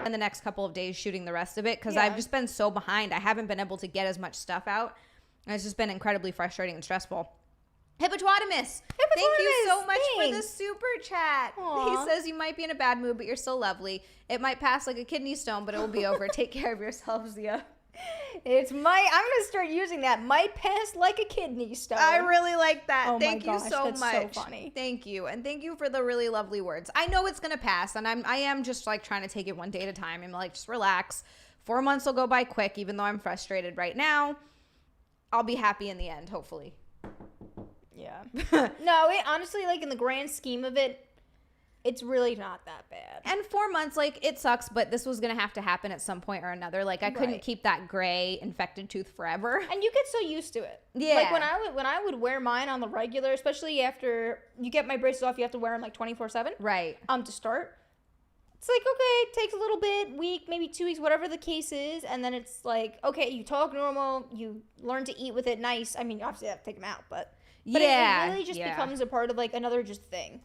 in the next couple of days shooting the rest of it because I've just been so behind. I haven't been able to get as much stuff out. And it's just been incredibly frustrating and stressful. Hippopotamus, thank you so much for the super chat. Aww. He says you might be in a bad mood, but you're still lovely. It might pass like a kidney stone, but it will be over. Take care of yourselves, Xia. I'm gonna start using that. Might pass like a kidney stone. I really like that. Oh thank you so that's much. So funny. Thank you, and thank you for the really lovely words. I know it's gonna pass, and I am just like trying to take it one day at a time. I'm like, just relax. 4 months will go by quick, even though I'm frustrated right now. I'll be happy in the end, hopefully. Yeah. No, honestly, like in the grand scheme of it, it's really not that bad. And 4 months, like, it sucks, but this was going to have to happen at some point or another. Like, I couldn't keep that gray infected tooth forever. And you get so used to it. Yeah. Like, when I would wear mine on the regular, especially after you get my braces off, you have to wear them, like, 24/7. Right. To start. It's like, okay, it takes a little bit, week, maybe 2 weeks, whatever the case is. And then it's like, okay, you talk normal, you learn to eat with it nice. I mean, obviously, I have to take them out, but it really just becomes a part of, like, another just thing.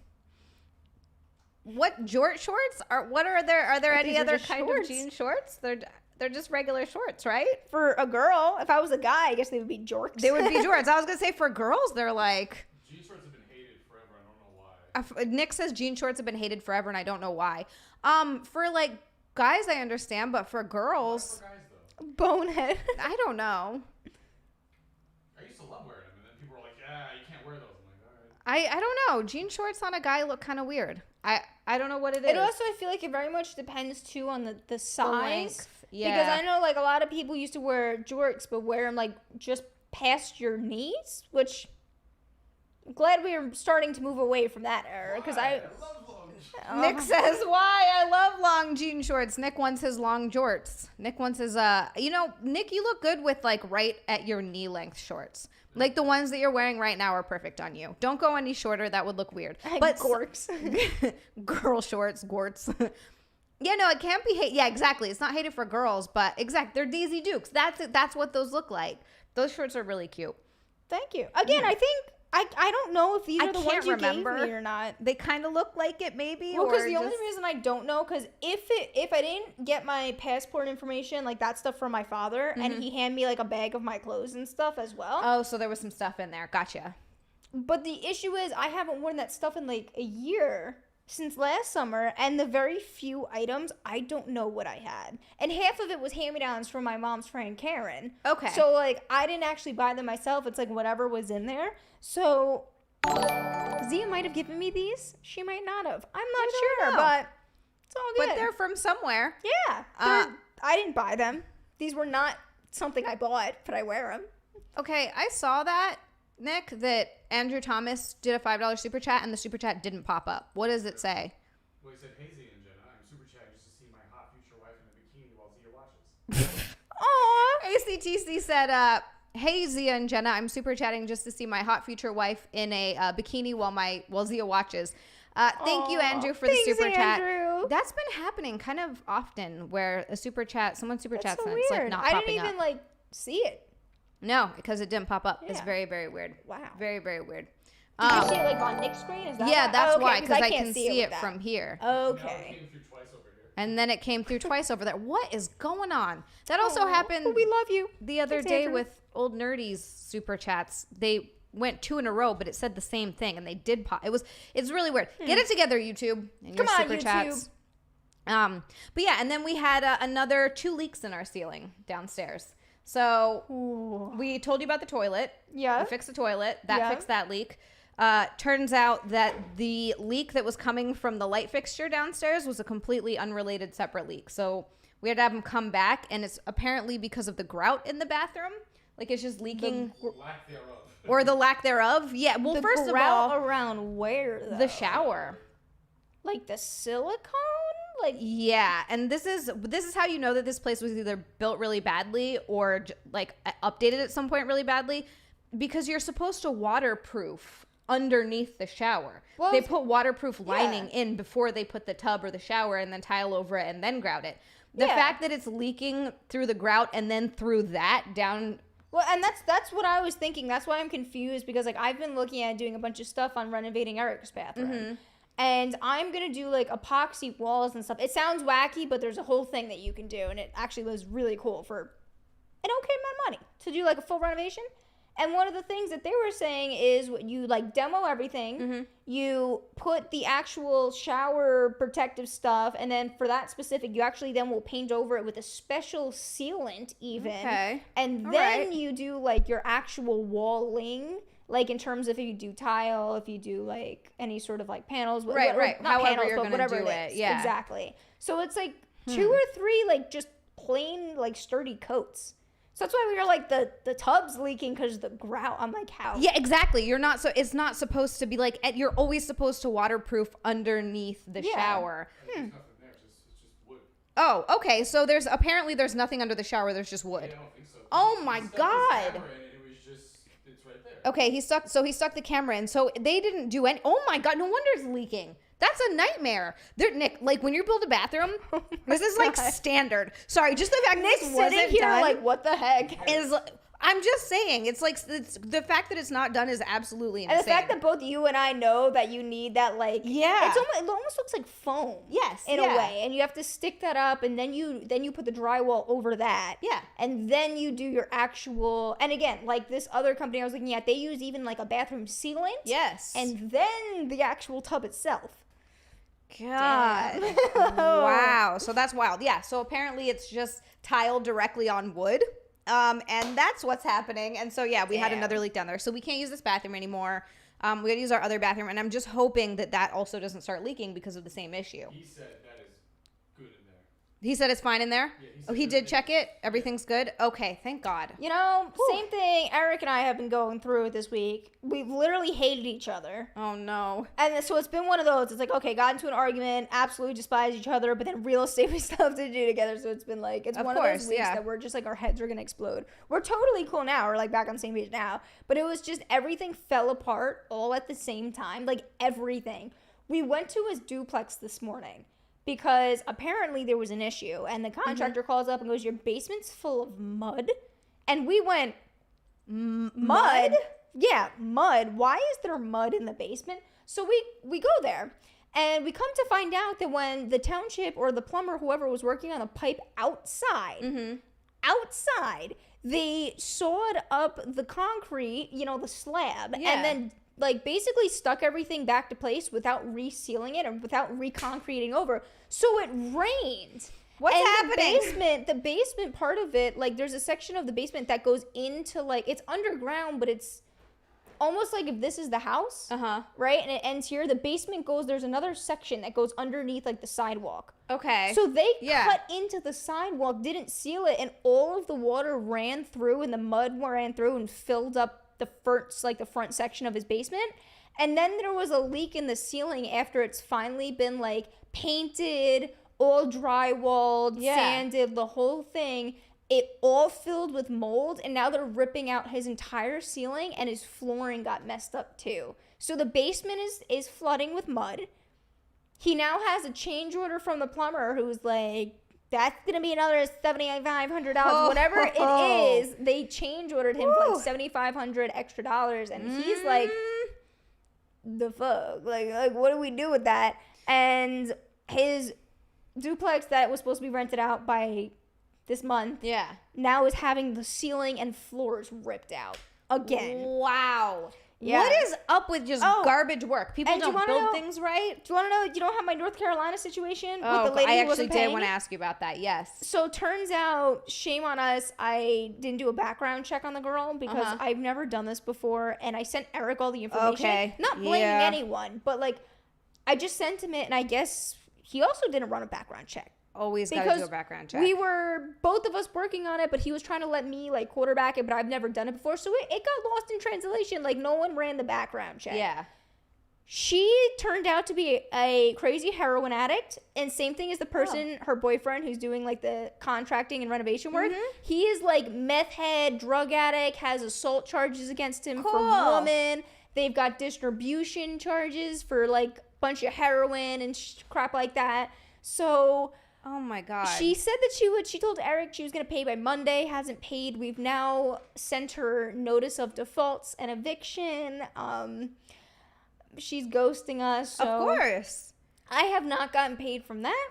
What jort shorts are there any other kind of jean shorts? They're just regular shorts, right? For a girl, if I was a guy, I guess they would be jorts. They would be jorts. I was gonna say for girls, they're like jean shorts have been hated forever. I don't know why. Nick says jean shorts have been hated forever, and I don't know why. For like guys, I understand, but for girls, Why for guys though? Bonehead. I don't know. I used to love wearing them, and then people were like, "Yeah, you can't wear those." I'm like, "All right." I don't know. Jean shorts on a guy look kind of weird. I don't know what it is. It also, I feel like it very much depends too on the size. The length. Yeah. Because I know like a lot of people used to wear jorts, but wear them like just past your knees, which I'm glad we are starting to move away from that era. Because I love long jeans. Nick says, why? I love long jean shorts. Nick wants his long jorts. Nick wants his, Nick, you look good with like right at your knee length shorts. Like the ones that you're wearing right now are perfect on you. Don't go any shorter. That would look weird. But gorks. Girl shorts, gorts. Yeah, no, it can't be hate. Yeah, exactly. It's not hated for girls, but they're Daisy Dukes. That's what those look like. Those shorts are really cute. Thank you. Again, I think I don't know if these are the ones you gave me or not. They kind of look like it, maybe. Well, because the only reason I don't know, because if I didn't get my passport information, like that stuff from my father, and he handed me like a bag of my clothes and stuff as well. Oh, so there was some stuff in there. Gotcha. But the issue is I haven't worn that stuff in like a year since last summer, and the very few items, I don't know what I had. And half of it was hand-me-downs from my mom's friend Karen. Okay. So like I didn't actually buy them myself. It's like whatever was in there. So Xia might have given me these. She might not have. I'm not sure, but it's all good. But they're from somewhere. Yeah. I didn't buy them. These were not something I bought, but I wear them. Okay, I saw that, Nick, that Andrew Thomas did a $5 super chat and the super chat didn't pop up. What does it say? Well, he said, "Hey, Xia and Jenna, I'm super chatting just to see my hot future wife in a bikini while Xia watches." Aww. ACTC said, hey, Xia and Jenna, I'm super chatting just to see my hot future wife in a bikini while Xia watches. Thank you, Andrew, for the super chat. That's been happening kind of often where someone super chats so and weird. it's like not popping up. I didn't even like see it. No, because it didn't pop up. Yeah. It's very, very weird. Wow. Very, very weird. Did you see it like on Nick's screen? Is that yeah, why? that's okay, why, because I can't can see it with from here. Okay. Now it came through twice over here. And then it came through twice over there. What is going on? That also happened. We love you. The other Thanks, day Andrew. with Old Nerdy's super chats. They went 2 in a row, but it said the same thing, and they did pop. It's really weird. Get it together, YouTube. And Come your on, super YouTube. chats. But yeah, and then we had another 2 leaks in our ceiling downstairs. So we told you about the toilet. Yeah. We fixed the toilet. That fixed that leak. Turns out that the leak that was coming from the light fixture downstairs was a completely unrelated separate leak. So we had to have them come back, and it's apparently because of the grout in the bathroom. Like it's just leaking. Lack thereof. Or the lack thereof. Yeah. Well, first of all, around where though? the shower. Like the silicone? Like Yeah, and this is how you know that this place was either built really badly or like updated at some point really badly, because you're supposed to waterproof underneath the shower. Well, they put waterproof lining in before they put the tub or the shower and then tile over it and then grout it. The fact that it's leaking through the grout and then through that down. Well, and that's what I was thinking. That's why I'm confused, because like I've been looking at doing a bunch of stuff on renovating Eric's bathroom. And I'm going to do like epoxy walls and stuff. It sounds wacky, but there's a whole thing that you can do. And it actually was really cool for an okay amount of money to do like a full renovation. And one of the things that they were saying is you like demo everything. You put the actual shower protective stuff. And then for that specific, you actually then will paint over it with a special sealant even. Okay. And then you do like your actual walling. Like in terms of if you do tile, if you do like any sort of like panels, right. Not However panels, you're but gonna whatever do it is. yeah, exactly. So it's like 2 or 3 like just plain like sturdy coats. So that's why we were like the tub's leaking because the grout. I'm like, how? Yeah, exactly. It's not supposed to be like, you're always supposed to waterproof underneath the shower. There's nothing there. It's just wood. Oh, okay. So there's nothing under the shower. There's just wood. Yeah, I don't think so. Oh my He stuck his God. camera in and it was just, it's right there. Okay, he stuck the camera in. So they didn't do any. Oh my God, no wonder it's leaking. That's a nightmare. Nick, like when you build a bathroom, this is like standard. Sorry, just the fact Nick's this wasn't sitting here done like, what the heck? is. I'm just saying, it's like the fact that it's not done is absolutely insane. And the fact that both you and I know that you need that, like, Yeah. it almost looks like foam. Yes, in yeah. a way, and you have to stick that up, and then you put the drywall over that. Yeah. And then you do your actual. And again, like this other company I was looking at, they use even like a bathroom sealant. Yes. And then the actual tub itself. God. Wow. So that's wild. Yeah. So apparently it's just tiled directly on wood. And that's what's happening. And so, yeah, we had another leak down there. So we can't use this bathroom anymore. We got to use our other bathroom. And I'm just hoping that also doesn't start leaking because of the same issue. He said that is good in there. He said it's fine in there? Yeah, he Oh, said he did everything- check it? Everything's good? Okay. Thank God. You know, same thing Eric and I have been going through this week. We've literally hated each other. Oh, no. And so it's been one of those. It's like, okay, got into an argument, absolutely despise each other, but then real estate we still have to do together. So it's been like, it's Of one of course, those weeks yeah. that we're just like, our heads are going to explode. We're totally cool now. We're like back on the same page now. But it was just everything fell apart all at the same time. Like everything. We went to his duplex this morning because apparently there was an issue. And the contractor calls up and goes, your basement's full of mud. And we went, mud? Yeah, mud. Why is there mud in the basement? So we go there, and we come to find out that when the township or the plumber, whoever was working on the pipe outside, they sawed up the concrete, the slab, Yeah. and then like basically stuck everything back to place without resealing it and without reconcreting over. So it rained. What's And happening? The basement part of it, like there's a section of the basement that goes into like, it's underground, but it's almost like if this is the house, right? And it ends here. The basement there's another section that goes underneath like the sidewalk. Okay. So they Yeah. cut into the sidewalk, didn't seal it, and all of the water ran through and the mud ran through and filled up the front section of his basement. And then there was a leak in the ceiling after it's finally been like painted, all drywalled, sanded, the whole thing. It all filled with mold, and now they're ripping out his entire ceiling, and his flooring got messed up too. So the basement is flooding with mud. He now has a change order from the plumber who's like, that's going to be another $7,500, whatever it is. They change ordered him for like $7,500 extra dollars, and he's like, the fuck? Like, what do we do with that? And his duplex that was supposed to be rented out by this month now is having the ceiling and floors ripped out again. Wow. Yeah. What is up with just garbage work? People And do you don't wanna build know- things right. Do you want to know? You don't have my North Carolina situation with Oh, the lady I who actually wasn't did paying want to me? ask you about that. Yes. So turns out, shame on us, I didn't do a background check on the girl because I've never done this before, and I sent Eric all the information. Okay. Not blaming Yeah. anyone, but like, I just sent him it, and I guess he also didn't run a background check. Always got to Because do a background check. we were both of us working on it, but he was trying to let me like quarterback it, but I've never done it before, so it got lost in translation. Like no one ran the background check. Yeah. She turned out to be a crazy heroin addict, and same thing as the person, her boyfriend, who's doing like the contracting and renovation work. He is like meth head, drug addict, has assault charges against him for woman. They've got distribution charges for like a bunch of heroin and crap like that. So Oh my God. she said that she told Eric she was going to pay by Monday, hasn't paid. We've now sent her notice of defaults and eviction. she's ghosting us. So of course. I have not gotten paid from that.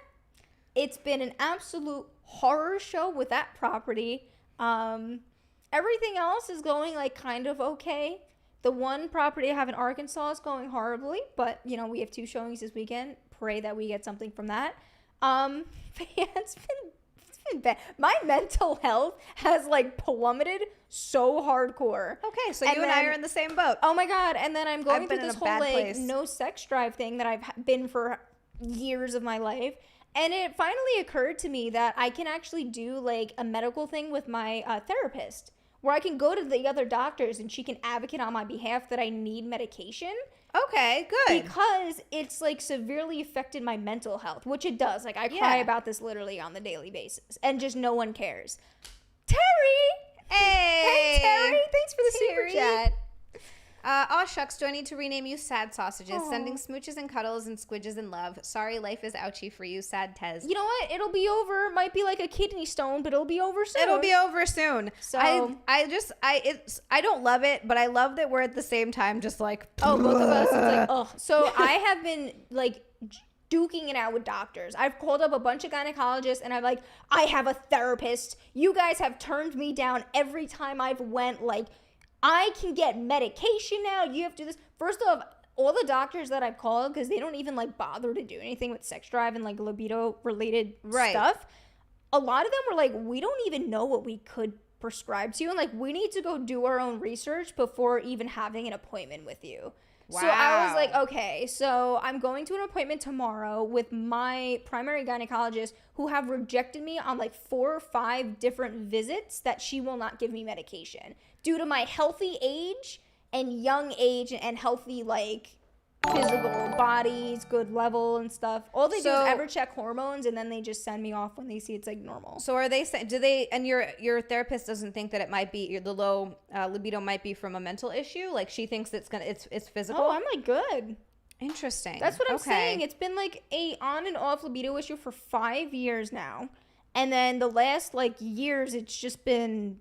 It's been an absolute horror show with that property. Everything else is going like kind of okay. The one property I have in Arkansas is going horribly, but you know, we have 2 showings this weekend. Pray that we get something from that. But yeah, it's been bad. My mental health has like plummeted so hardcore. Okay, so you and I are in the same boat. Oh my God. And then I'm going through this whole like place. no sex drive thing that I've been for years of my life. And it finally occurred to me that I can actually do like a medical thing with my therapist, where I can go to the other doctors and she can advocate on my behalf that I need medication. Okay, good. Because it's like severely affected my mental health, which it does. Like I cry about this literally on the daily basis, and just no one cares. Terry! Hey! Terry, thanks for the super chat. Aw shucks, do I need to rename you Sad Sausages? Sending smooches and cuddles and squidges and love. Sorry, life is ouchy for you, Sad Tez. You know what? It'll be over. Might be like a kidney stone, but it'll be over soon. It'll be over soon. So I don't love it, but I love that we're at the same time just like both of us. It's like, oh. So I have been like duking it out with doctors. I've called up a bunch of gynecologists and I'm like, I have a therapist. You guys have turned me down every time I've went. Like, I can get medication now. You have to do this. First off, all the doctors that I've called, because they don't even like bother to do anything with sex drive and like libido related stuff. A lot of them were like, we don't even know what we could prescribe to you. And like, we need to go do our own research before even having an appointment with you. Wow. So I was like, okay, so I'm going to an appointment tomorrow with my primary gynecologist, who have rejected me on like 4 or 5 different visits that she will not give me medication due to my healthy age and young age and healthy like physical bodies, good level and stuff. All they do is ever check hormones, and then they just send me off when they see it's like normal. So are they saying, do they, and your therapist doesn't think that it might be, the low libido might be from a mental issue? Like she thinks it's physical? Oh, I'm like, good. Interesting. That's what I'm saying. It's been like a on and off libido issue for 5 years now. And then the last like years, it's just been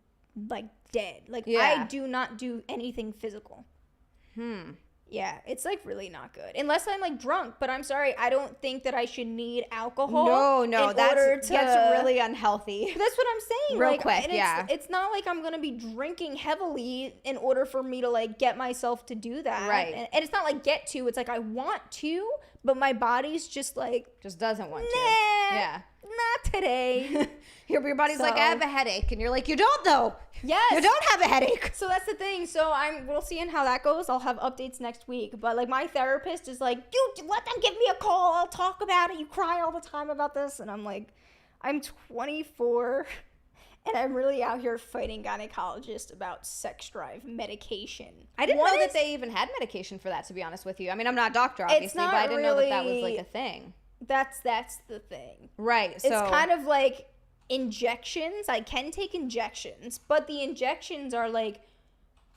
like dead. Like I do not do anything physical. Yeah, it's like really not good. Unless I'm like drunk, but I'm sorry, I don't think that I should need alcohol. No, that's really unhealthy. That's what I'm saying. Real like, quick, and it's not like I'm gonna be drinking heavily in order for me to like get myself to do that. Right. And it's not like get to, it's like I want to, but my body's just like just doesn't want to. Yeah. Not today. Your body's like, I have a headache, and you're like, you don't though. Yes. You don't have a headache. So that's the thing. So we'll see how that goes. I'll have updates next week. But like my therapist is like, you let them give me a call. I'll talk about it. You cry all the time about this. And I'm like, I'm 24 and I'm really out here fighting gynecologists about sex drive medication. I didn't know that they even had medication for that, to be honest with you. I mean, I'm not a doctor, obviously, but I didn't know that was like a thing. That's the thing. Right. So it's kind of like injections. I can take injections, but the injections are like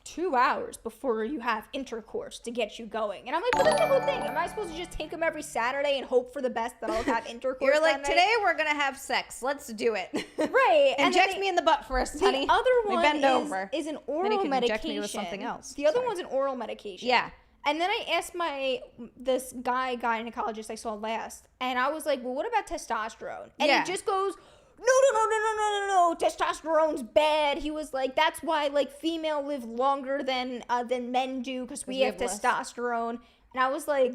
2 hours before you have intercourse to get you going. And I'm like, but that's the whole thing. Am I supposed to just take them every Saturday and hope for the best that I'll have intercourse? You're like, today we're going to have sex. Let's do it. Right. Inject me in the butt first, honey. The other one bend over. is an oral then you can medication. Inject me with something else. The other one's an oral medication. Yeah. And then I asked this gynecologist I saw last, and I was like, well, what about testosterone? And he just goes, no, testosterone's bad. He was like, that's why like female live longer than men do, because we have testosterone. And I was like,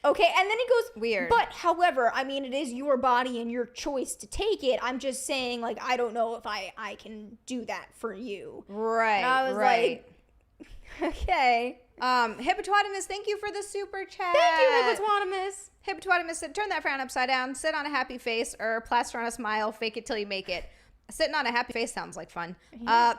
okay. And then he goes, weird. But however, I mean, it is your body and your choice to take it. I'm just saying, like, I don't know if I can do that for you. Right. And I was like, okay. Hippopotamus, thank you for the super chat. Thank you, Hippopotamus. Hippopotamus said, turn that frown upside down, sit on a happy face, or plaster on a smile, fake it till you make it. Sitting on a happy face sounds like fun. Yeah.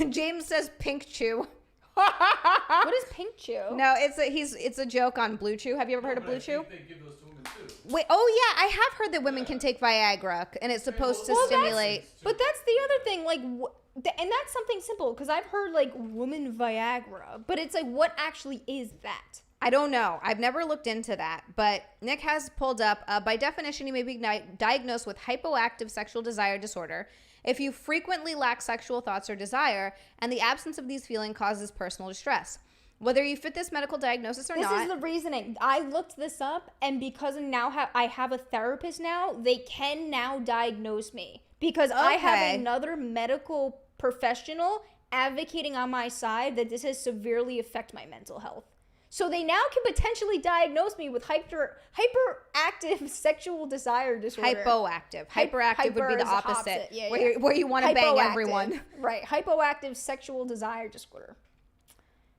James says pink chew. What is pink chew? No, it's a joke on Blue Chew. Have you ever heard of Blue Chew? They give those to women too. Wait, oh yeah, I have heard that women can take Viagra, and it's supposed to stimulate. But that's the other thing, like, and that's something simple, because I've heard like woman Viagra, but it's like, what actually is that? I don't know. I've never looked into that, but Nick has pulled up, by definition, you may be diagnosed with hypoactive sexual desire disorder if you frequently lack sexual thoughts or desire, and the absence of these feelings causes personal distress. Whether you fit this medical diagnosis or not. This is the reasoning. I looked this up, and because I have a therapist now, they can now diagnose me. Because I have another medical professional advocating on my side that this has severely affected my mental health. So they now can potentially diagnose me with hyperactive sexual desire disorder. Hypoactive. Hyperactive would be the opposite. Yeah, where you want to bang everyone. Right. Hypoactive sexual desire disorder.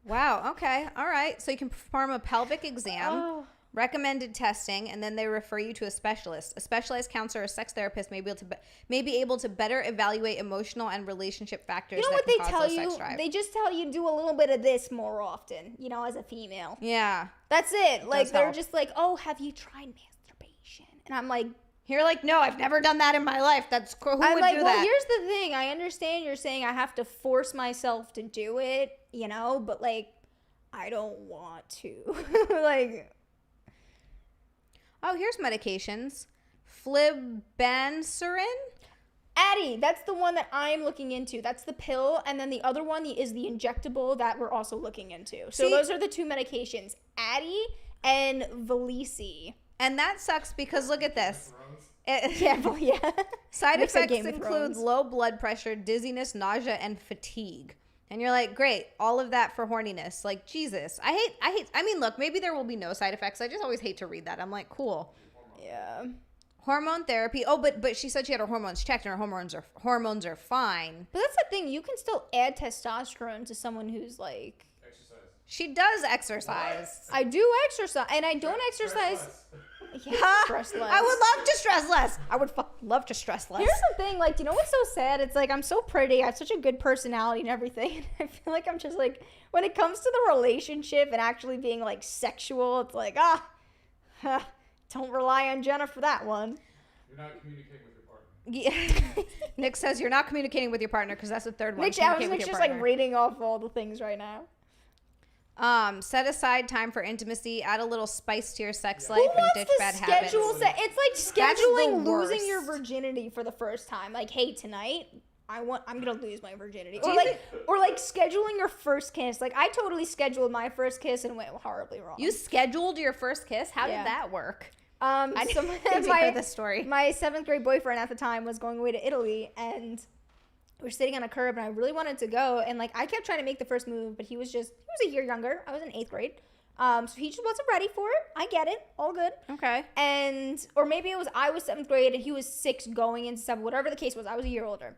Wow. Okay. All right. So you can perform a pelvic exam, recommended testing, and then they refer you to a specialist. A specialized counselor or sex therapist may be able to better evaluate emotional and relationship factors. You know that what can they cause tell low you? sex drive. They just tell you do a little bit of this more often, as a female. Yeah. That's it. Like, they're help. just like, oh, have you tried masturbation? And I'm like, you're like, no, I've never done that in my life. That's cool. Who would do that? Well, here's the thing. I understand you're saying I have to force myself to do it, but like, I don't want to. Like, oh, here's medications. Flibanserin? Addie, that's the one that I'm looking into. That's the pill, and then the other one is the injectable that we're also looking into. So those are the two medications, Addie and Valisi. And that sucks because look at this. Yeah. Side effects include low blood pressure, dizziness, nausea, and fatigue. And you're like, great, all of that for horniness. Like, Jesus. I mean, look, maybe there will be no side effects. I just always hate to read that. I'm like, cool. Yeah. Hormone therapy. Oh, but she said she had her hormones checked and her hormones are fine. But that's the thing. You can still add testosterone to someone who's like... Exercise. She does exercise. I do exercise, and I don't exercise... Yeah, stress less. I would love to stress less. I would love to stress less. Here's the thing, like, you know what's so sad? It's like, I'm so pretty. I have such a good personality and everything. And I feel like I'm just like, when it comes to the relationship and actually being like sexual, it's like, don't rely on Jenna for that one. You're not communicating with your partner. Yeah. Nick says you're not communicating with your partner because that's the third one. Nick's just like reading off all the things right now. Set aside time for intimacy, add a little spice to your sex life, Who and wants ditch to bad habits. It's like That's scheduling the losing your worst. virginity for the first time. Like, hey, tonight I'm gonna lose my virginity. Or like scheduling your first kiss. Like, I totally scheduled my first kiss and went horribly wrong. You scheduled your first kiss? How did that work? I didn't hear this story. My 7th grade boyfriend at the time was going away to Italy, and we were sitting on a curb, and I really wanted to go, and like I kept trying to make the first move, but he was a year younger. I was in 8th grade. So he just wasn't ready for it. I get it. All good. Okay. Or maybe I was 7th grade and he was 6 going into 7, whatever the case was. I was a year older.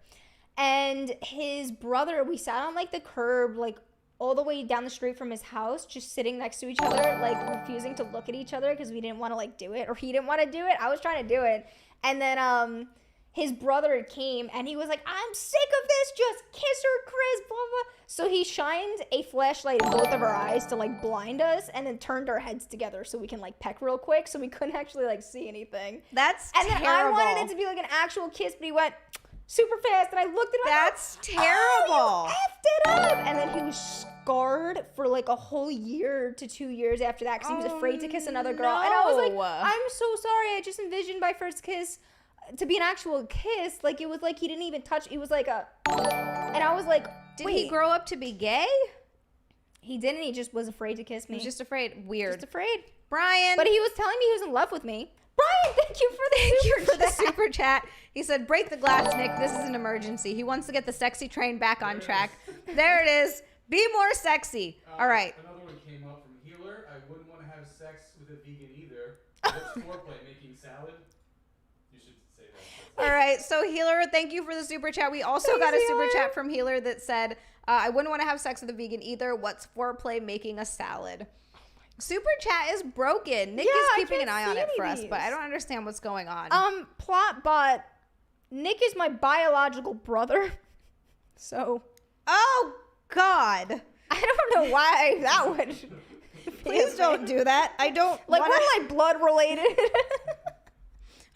And his brother, we sat on like the curb, like all the way down the street from his house, just sitting next to each other, like refusing to look at each other because we didn't want to like do it, or he didn't want to do it. I was trying to do it. And then his brother came and he was like, I'm sick of this. Just kiss her, Chris, blah, blah. So he shined a flashlight in both of our eyes to like blind us, and then turned our heads together so we can like peck real quick, so we couldn't actually like see anything. That's terrible. terrible. And then I wanted it to be like an actual kiss, but he went super fast, and I looked at him. That's terrible. Oh, you effed it up. And then he was scarred for like a whole year to 2 years after that because he was afraid to kiss another girl. And I was like, I'm so sorry. I just envisioned my first kiss to be an actual kiss. Like, it was like he didn't even touch. It was like a, and I was like, did he grow up to be gay? He didn't. He just was afraid to kiss me. He was just afraid. Weird. Just afraid. Brian. But he was telling me he was in love with me. Brian, thank you for the super chat. He said, break the glass, Nick. This is an emergency. He wants to get the sexy train back on track. There it is. Be more sexy. All right. Another one came up from Healer. I wouldn't want to have sex with a vegan either. What's foreplay? Making salad? You should say that. All right. So, Healer, thank you for the super chat. We also got a super chat from Healer that said, I wouldn't want to have sex with a vegan either. What's foreplay? Making a salad. Super chat is broken. Nick is keeping an eye on it for us, but I don't understand what's going on. Plot bot. Nick is my biological brother. So. Oh, God. I don't know why that would. Please don't do that. I don't like we're like blood related.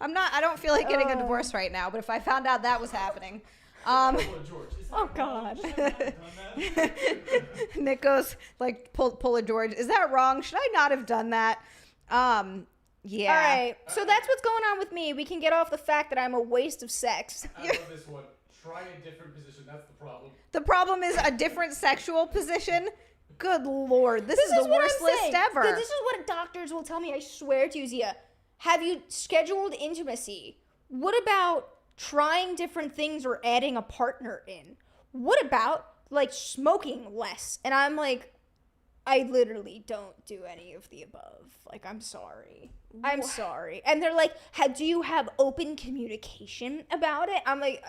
I don't feel like getting a divorce right now, but if I found out that was happening. Oh God. Nick goes like pull a George. Is that wrong? Should I not have done that? Yeah. All right. So that's what's going on with me. We can get off the fact that I'm a waste of sex. I love this one. Try a different position. That's the problem. The problem is a different sexual position. Good Lord. This is the worst list ever. This is what doctors will tell me. I swear to you, Xia. Have you scheduled intimacy? What about trying different things or adding a partner in? What about, like, smoking less? And I'm like, I literally don't do any of the above. Like, I'm sorry. I'm sorry. And they're like, do you have open communication about it? I'm like,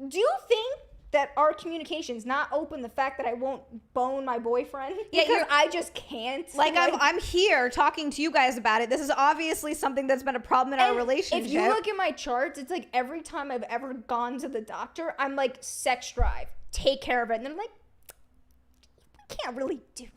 do you think that our communication's not open, the fact that I won't bone my boyfriend? Yeah, because I just can't. Like, I'm here talking to you guys about it. This is obviously something that's been a problem in our relationship. If you look at my charts, it's like every time I've ever gone to the doctor, I'm like, sex drive, take care of it. And then I'm like, we can't really do that.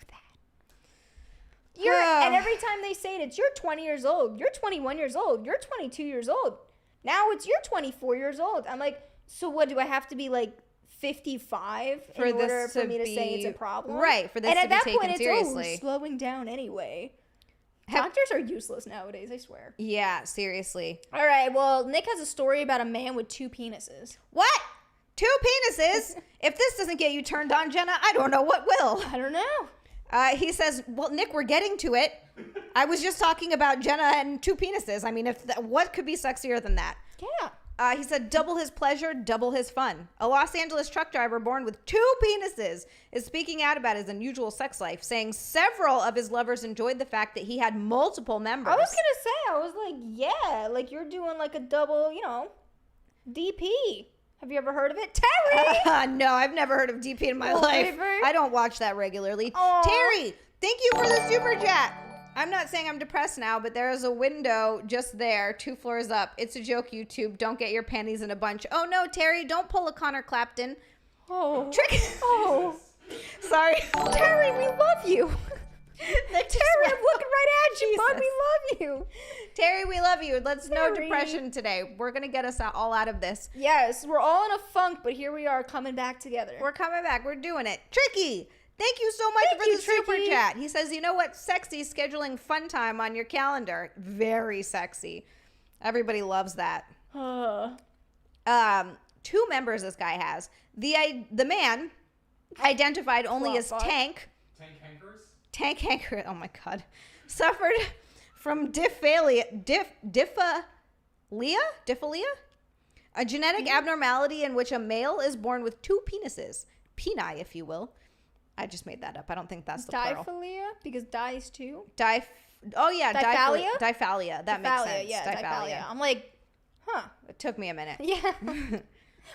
And every time they say it, you're 20 years old, you're 21 years old, you're 22 years old. Now it's you're 24 years old. I'm like, so what, do I have to be like 55 in order for me to say it's a problem? Right, for this to be taken seriously. And at that point, it's slowing down anyway. Doctors are useless nowadays, I swear. Yeah, seriously. All right, well, Nick has a story about a man with 2 penises. What? 2 penises? If this doesn't get you turned on, Jenna, I don't know what will. I don't know. He says, well, Nick, we're getting to it. I was just talking about Jenna and 2 penises. I mean, what could be sexier than that? Yeah. He said, double his pleasure, double his fun. A Los Angeles truck driver born with 2 penises is speaking out about his unusual sex life, saying several of his lovers enjoyed the fact that he had multiple members. I was going to say, I was like, yeah, like you're doing like a double, DP. Have you ever heard of it? Terry! No, I've never heard of DP in my life. I don't watch that regularly. Aww. Terry, thank you for the super chat. I'm not saying I'm depressed now, but there is a window just there, 2 floors up. It's a joke, YouTube. Don't get your panties in a bunch. Oh, no, Terry, don't pull a Connor Clapton. Oh. Trick. Oh. Sorry. Terry, we love you. Terry, I'm looking right at you, bud. We love you. Terry, we love you. Let's no Terry. depression today. We're going to get us all out of this. Yes, we're all in a funk, but here we are coming back together. We're coming back. We're doing it. Tricky. Thank you so much for the super chat. He says, you know what? Sexy, scheduling fun time on your calendar. Very sexy. Everybody loves that. 2 members this guy has. The man identified only as Tank. Tank hankers? Tank hanker. Oh my God. Suffered from dysphalia, a genetic abnormality in which a male is born with 2 penises. Peni, if you will. I just made that up. I don't think that's the plural. Diphilia? Because di is 2? Oh, yeah. Diphalia? Diphalia. That makes sense. Yeah, diphalia. I'm like, huh. It took me a minute. Yeah.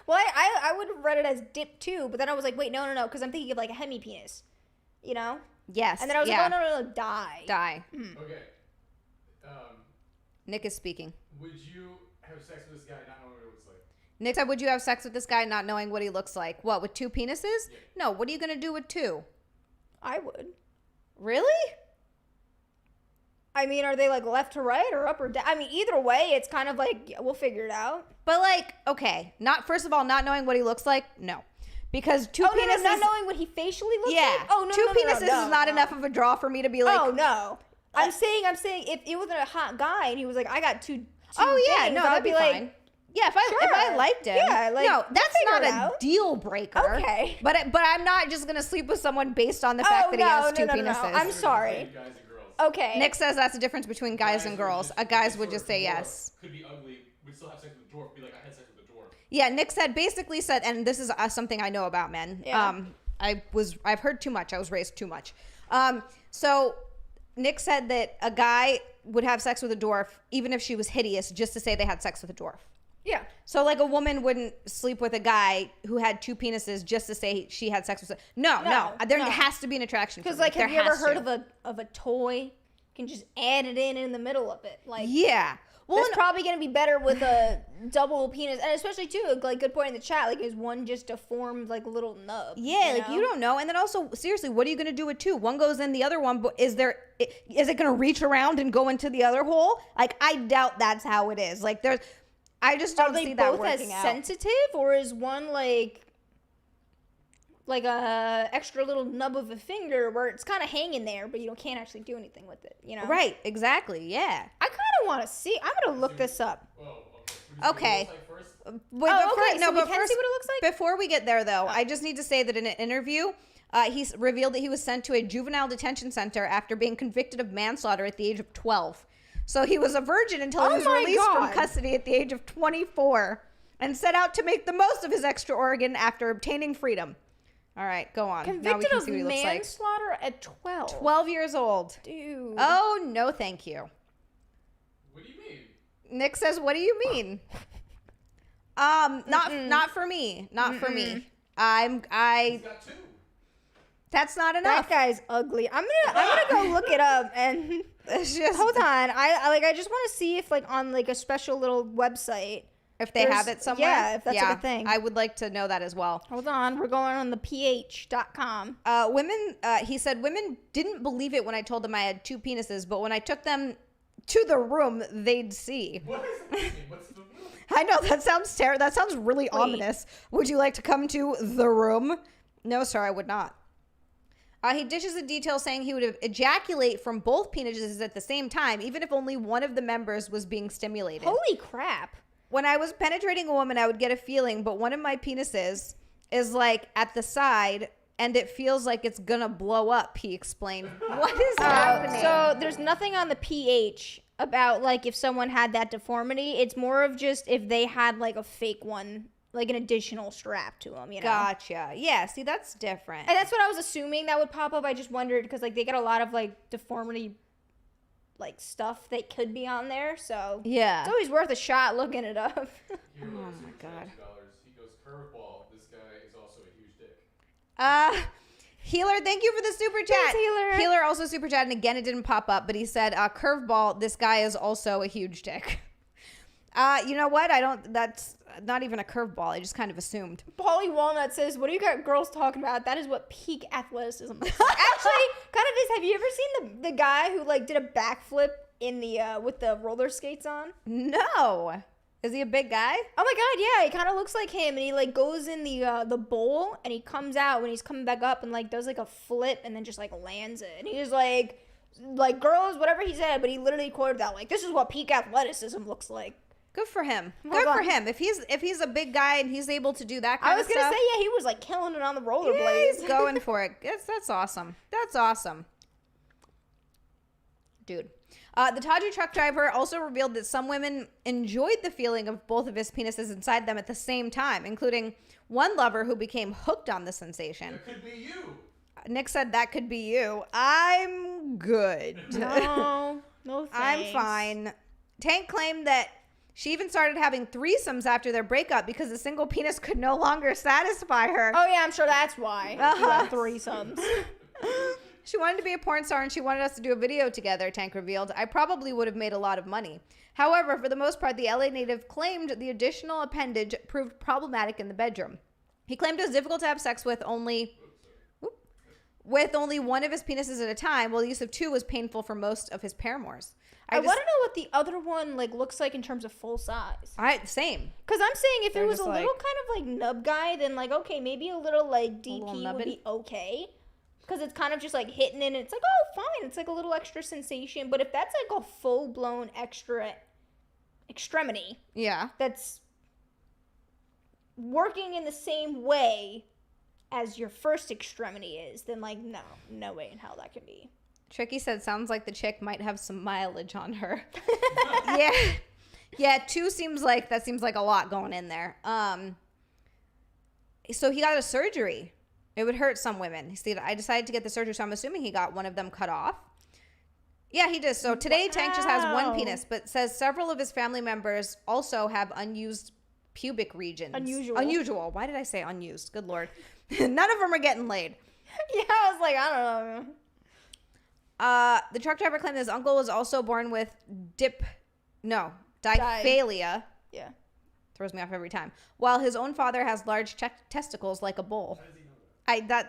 Well, I would have read it as dip too, but then I was like, wait, no, because I'm thinking of like a hemipenis. Yes. And then I was like, oh, no, die. Die. Okay. Nick is speaking. Would you have sex with this guy not knowing what it looks like? Nick said, would you have sex with this guy not knowing what he looks like? What, with 2 penises? Yeah. No, what are you going to do with 2? I would. Really? I mean, are they like left to right or up or down? I mean, either way, it's kind of like, yeah, we'll figure it out. But like, okay, first of all, not knowing what he looks like, no. Because 2 penises. No, not knowing what he facially looks like? Oh, no, 2 penises is not enough of a draw for me to be like. Oh, no. I'm saying if it was a hot guy and he was like, I got two oh yeah, things, no, I'd that'd be fine. like, yeah, if I liked him, yeah, like, no, that's not a deal breaker. Okay, but I'm not just gonna sleep with someone based on the fact that he has 2 penises. No. I'm sorry. Okay. Nick says that's the difference between guys and girls. Guys would just say yes. Could be ugly. We'd still have sex with a dwarf. Be like, I had sex with a dwarf. Yeah, Nick basically said, and this is something I know about men. Yeah. I've heard too much. I was raised too much. So Nick said that a guy would have sex with a dwarf even if she was hideous, just to say they had sex with a dwarf. Yeah. So like a woman wouldn't sleep with a guy who had 2 penises just to say she had sex with. No. There has to be an attraction. Because like, have you ever heard of a toy? You can just add it in the middle of it. Like, yeah. Well, it's probably gonna be better with a double penis, and especially too, like, good point in the chat. Like, is one just a formed like little nub? Yeah, like you don't know. And then also, seriously, what are you gonna do with 2? One goes in the other one, but is it gonna reach around and go into the other hole? Like, I doubt that's how it is. Like, I just don't see that working out. Are they both as sensitive, or is one like a extra little nub of a finger where it's kind of hanging there, but you can't actually do anything with it? You know? Right. Exactly. Yeah. I kind of want to see. I'm gonna look this up. Oh, okay. Wait, okay, so we can first, see what it looks like? Before we get there, though, I just need to say that in an interview, he revealed that he was sent to a juvenile detention center after being convicted of manslaughter at the age of 12. So he was a virgin until he was released from custody at the age of 24 and set out to make the most of his extra organ after obtaining freedom. All right, go on. Now we Convicted can of see what he looks like. manslaughter at 12. 12 years old. Dude. Oh, no, thank you. What do you mean? Nick says, what do you mean? Not for me. Not for me. He's got 2. That's not enough. That guy's ugly. I'm gonna go look it up and It's just, hold on. I just want to see if like on like a special little website if they have it somewhere. Yeah, if that's like a thing. I would like to know that as well. Hold on. We're going on the ph.com. He said women didn't believe it when I told them I had 2 penises, but when I took them to the room, they'd see. What does that mean? What's the room? I know, that sounds terrible. That sounds really ominous. Would you like to come to the room? No, sir, I would not. He dishes the detail saying he would ejaculate from both penises at the same time, even if only one of the members was being stimulated. Holy crap. When I was penetrating a woman, I would get a feeling, but one of my penises is like at the side, and it feels like it's gonna blow up, he explained. What is happening? So there's nothing on the pH about like if someone had that deformity. It's more of just if they had like a fake one, like an additional strap to them, you know? Gotcha. Yeah, see, that's different. And that's what I was assuming that would pop up. I just wondered because like they get a lot of like deformity like stuff that could be on there, so Yeah. it's always worth a shot looking it up. Oh my God. He goes, curveball. This guy is also a huge dick. Healer, thank you for the super chat. Thanks, Healer. Healer also super chat, and again, it didn't pop up, but he said, curveball, this guy is also a huge dick. You know what? That's not even a curveball. I just kind of assumed. Polly Walnut says, what are you girls talking about? That is what peak athleticism looks like. Actually, kind of is. Have you ever seen the guy who like did a backflip in the with the roller skates on? No. Is he a big guy? Oh my god, yeah, he kind of looks like him, and he like goes in the bowl, and he comes out when he's coming back up, and like does like a flip, and then just like lands it, and he was like girls, whatever he said, but he literally quoted that like, this is what peak athleticism looks like. Good for him. Hold Good for on. him. If he's a big guy and he's able to do that kind I of was stuff. gonna say, yeah, he was like killing it on the rollerblades. Yeah, he's going for it. That's awesome. That's awesome. Dude. The Tawdry truck driver also revealed that some women enjoyed the feeling of both of his penises inside them at the same time, including one lover who became hooked on the sensation. It could be you. Nick said that could be you. I'm good. No thanks. I'm fine. Tank claimed that she even started having threesomes after their breakup because a single penis could no longer satisfy her. Oh yeah, I'm sure that's why. You have threesomes. She wanted to be a porn star and she wanted us to do a video together, Tank revealed. I probably would have made a lot of money. However, for the most part, the LA native claimed the additional appendage proved problematic in the bedroom. He claimed it was difficult to have sex with only one of his penises at a time, while the use of 2 was painful for most of his paramours. I want to know what the other one like looks like in terms of full size. Same. Because I'm saying if They're it was a just little like- kind of like nub guy, then like okay, maybe a little like DP little would nubbin? be okay. Because it's kind of just like hitting it and it's like, oh, fine. It's like a little extra sensation. But if that's like a full blown extra extremity Yeah. that's working in the same way as your first extremity is, then like no way in hell that can be. Tricky said, sounds like the chick might have some mileage on her. Yeah, 2 seems like a lot going in there. So he got a surgery. It would hurt some women. He said, I decided to get the surgery, so I'm assuming he got one of them cut off. Yeah, he does. So today, Tank just has one penis, but says several of his family members also have unused pubic regions. Unusual. Why did I say unused? Good Lord. None of them are getting laid. Yeah, I was like, I don't know. The truck driver claimed his uncle was also born with diphalia. Yeah. Throws me off every time. While his own father has large testicles like a bull.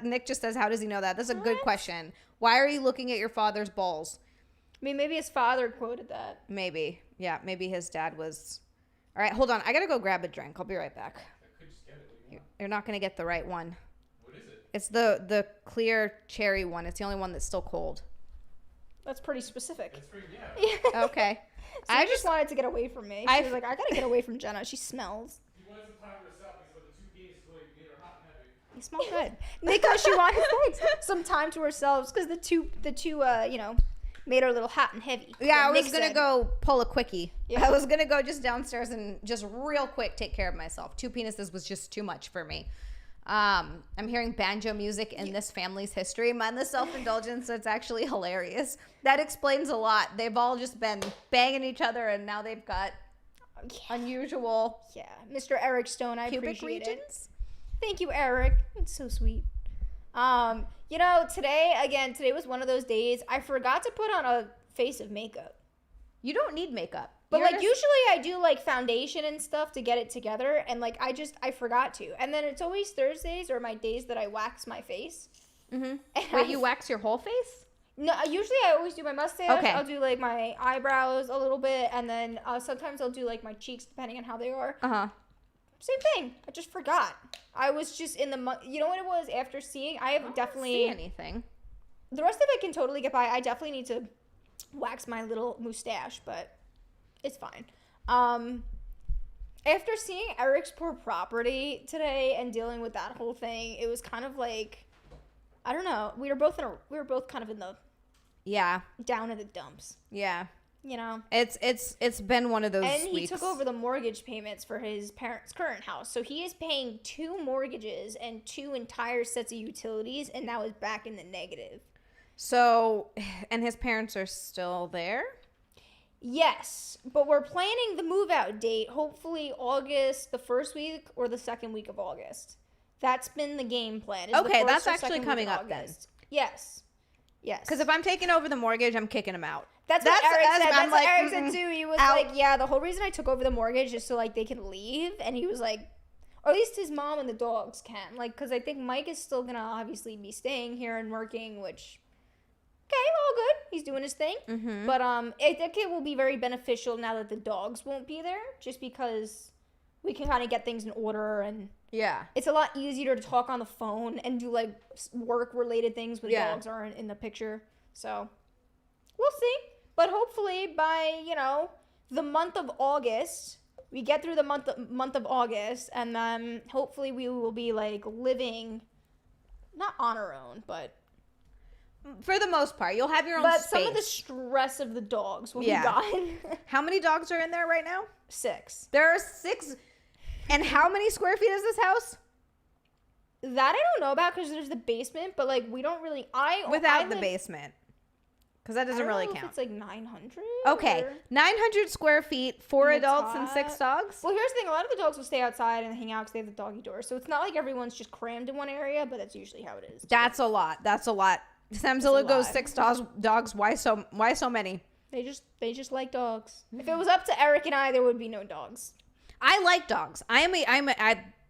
Nick just says, how does he know that? That's a good question. Why are you looking at your father's balls? I mean, maybe his father quoted that. Maybe. Yeah, maybe his dad was. All right, hold on. I got to go grab a drink. I'll be right back. I could just get it. What do you want? You're not going to get the right one. What is it? It's the clear cherry one. It's the only one that's still cold. That's pretty specific. It's for yeah. Okay. I just wanted to get away from me. She was like, I gotta get away from Jenna. She smells. You wanted some time to herself because the two penises really made her hot and heavy. You smell good. Nicola, she wanted some time to herself because the two, made her a little hot and heavy. Yeah, I was going to go pull a quickie. Yeah. I was going to go just downstairs and just real quick take care of myself. 2 penises was just too much for me. I'm hearing banjo music in this family's history. Mind the self-indulgence, it's actually hilarious. That explains a lot. They've all just been banging each other, and now they've got unusual Mr. Eric Stone, I pubic appreciate regions. it. Thank you, Eric. It's so sweet. Today was one of those days I forgot to put on a face of makeup. You don't need makeup. But usually I do like foundation and stuff to get it together, and like I forgot to. And then it's always Thursdays or my days that I wax my face. Mm-hmm. Wait, you wax your whole face? No, usually I always do my mustache. Okay. I'll do like my eyebrows a little bit, and then sometimes I'll do like my cheeks depending on how they are. Uh-huh. Same thing. I just forgot. I was just in the you know what it was after seeing. I have definitely see anything. The rest of it can totally get by. I definitely need to wax my little mustache, but it's fine. After seeing Eric's poor property today and dealing with that whole thing, it was kind of like, I don't know. We were both kind of in the down in the dumps. Yeah. You know, it's been one of those and weeks. He took over the mortgage payments for his parents' current house, so he is paying 2 mortgages and 2 entire sets of utilities, and now is back in the negative. So, and his parents are still there? Yes, but we're planning the move out date, hopefully August, the first week or the second week of August. That's been the game plan. Okay, that's actually coming up then. Yes. Because if I'm taking over the mortgage, I'm kicking him out. That's what Eric said. That's what Eric said too. He was out. like, yeah, the whole reason I took over the mortgage is so like they can leave. And he was like, or at least his mom and the dogs can. Like, because I think Mike is still going to obviously be staying here and working, which, okay, all good. He's doing his thing. Mm-hmm. But I think it will be very beneficial now that the dogs won't be there, just because we can kind of get things in order, and it's a lot easier to talk on the phone and do like work related things when dogs aren't in the picture. So we'll see. But hopefully by, the month of August, we get through the month of August, and then hopefully we will be like living not on our own, but for the most part, you'll have your own space. But some of the stress of the dogs will be gone. How many dogs are in there right now? 6. There are 6. And how many square feet is this house? That I don't know about, because there's the basement, but like we don't really. Without the basement, because that doesn't really count. It's like 900. Okay, 900 square feet, 4 adults and 6 dogs. Well, here's the thing: a lot of the dogs will stay outside and hang out because they have the doggy door. So it's not like everyone's just crammed in one area, but that's usually how it is. That's a lot. Samzilla goes 6 dogs. Why so many? They just like dogs. If it was up to Eric and I, there would be no dogs. I like dogs.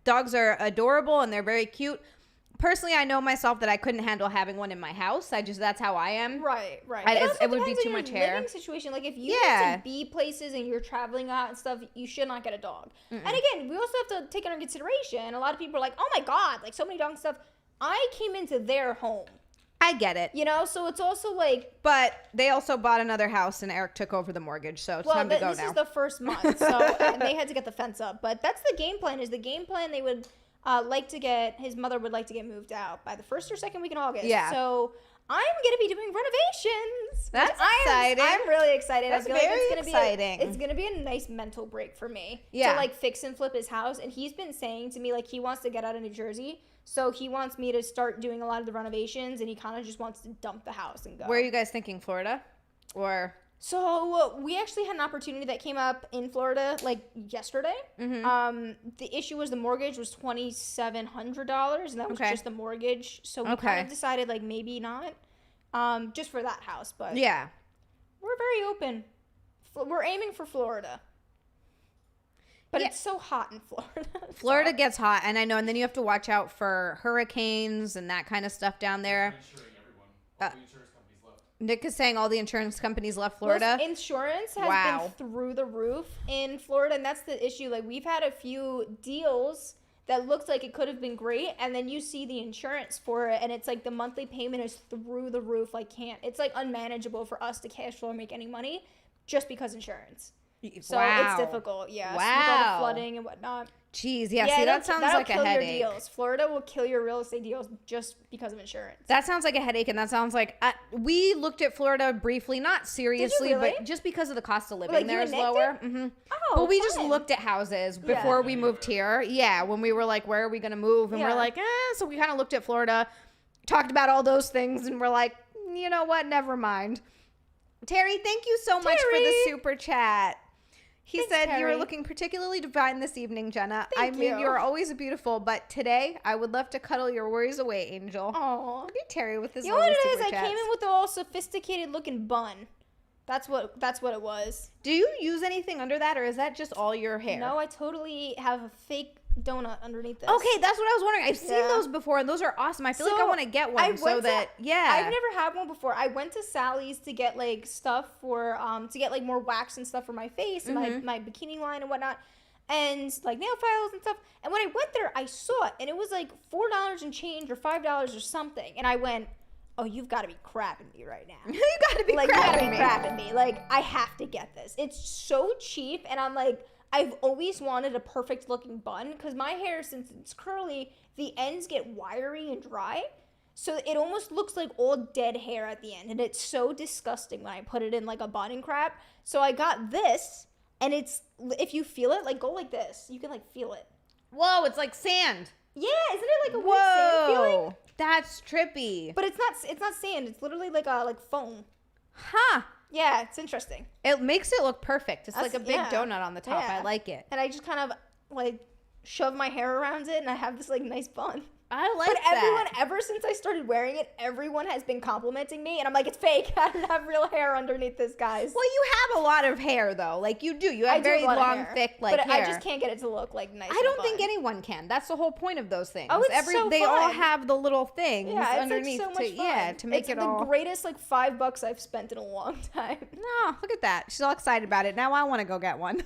Dogs are adorable and they're very cute. Personally, I know myself that I couldn't handle having one in my house. That's how I am. Right. It would be too much hair. Living situation, like if you need to be places and you're traveling out and stuff, you should not get a dog. Mm-mm. And again, we also have to take into consideration. A lot of people are like, "Oh my god, like so many dogs and stuff." I came into their home. I get it. So it's also like... But they also bought another house and Eric took over the mortgage, so it's time to go now. This is the first month, so and they had to get the fence up. But that's the game plan. They would his mother would like to get moved out by the first or second week in August. Yeah. So I'm going to be doing renovations. That's exciting. I'm really excited. That's very exciting. It's going to be a nice mental break for me. Yeah. To like fix and flip his house. And he's been saying to me like he wants to get out of New Jersey. So he wants me to start doing a lot of the renovations, and he kind of just wants to dump the house and go. Where are you guys thinking, Florida? Or... So we actually had an opportunity that came up in Florida like yesterday. Mm-hmm. The issue was the mortgage was $2,700, and that was just the mortgage. So we kind of decided like maybe not, just for that house. But we're very open. We're aiming for Florida. But it's so hot in Florida. Florida gets hot, and I know. And then you have to watch out for hurricanes and that kind of stuff down there. Insuring everyone. All the insurance companies left. Nick is saying all the insurance companies left Florida. Well, insurance has been through the roof in Florida, and that's the issue. Like, we've had a few deals that looked like it could have been great, and then you see the insurance for it, and it's like the monthly payment is through the roof. Like, it's like unmanageable for us to cash flow or make any money just because insurance. So it's difficult, yeah. With all the flooding and whatnot. Jeez, yeah, see, that sounds like a headache. Your deals. Florida will kill your real estate deals just because of insurance. That sounds like a headache, and that sounds like we looked at Florida briefly, not seriously, really? but just because of the cost of living there is lower. Mm-hmm. Oh, but we just looked at houses before we moved here. Yeah, when we were like, where are we going to move? And we're like, so we kind of looked at Florida, talked about all those things, and we're like, you know what? Never mind. Terry, thank you so much for the super chat. He said, Terry. You are looking particularly divine this evening, Jenna. Thank you. You are always beautiful, but today I would love to cuddle your worries away, Angel. Aww. Look at Terry with his You know what it is? super chats. I came in with the all sophisticated looking bun. That's what it was. Do you use anything under that, or is that just all your hair? No, I totally have a fake donut underneath this. Okay, that's what I was wondering. I've seen those before, and those are awesome. I feel like I want to get one I've never had one before. I went to Sally's to get like stuff for to get like more wax and stuff for my face and my bikini line and whatnot, and like nail files and stuff. And when I went there, I saw it, and it was like $4 and change or $5 or something, and I went, oh, you've got to be crapping me right now. You got to be crapping me. Like, I have to get this. It's so cheap, and I'm like, I've always wanted a perfect looking bun because my hair, since it's curly, the ends get wiry and dry. So it almost looks like all dead hair at the end. And it's so disgusting when I put it in like a bun and crap. So I got this, and it's, if you feel it, like go like this. You can like feel it. Whoa, it's like sand. Yeah, isn't it like a weird sand feeling? That's trippy. But it's not sand. It's literally like foam. Huh. Yeah, it's interesting. It makes it look perfect. It's like a big donut on the top. Yeah. I like it. And I just kind of like shove my hair around it, and I have this like nice bun. I like but that. Everyone, ever since I started wearing it, everyone has been complimenting me, and I'm like, it's fake. I don't have real hair underneath this, guys. Well, you have a lot of hair, though. Like, you do. You have very long, thick, like, but hair. I just can't get it to look, like, nice. I don't think anyone can. That's the whole point of those things. Oh, it's so They fun. all have the little things underneath. Like so much fun. Yeah, to make it all. It's the greatest, like, $5 I've spent in a long time. No, look at that. She's all excited about it. Now I want to go get one.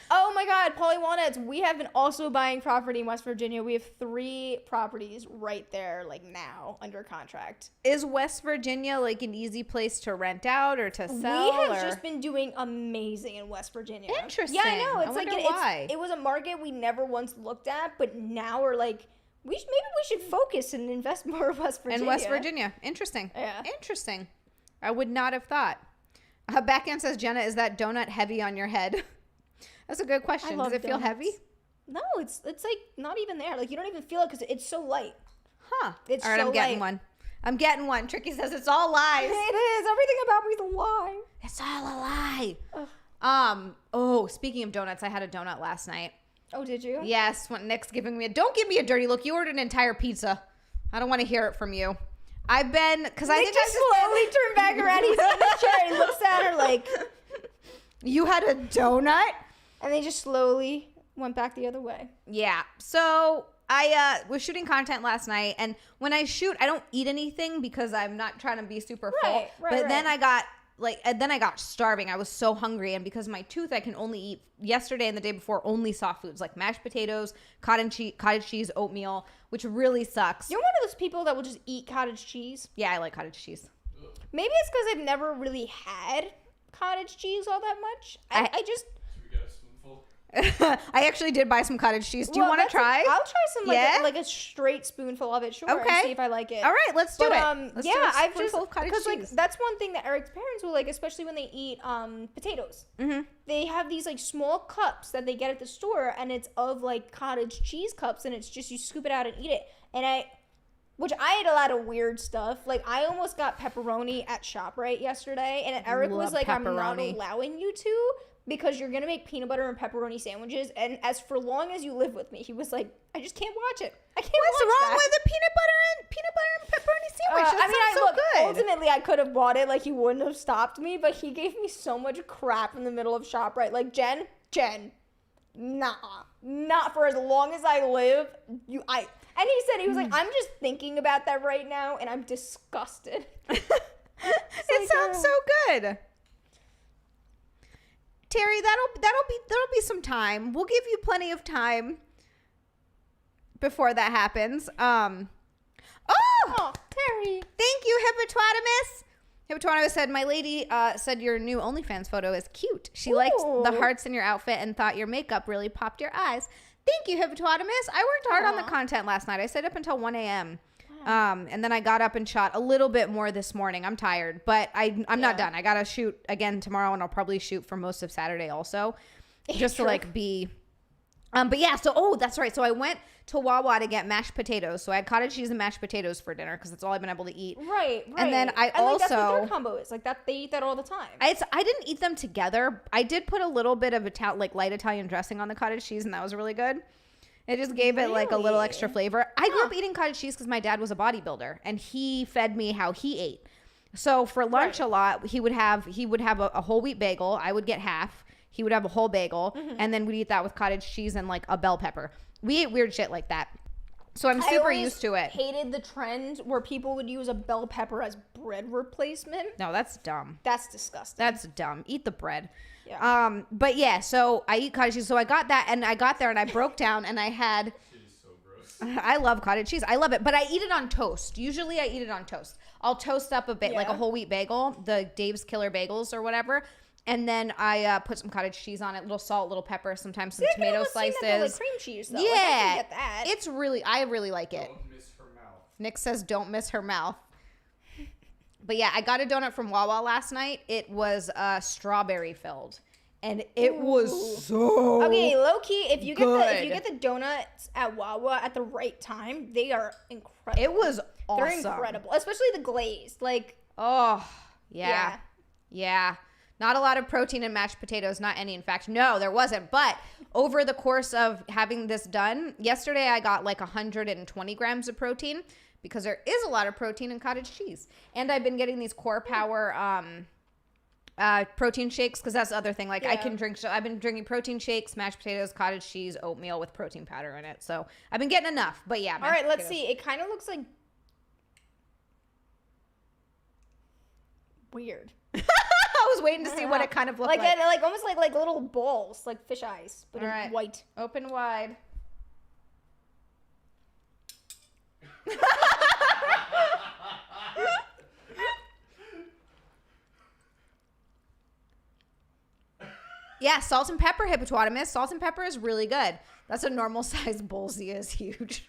Oh, my God. Polly Walnuts, we have been also buying property in West Virginia. We have 3 properties right there, like, now under contract. Is West Virginia like an easy place to rent out or to sell? We have just been doing amazing in West Virginia. Interesting. Yeah, I know. It's I wonder why. It was a market we never once looked at, but now we're like, maybe we should focus and invest more in West Virginia. In West Virginia. Interesting. Yeah. Interesting. I would not have thought. Backhand says, Jenna, is that donut heavy on your head? That's a good question. Does it feel heavy? No, it's like not even there. Like you don't even feel it because it's so light. Huh. It's all right, so I'm getting light. one. I'm getting one. Tricky says it's all lies. It is. Everything about me is a lie. It's all a lie. Ugh. Oh, speaking of donuts, I had a donut last night. Oh, did you? Yes, when Nick's giving me don't give me a dirty look. You ordered an entire pizza. I don't want to hear it from you. I've been, because I think just slowly turned back around. He's in the chair. He looks at her like, you had a donut? And they just slowly went back the other way. Yeah. So I was shooting content last night, and when I shoot, I don't eat anything because I'm not trying to be super full. But then I got starving. I was so hungry, and because of my tooth, I can only eat yesterday and the day before only soft foods like mashed potatoes, cottage cheese, oatmeal, which really sucks. You're one of those people that will just eat cottage cheese. Yeah, I like cottage cheese. Maybe it's because I've never really had cottage cheese all that much. I just. Should we get a spoonful? I actually did buy some cottage cheese. Do you want to try? I'll try some like a straight spoonful of it, sure. Okay. And see if I like it. All right, let's do it. Let's do a I've spoonful of cottage because cheese. like that's one thing that Eric's parents will like, especially when they eat potatoes. Mm-hmm. They have these like small cups that they get at the store, and it's of like cottage cheese cups, and it's just you scoop it out and eat it. And which I ate a lot of weird stuff. Like I almost got pepperoni at ShopRite yesterday, and Eric was like, "I'm not allowing you to." Because you're going to make peanut butter and pepperoni sandwiches. And as for long as you live with me, he was like, I just can't watch it. I can't watch What's wrong that. with the peanut butter and pepperoni sandwich? That sounds so good. Ultimately, I could have bought it. Like, he wouldn't have stopped me. But he gave me so much crap in the middle of ShopRite. Like, Jen, nah. Not for as long as I live. And he said, he was like, I'm just thinking about that right now. And I'm disgusted. It sounds so good. Terry, that'll be some time. We'll give you plenty of time before that happens. Oh, Terry. Thank you, Hippopotamus. Hippopotamus said, my lady said your new OnlyFans photo is cute. She liked the hearts in your outfit and thought your makeup really popped your eyes. Thank you, Hippopotamus. I worked hard on the content last night. I stayed up until 1 a.m. And then I got up and shot a little bit more this morning. I'm tired, but I'm not done. I got to shoot again tomorrow, and I'll probably shoot for most of Saturday also, just to like be... but yeah, so, that's right. So I went to Wawa to get mashed potatoes. So I had cottage cheese and mashed potatoes for dinner because that's all I've been able to eat. Right. And then I also... that's what their combo is. Like, that they eat that all the time. I didn't eat them together. I did put a little bit of light Italian dressing on the cottage cheese, and that was really good. It just gave it like a little extra flavor. I grew up eating cottage cheese because my dad was a bodybuilder, and he fed me how he ate. So for lunch a lot, he would have a whole wheat bagel. I would get half. He would have a whole bagel, and then we'd eat that with cottage cheese and like a bell pepper. We ate weird shit like that. So I'm super used to it. I hated the trend where people would use a bell pepper as bread replacement. No, that's dumb. That's disgusting. That's dumb. Eat the bread. Yeah. But yeah, so I eat cottage cheese. So I got that, and I got there, and I broke down, and I had... Shit is so gross. I love cottage cheese. I love it, but I eat it on toast. Usually I eat it on toast. I'll toast up a bit, like a whole wheat bagel, the Dave's Killer Bagels or whatever, and then I put some cottage cheese on it, little salt, little pepper, sometimes some tomato slices. Like cream cheese, though. Yeah, like, I can get that. It's really, I really like it. Don't miss her mouth. Nick says, "Don't miss her mouth." But yeah, I got a donut from Wawa last night. It was strawberry filled, and it was so okay. Low key, if you good. get the donuts at Wawa at the right time, they are incredible. It was awesome. They're incredible, especially the glazed. Like, oh yeah. Not a lot of protein in mashed potatoes, not any. In fact, no, there wasn't. But over the course of having this done, yesterday I got like 120 grams of protein because there is a lot of protein in cottage cheese. And I've been getting these Core Power protein shakes because that's the other thing. Like I can drink, I've been drinking protein shakes, mashed potatoes, cottage cheese, oatmeal with protein powder in it. So I've been getting enough. But yeah. All right, let's see. It kind of looks like weird. I was waiting to see what it kind of looked like. Like almost like little balls, like fish eyes, but in white. Open wide. Yeah, salt and pepper, Hippopotamus. Salt and pepper is really good. That's a normal size bowl. Zia is huge.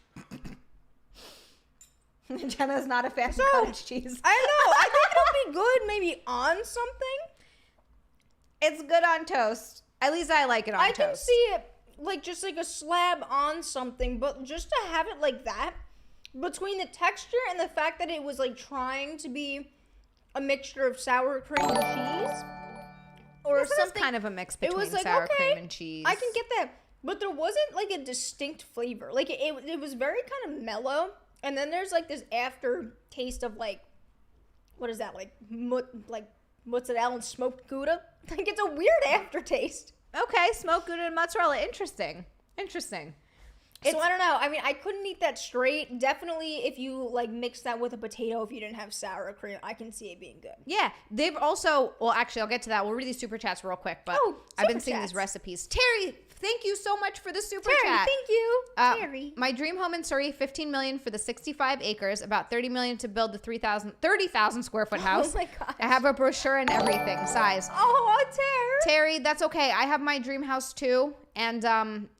Jenna's not a fan of cottage cheese. I know. I think it'll be good maybe on something. It's good on toast. At least I like it on toast. I can see it like just like a slab on something, but just to have it like that, between the texture and the fact that it was like trying to be a mixture of sour cream and cheese. Or something kind of a mix between it was like, sour okay, cream and cheese. I can get that. But there wasn't like a distinct flavor. Like it was very kind of mellow. And then there's like this aftertaste of like, what is that? Like mozzarella and smoked Gouda. Like it's a weird aftertaste. Okay, smoked Gouda and mozzarella. Interesting. So I don't know. I mean, I couldn't eat that straight. Definitely if you like mix that with a potato, if you didn't have sour cream, I can see it being good. Yeah. They've also, well, actually, I'll get to that. We'll read these super chats real quick, but I've been seeing these recipes. Terry, thank you so much for the super chat. Thank you. Terry. My dream home in Surrey, $15 million for the 65 acres, about $30 million to build the 30,000 square foot house. Oh my gosh. I have a brochure and everything, size. Oh, Terry, that's okay. I have my dream house too. And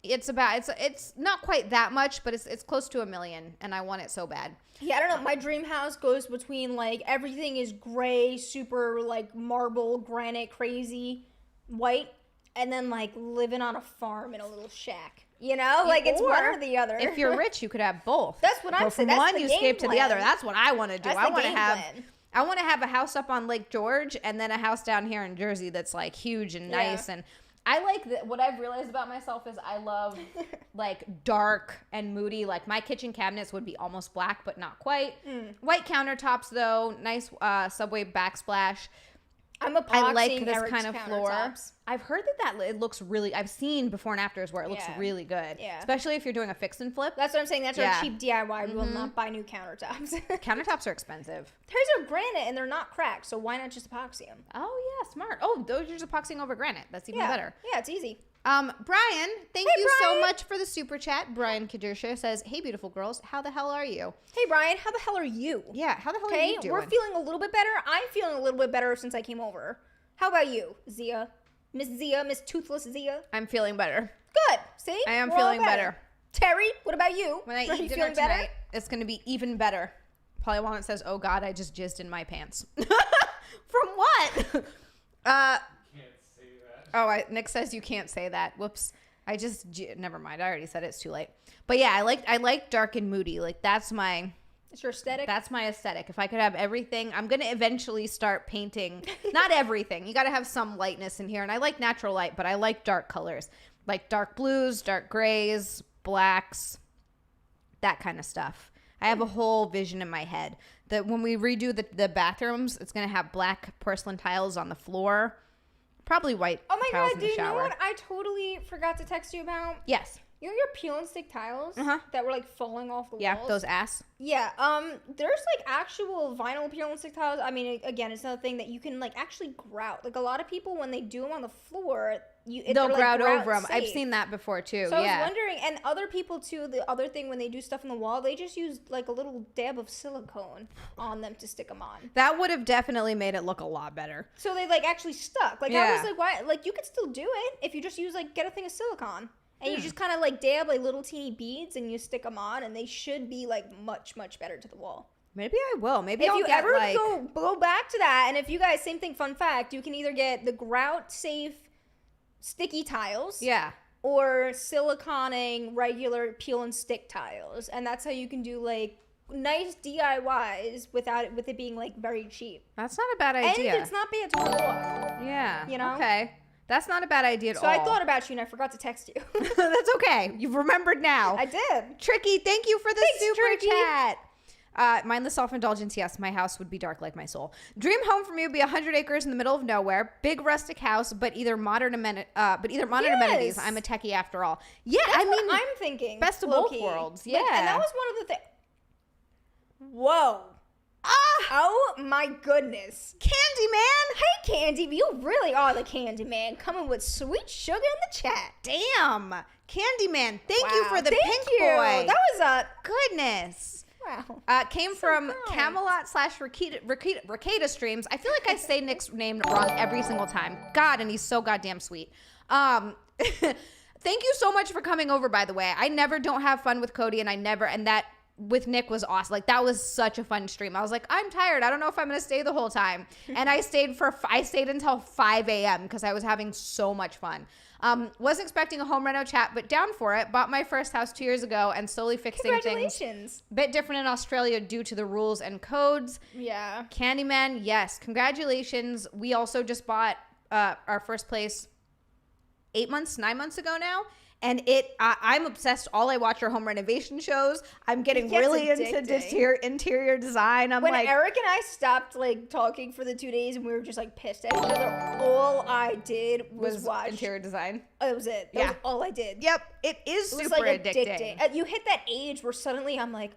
it's not quite that much, but it's close to $1 million, and I want it so bad. Yeah, I don't know. My dream house goes between like everything is gray, super like marble, granite, crazy, white, and then like living on a farm in a little shack. You know, like it's one or the other. If you're rich, you could have both. That's what I'm saying. From That's one, the you escape to the plan. other. That's what I want to do. That's I the want to game have. plan. I want to have a house up on Lake George and then a house down here in Jersey that's like huge and nice. And I like that. What I've realized about myself is I love like dark and moody. Like my kitchen cabinets would be almost black, but not quite. White countertops though, nice Subway backsplash. I'm epoxying I like this Eric's kind of floor. countertops. I've heard that it looks really. I've seen before and afters where it looks really good. Yeah. Especially if you're doing a fix and flip. That's what I'm saying. That's our cheap DIY. We will not buy new countertops. Countertops are expensive. Hers are granite and they're not cracked, so why not just epoxy them? Oh yeah, smart. Oh, those are just epoxying over granite. That's even better. Yeah, it's easy. Brian, thank you Brian. so much for the super chat. Brian Kadursha says, hey, beautiful girls, how the hell are you? Hey, Brian, how the hell are you? Yeah, how the hell are you doing? We're feeling a little bit better. I'm feeling a little bit better since I came over. How about you, Xia? Miss Toothless Xia? I'm feeling better. Good. See? I am We're all feeling better. Terry, what about you? When I Are eat you dinner feeling better? tonight, it's going to be even better. Probably one that says, oh, God, I just jizzed in my pants. From what? Can't say that. Oh, Nick says you can't say that. Whoops. Never mind. I already said it. It's too late. But yeah, I like dark and moody. Like that's my aesthetic. That's my aesthetic. If I could have everything, I'm going to eventually start painting. Not everything. You got to have some lightness in here. And I like natural light, but I like dark colors. Like dark blues, dark grays, blacks, that kind of stuff. I have a whole vision in my head that when we redo the bathrooms, it's going to have black porcelain tiles on the floor. Probably white Oh my tiles god, in do the you know shower. what I totally forgot to text you about? Yes. You know your peel and stick tiles that were like falling off the Yeah, walls? those ass. Yeah, there's like actual vinyl peel and stick tiles. I mean, again, it's another thing that you can like actually grout. Like a lot of people when they do them on the floor, They'll grout like, over them. I've safe. seen that before too. So yeah. I was wondering, and other people too, the other thing when they do stuff on the wall, they just use like a little dab of silicone on them to stick them on. That would have definitely made it look a lot better. So they like actually stuck. Like I was like, why? Like you could still do it if you just use like get a thing of silicone. And you just kind of like dab like little teeny beads and you stick them on and they should be like much, much better to the wall. Maybe I will. Maybe If I'll you get ever like... go back to that, and if you guys, same thing, fun fact, you can either get the grout safe sticky tiles. Yeah. Or siliconing regular peel and stick tiles. And that's how you can do like nice DIYs with it being like very cheap. That's not a bad idea. And it's not bad to hold off. Yeah. You know? Okay. That's not a bad idea at all. So I thought about you and I forgot to text you. That's okay. You've remembered now. I did. Tricky, thank you for the Thanks, super Tricky. chat. Mindless self-indulgence, yes, my house would be dark like my soul. Dream home for me would be 100 acres in the middle of nowhere, big rustic house, but either modern amenities. I'm a techie after all. Yeah, That's I mean, what I'm thinking. best of both low-key. worlds. Like, Yeah, and that was one of the things. Whoa. Oh my goodness. Candyman. Hey, Candy, you really are the Candyman, coming with sweet sugar in the chat. Damn, Candyman. Thank you for the Thank pink you. boy. That was a Goodness. wow. Came So from kind. Camelot / Rakita streams. I feel like I say Nick's name wrong every single time. God, and he's so goddamn sweet. Thank you so much for coming over, by the way. I never don't have fun with Cody, and that with Nick was awesome. Like that was such a fun stream. I was like, I'm tired. I don't know if I'm gonna stay the whole time. And I stayed until 5 a.m. because I was having so much fun. Wasn't expecting a home reno chat, but down for it. Bought my first house 2 years ago and slowly fixing things. Congratulations. Bit different in Australia due to the rules and codes. Yeah. Candyman, yes. Congratulations. We also just bought our first place 9 months ago now. And I'm obsessed. All I watch are home renovation shows. I'm getting really into interior design. When Eric and I stopped like talking for the 2 days and we were just like pissed at each other, all I did was watch interior design. That was it. That was all I did. Yep, it is It was super like addicting. You hit that age where suddenly I'm like,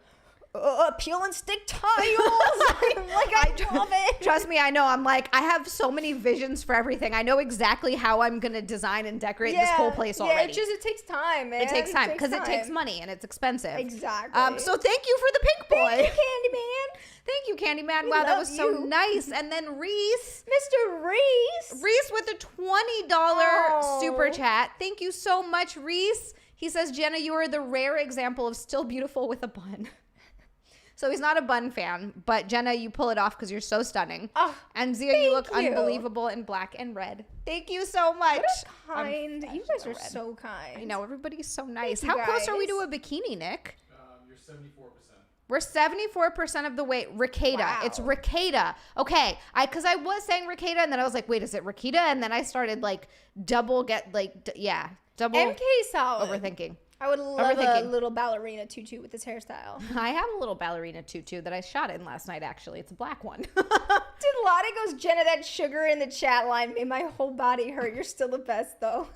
peel and stick tiles. I love it. Trust me, I know. I'm like, I have so many visions for everything. I know exactly how I'm gonna design and decorate this whole place already. Yeah, it takes time, man. It takes time because it takes money and it's expensive. Exactly. So thank you for the pink boy. Thank you, Candyman. Thank you, Candyman. We Wow, that love was so you. nice. And then Reese Mr. Reese. with a $20 super chat. Thank you so much, Reese. He says, Jenna, you are the rare example of still beautiful with a bun. So he's not a bun fan, but Jenna, you pull it off because you're so stunning. Oh, and Xia, you look you. unbelievable in black and red. Thank you so much. What a kind. You guys are red. so kind. I know, everybody's so nice. Thank you, How close are we guys. to a bikini, Nick? You're 74%. We're 74% of the way. Rakita. Wow. It's Rakita. Okay. Because I was saying Rakita, and then I was like, wait, is it Rakita? And then I started like double MK solid. overthinking. I would love a Overthinking. little ballerina tutu with this hairstyle. I have a little ballerina tutu that I shot in last night, actually. It's a black one. Dude, Lottie goes, Jenna, that sugar in the chat line made my whole body hurt. You're still the best, though.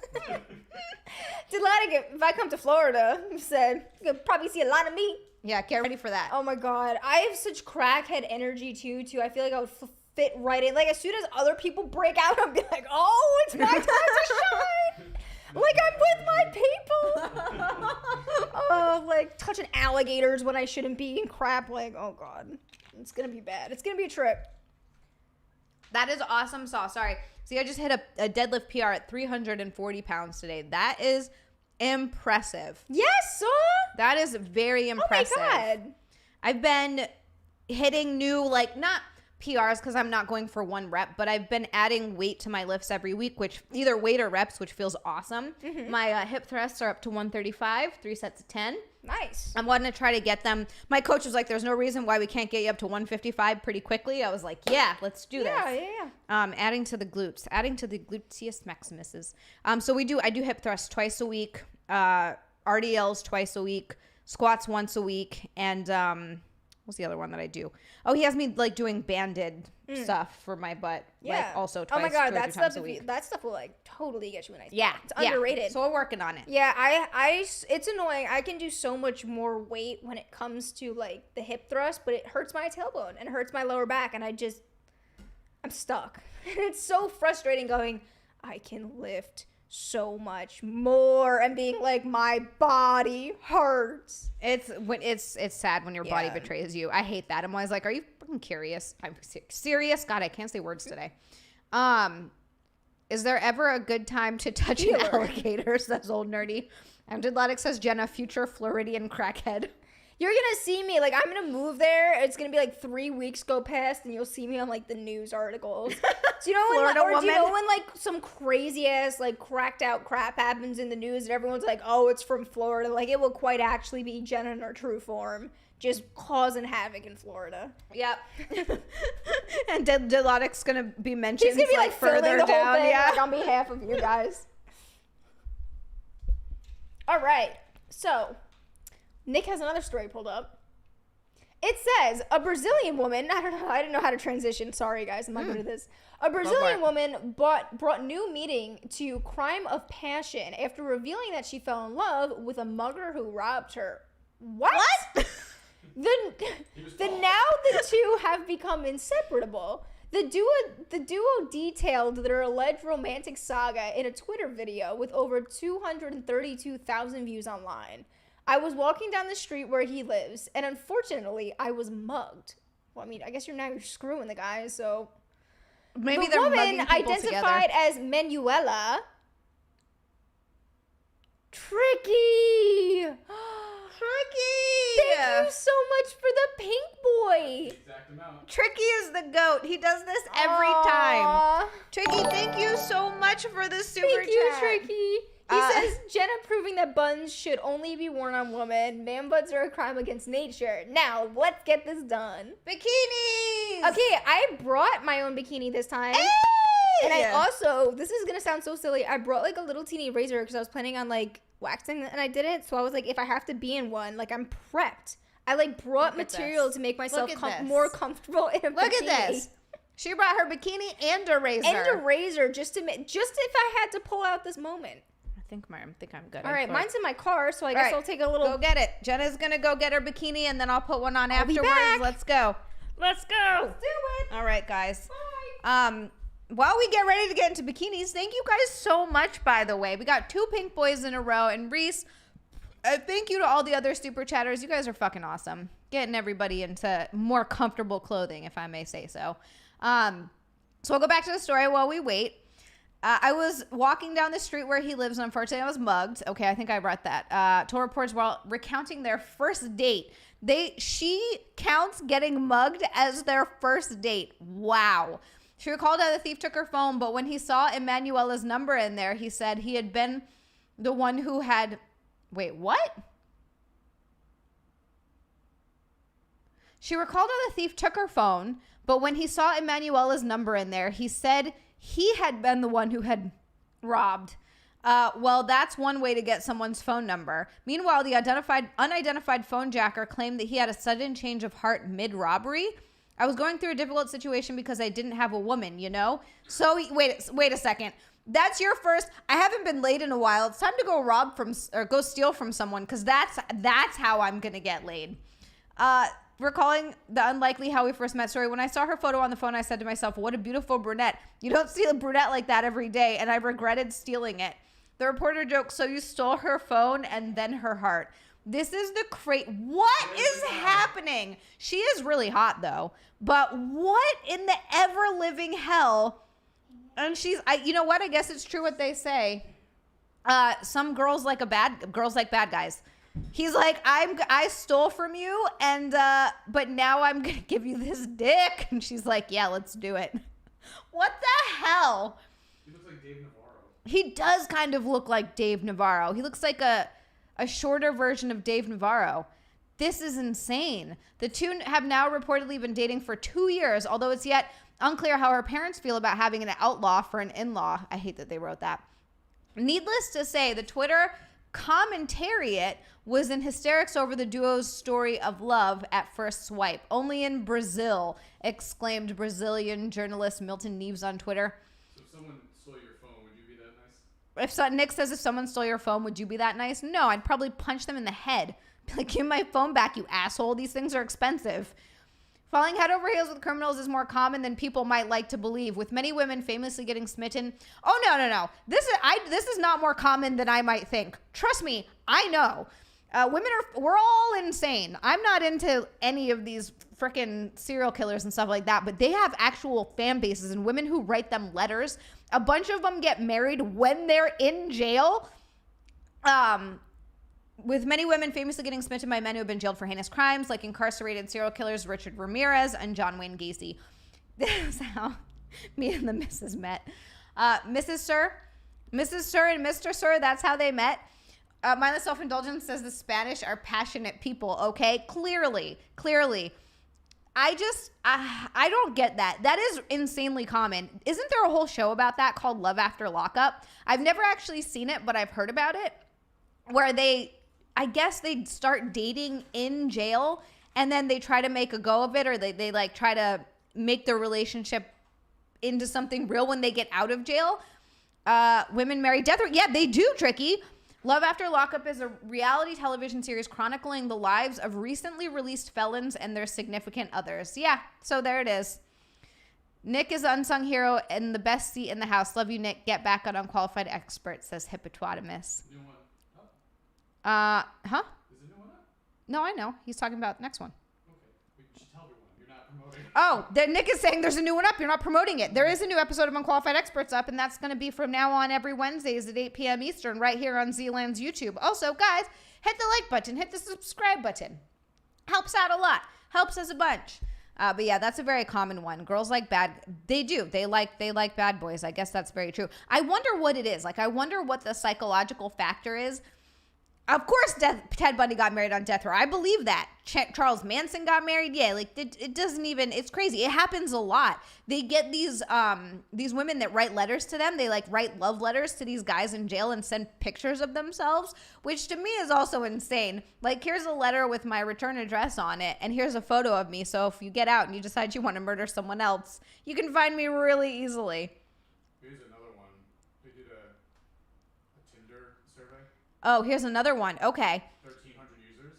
Did Lottie get, if I come to Florida, said, you'll probably see a lot of me. Yeah, get ready for that. Oh my God. I have such crackhead energy, too. I feel like I would fit right in. Like, as soon as other people break out, I'll be like, oh, it's my time to shine. Like I'm with my people. Oh, like touching alligators when I shouldn't be and crap. Like, oh God. It's going to be bad. It's going to be a trip. That is awesome sauce. Sorry. See, I just hit a deadlift PR at 340 pounds today. That is impressive. Yes, sir. That is very impressive. Oh my God. I've been hitting new, like, not PRs because I'm not going for one rep, but I've been adding weight to my lifts every week, which either weight or reps, which feels awesome. Mm-hmm. My hip thrusts are up to 135, 3 sets of 10. Nice. I'm wanting to try to get them. My coach was like, there's no reason why we can't get you up to 155 pretty quickly. I was like, yeah, let's do this. Yeah. Adding to the glutes, adding to the gluteus maximuses. So I do hip thrusts twice a week, RDLs twice a week, squats once a week, and what's the other one that I do? Oh, he has me like doing banded stuff for my butt. Yeah. Like also twice. Oh my God, that stuff will like totally get you a nice. Yeah. It's underrated. So we're working on it. Yeah, it's annoying. I can do so much more weight when it comes to like the hip thrust, but it hurts my tailbone and hurts my lower back, and I'm stuck. And it's so frustrating going, I can lift so much more and being like, my body hurts. It's sad when your body betrays you. I hate that. I'm always like, are you fucking curious? I'm serious. God, I can't say words today. Is there ever a good time to touch an alligator? That's old nerdy. Athletics says Jenna, future Floridian crackhead. You're gonna see me, like, I'm gonna move there. It's gonna be like 3 weeks go past, and you'll see me on like the news articles. Do you know when like some crazy ass like cracked out crap happens in the news, and everyone's like, oh, it's from Florida? Like, it will quite actually be Jenna in her true form, just causing havoc in Florida. Yep. And Delotic's gonna be mentioned. He's gonna be like further down, whole thing, like, on behalf of you guys. All right, so Nick has another story pulled up. It says a Brazilian woman, I didn't know how to transition. Sorry guys, I'm not good at this. A Brazilian woman brought new meaning to crime of passion after revealing that she fell in love with a mugger who robbed her. What? Now the two have become inseparable. The duo detailed their alleged romantic saga in a Twitter video with over 232,000 views online. I was walking down the street where he lives, and unfortunately, I was mugged. Well, I mean, I guess you're screwing the guy, so... Maybe the they're woman mugging people identified together. as Manuela. Tricky! Tricky! Thank you so much for the pink boy. Exact amount. Tricky is the goat. He does this every time. Tricky, thank you so much for the super chat. Thank you, Tricky. He says, Jenna proving that buns should only be worn on women. Man buns are a crime against nature. Now, let's get this done. Bikinis! Okay, I brought my own bikini this time. Hey! And I also, this is going to sound so silly, I brought like a little teeny razor because I was planning on like waxing and I didn't. So I was like, if I have to be in one, like I'm prepped. I like brought material to make myself more comfortable in a bikini. Look at this. She brought her bikini and a razor. And a razor just if I had to pull out this moment. I think I'm good. All right, mine's in my car, so I guess I'll take a little... Go get it. Jenna's going to go get her bikini, and then I'll put one on afterwards. Be back. Let's go. Let's do it. All right, guys. Bye. While we get ready to get into bikinis, thank you guys so much, by the way. We got 2 pink boys in a row, and Reese, thank you to all the other super chatters. You guys are fucking awesome. Getting everybody into more comfortable clothing, if I may say so. So I'll go back to the story while we wait. I was walking down the street where he lives, and unfortunately I was mugged. Okay, I think I brought that. Told reports while recounting their first date. She counts getting mugged as their first date. Wow. She recalled how the thief took her phone, but when he saw Emanuela's number in there, he said he had been the one who had... Wait, what? She recalled how the thief took her phone, but when he saw Emanuela's number in there, he said he had been the one who had robbed. Well, that's one way to get someone's phone number. Meanwhile, the unidentified phone jacker claimed that he had a sudden change of heart mid-robbery. I was going through a difficult situation because I didn't have a woman, you know? So, wait a second. That's your first... I haven't been laid in a while. It's time to go go steal from someone, because that's how I'm going to get laid. Recalling the unlikely how we first met story, when I saw her photo on the phone, I said to myself, what a beautiful brunette. You don't see a brunette like that every day, and I regretted stealing it. The reporter jokes, so you stole her phone and then her heart. This is the what is happening? She is really hot though. But what in the ever-living hell? And you know what? I guess it's true what they say. Some girls like bad guys. He's like, I stole from you, and but now I'm gonna give you this dick. And she's like, yeah, let's do it. What the hell? He looks like Dave Navarro. He does kind of look like Dave Navarro. He looks like a shorter version of Dave Navarro. This is insane. The two have now reportedly been dating for 2 years, although it's yet unclear how her parents feel about having an outlaw for an in-law. I hate that they wrote that. Needless to say, the Twitter commentariat was in hysterics over the duo's story of love at first swipe. Only in Brazil, exclaimed Brazilian journalist Milton Neves on Twitter. So if someone stole your phone, would you be that nice? Nick says, if someone stole your phone, would you be that nice? No, I'd probably punch them in the head. Be like, give my phone back, you asshole. These things are expensive. Falling head over heels with criminals is more common than people might like to believe, with many women famously getting smitten. Oh, no. This is not more common than I might think. Trust me, I know. We're all insane. I'm not into any of these freaking serial killers and stuff like that, but they have actual fan bases and women who write them letters. A bunch of them get married when they're in jail. With many women famously getting smitten by men who have been jailed for heinous crimes, like incarcerated serial killers Richard Ramirez and John Wayne Gacy. This is how me and the missus met. Mrs. Sir and Mr. Sir, that's how they met. Mindless Self-Indulgence says the Spanish are passionate people, okay? Clearly. I don't get that. That is insanely common. Isn't there a whole show about that called Love After Lockup? I've never actually seen it, but I've heard about it, where I guess they start dating in jail and then they try to make a go of it, or they like try to make their relationship into something real when they get out of jail. Women marry death row. Yeah, they do, Tricky. Love After Lockup is a reality television series chronicling the lives of recently released felons and their significant others. Yeah, so there it is. Nick is the unsung hero and the best seat in the house. Love you, Nick. Get back on Unqualified Expert, says Hippopotamus. New one. Huh? Is the new one up? No, I know. He's talking about the next one. Okay. But you should tell everyone. You're not promoting. Oh, Nick is saying there's a new one up. You're not promoting it. There is a new episode of Unqualified Experts up, and that's going to be from now on every Wednesdays at 8 p.m. Eastern right here on XiaLand's YouTube. Also, guys, hit the like button. Hit the subscribe button. Helps out a lot. Helps us a bunch. But yeah, that's a very common one. Girls like they do. They like bad boys. I guess that's very true. I wonder what it is. Like, I wonder what the psychological factor is. Of course, Ted Bundy got married on death row. I believe that. Charles Manson got married. Yeah, like it doesn't even. It's crazy. It happens a lot. They get these women that write letters to them. They like write love letters to these guys in jail and send pictures of themselves, which to me is also insane. Like, here's a letter with my return address on it, and here's a photo of me. So if you get out and you decide you want to murder someone else, you can find me really easily. Here's another one. They did a Tinder survey. Oh, here's another one. Okay. 1,300 users.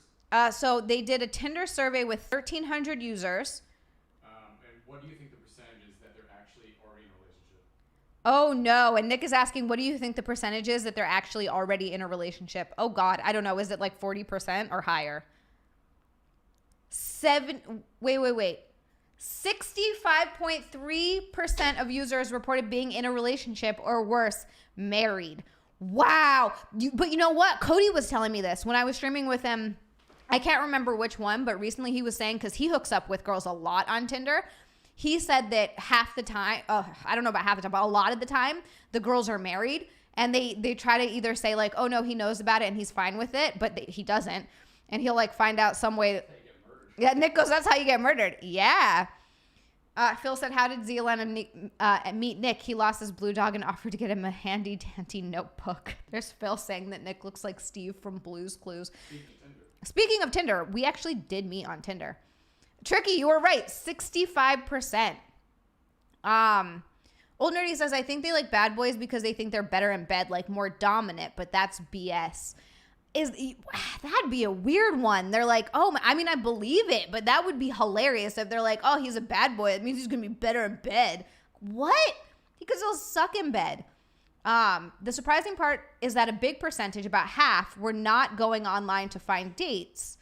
So they did a Tinder survey with 1,300 users. And what do you think the percentage is that they're actually already in a relationship? Oh, no. And Nick is asking, what do you think the percentage is that they're actually already in a relationship? Oh, God. I don't know. Is it like 40% or higher? Wait. 65.3% of users reported being in a relationship or worse, married. Wow. But you know what? Cody was telling me this when I was streaming with him. I can't remember which one, but recently he was saying, because he hooks up with girls a lot on Tinder, he said that half the time, I don't know about half the time, but a lot of the time, the girls are married, and they try to either say like, oh no, he knows about it and he's fine with it, but he doesn't. And he'll like find out some way. That's how you get murdered. Yeah, Nick goes, that's how you get murdered. Yeah. Phil said, how did XiaLand meet Nick? He lost his blue dog and offered to get him a handy-dandy notebook. There's Phil saying that Nick looks like Steve from Blue's Clues. Speaking of Tinder, we actually did meet on Tinder. Tricky, you were right. 65%. Old Nerdy says, I think they like bad boys because they think they're better in bed, like more dominant, but that's BS. That'd be a weird one. They're like, oh, I mean, I believe it, but that would be hilarious if they're like, oh, he's a bad boy. It means he's going to be better in bed. What? Because he'll suck in bed. The surprising part is that a big percentage, about half, were not going online to find dates.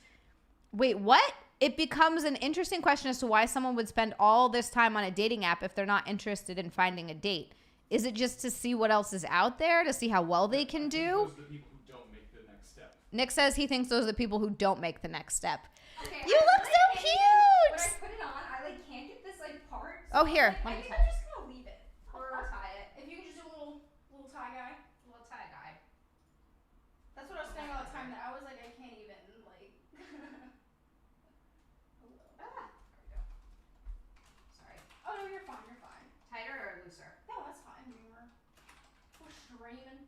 Wait, what? It becomes an interesting question as to why someone would spend all this time on a dating app if they're not interested in finding a date. Is it just to see what else is out there, to see how well they can do? Those are the people who don't make the next step. Nick says he thinks those are the people who don't make the next step. Okay, You look so cute! When I put it on, I can't get this part. Oh, here. I think I'm just gonna leave it. Or I'll tie it. If you can just do a little tie guy. Little tie guy. That's what I was saying all the time, that I was like, I can't even, There we go. Sorry. Oh, no, you're fine, you're fine. Tighter or looser? No, that's fine. We're streaming.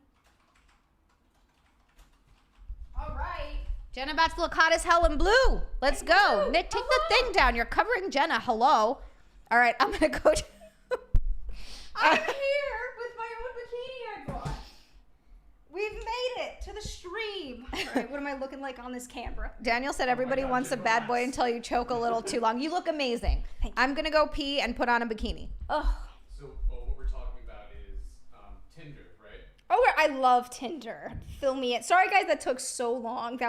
All right. Jenna about to look hot as hell in blue. Let's go. Nick, take the thing down. You're covering Jenna. Hello. All right, I'm going to go. I'm here with my own bikini I bought. We've made it to the stream. All right, what am I looking like on this camera? Daniel said everybody God, wants a Jenna, bad boy relax. until you choke a little too long. You look amazing. Thank you. I'm going to go pee and put on a bikini. Oh. So what we're talking about is Tinder, right? Oh, I love Tinder. Fill me in. Sorry, guys, that took so long.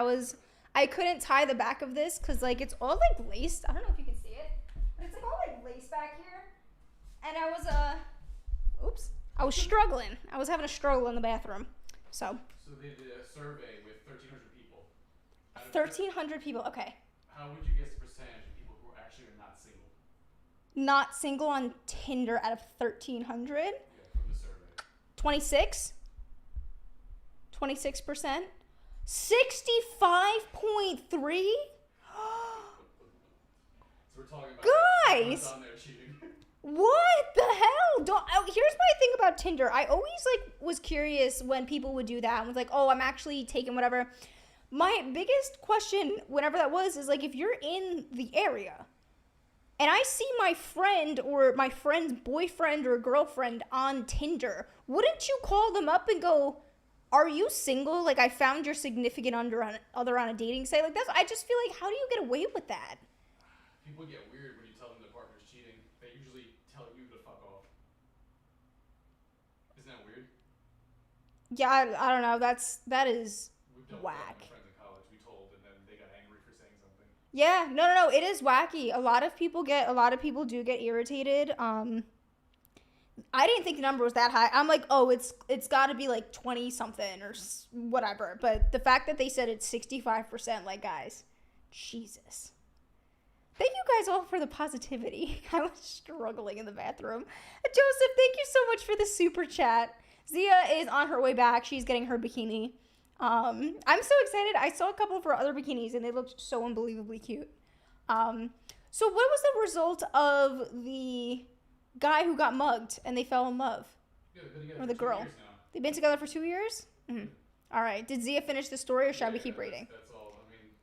I couldn't tie the back of this because, it's all, laced. I don't know if you can see it. But it's, all, laced back here. And I was struggling. I was having a struggle in the bathroom. So they did a survey with 1,300 people. 1,300 people. Okay. How would you guess the percentage of people who actually are not single? Not single on Tinder out of 1,300. Yeah, from the survey. 26? 26%? 65.3? So we're talking about Guys! someone's on there cheating. What the hell? Here's my thing about Tinder. I always was curious when people would do that and was like, oh, I'm actually taking whatever. My biggest question whenever that was is if you're in the area and I see my friend or my friend's boyfriend or girlfriend on Tinder, wouldn't you call them up and go, are you single? I found your significant other on a dating site. I just feel how do you get away with that? People get weird when you tell them their partner's cheating. They usually tell you to fuck off. Isn't that weird? Yeah, I don't know. That is We've dealt whack. with my friends in college. We told, and then they got angry for saying something. Yeah, no, it is wacky. A lot of people do get irritated. I didn't think the number was that high. I'm it's got to be 20 something or whatever. But the fact that they said it's 65%, guys, Jesus. Thank you guys all for the positivity. I was struggling in the bathroom. Joseph, thank you so much for the super chat. Xia is on her way back. She's getting her bikini. I'm so excited. I saw a couple of her other bikinis and they looked so unbelievably cute. So what was the result of the guy who got mugged and they fell in love? Yeah, they've been together Or the for 2 girl. years now. They've been together for 2 years? Mm-hmm. All right. Did Xia finish the story or shall we keep reading? That's all.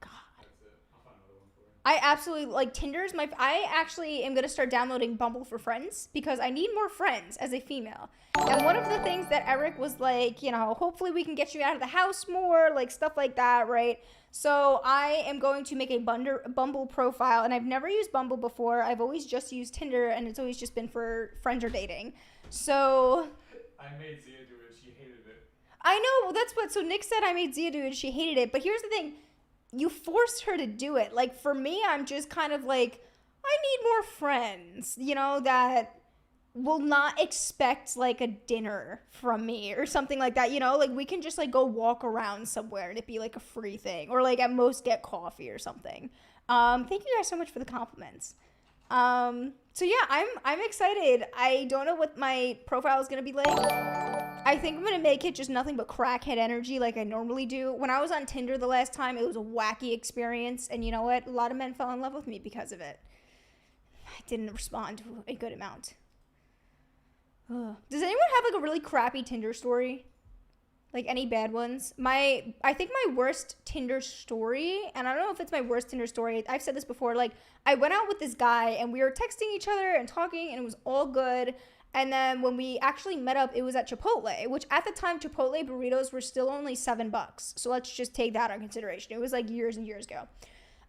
God. That's it. I'll find another one for you. I absolutely Tinder's I actually am gonna start downloading Bumble for friends because I need more friends as a female. And one of the things that Eric was hopefully we can get you out of the house more, stuff like that, right? So I am going to make a Bumble profile, and I've never used Bumble before. I've always just used Tinder, and it's always just been for friends or dating. So I made Xia do it. She hated it. I know, so Nick said I made Xia do it, and she hated it. But here's the thing. You forced her to do it. For me, I'm just kind of I need more friends, that will not expect a dinner from me or something like that, we can just go walk around somewhere and it be a free thing or at most get coffee or something. Thank you guys so much for the compliments. So yeah, I'm excited. I don't know what my profile is gonna be like. I think I'm gonna make it just nothing but crackhead energy like I normally do. When I was on Tinder the last time, it was a wacky experience, and you know what? A lot of men fell in love with me because of it. I didn't respond to a good amount. Ugh. Does anyone have a really crappy Tinder story? Any bad ones? I think my worst Tinder story, and I don't know if it's my worst Tinder story. I've said this before. I went out with this guy and we were texting each other and talking and it was all good. And then when we actually met up, it was at Chipotle, which at the time Chipotle burritos were still only $7. So let's just take that on consideration. It was years and years ago.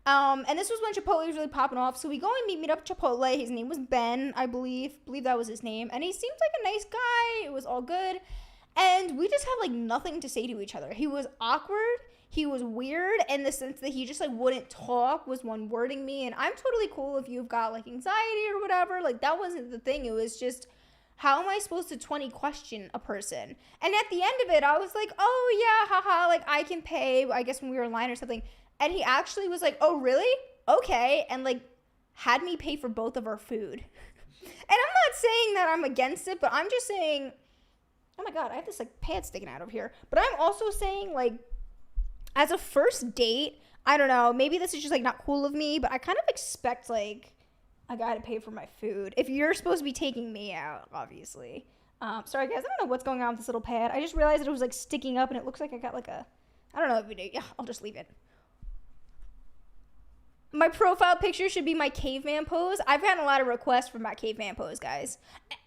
And this was when Chipotle was really popping off. So we go and meet up at Chipotle. His name was Ben, I believe that was his name. And he seemed like a nice guy. It was all good. And we just had like nothing to say to each other. He was awkward. He was weird in the sense that he just like wouldn't talk, was one wording me. And I'm totally cool if you've got like anxiety or whatever. Like that wasn't the thing. It was just, how am I supposed to 20 question a person? And at the end of it, I was like, oh yeah, haha, like I can pay, I guess when we were in line or something. And he actually was like, oh really? Okay. And like had me pay for both of our food. And I'm not saying that I'm against it, but I'm just saying, oh my God, I have this like pad sticking out of here. But I'm also saying like, as a first date, I don't know, maybe this is just like not cool of me, but I kind of expect like, I gotta pay for my food. If you're supposed to be taking me out, obviously. Sorry guys, I don't know what's going on with this little pad. I just realized that it was like sticking up and it looks like I got like a, I don't know, yeah, I'll just leave it. My profile picture should be my caveman pose. I've gotten a lot of requests for my caveman pose, guys.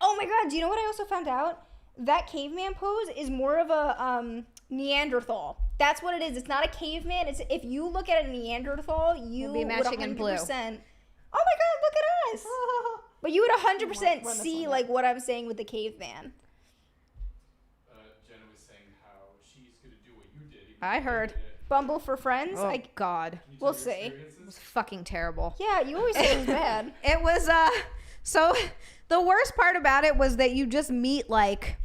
Oh my God, do you know what I also found out? That caveman pose is more of a Neanderthal. That's what it is. It's not a caveman. It's if you look at a Neanderthal, you will be matching in blue. Oh my God, look at us. But you would 100% see like what I'm saying with the caveman. Jenna was saying how she's going to do what you did. I heard. Bumble for friends? Oh, God. We'll see. It was fucking terrible. Yeah, you always say it was bad. It was, so the worst part about it was that you just meet, like,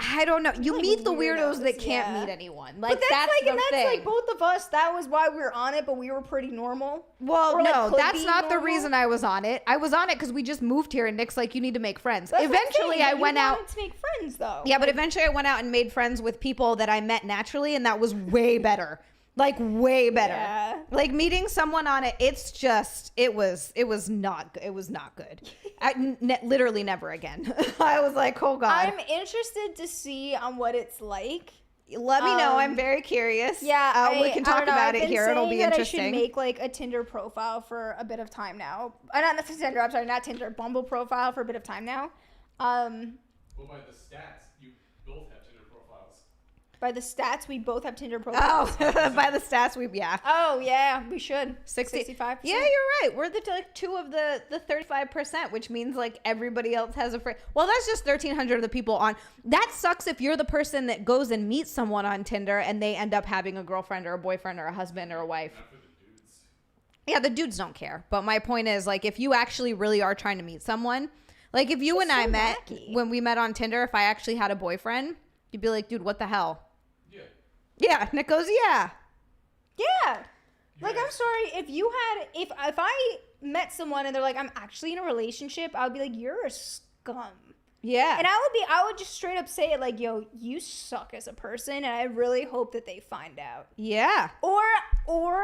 I don't know. You like meet the weirdos that can't yeah. meet anyone. Like, But that's like, the and that's thing. like both of us. That was why we were on it, but we were pretty normal. Well, or, like, no, could that's be not the normal. reason I was on it. I was on it because we just moved here, and Nick's like, you need to make friends. That's what I'm Eventually, saying, I but went you out. wanted to make friends, though. Yeah, but eventually I went out and made friends with people that I met naturally, and that was way better. Like, way better. Yeah. Like, meeting someone on it, it's just, it was not good. Literally never again. I was like, oh God. I'm interested to see on what it's like. Let me know. I'm very curious. Yeah, we can talk about it here. It'll be interesting. I should make like a Tinder profile for a bit of time now. Not Tinder. I'm sorry, not Tinder. Bumble profile for a bit of time now. Well, by the stats, you both have Tinder profiles. By the stats, we both have Tinder profiles. Oh, by the stats, yeah. Oh yeah, we should. 65%. Yeah, you're right. We're the like two of the 35%, which means like everybody else has a friend. Well, that's just 1,300 of the people on. That sucks if you're the person that goes and meets someone on Tinder and they end up having a girlfriend or a boyfriend or a husband or a wife. Not for the dudes. Yeah, the dudes don't care. But my point is, like, if you actually really are trying to meet someone, like if you and I met, when we met on Tinder, if I actually had a boyfriend, you'd be like, dude, what the hell? Yeah. Yeah, Nick goes, yeah. Yeah. Like, I'm sorry, if I met someone and they're like, I'm actually in a relationship, I would be like, you're a scum. Yeah. And I would just straight up say it like, yo, you suck as a person, and I really hope that they find out. Yeah. Or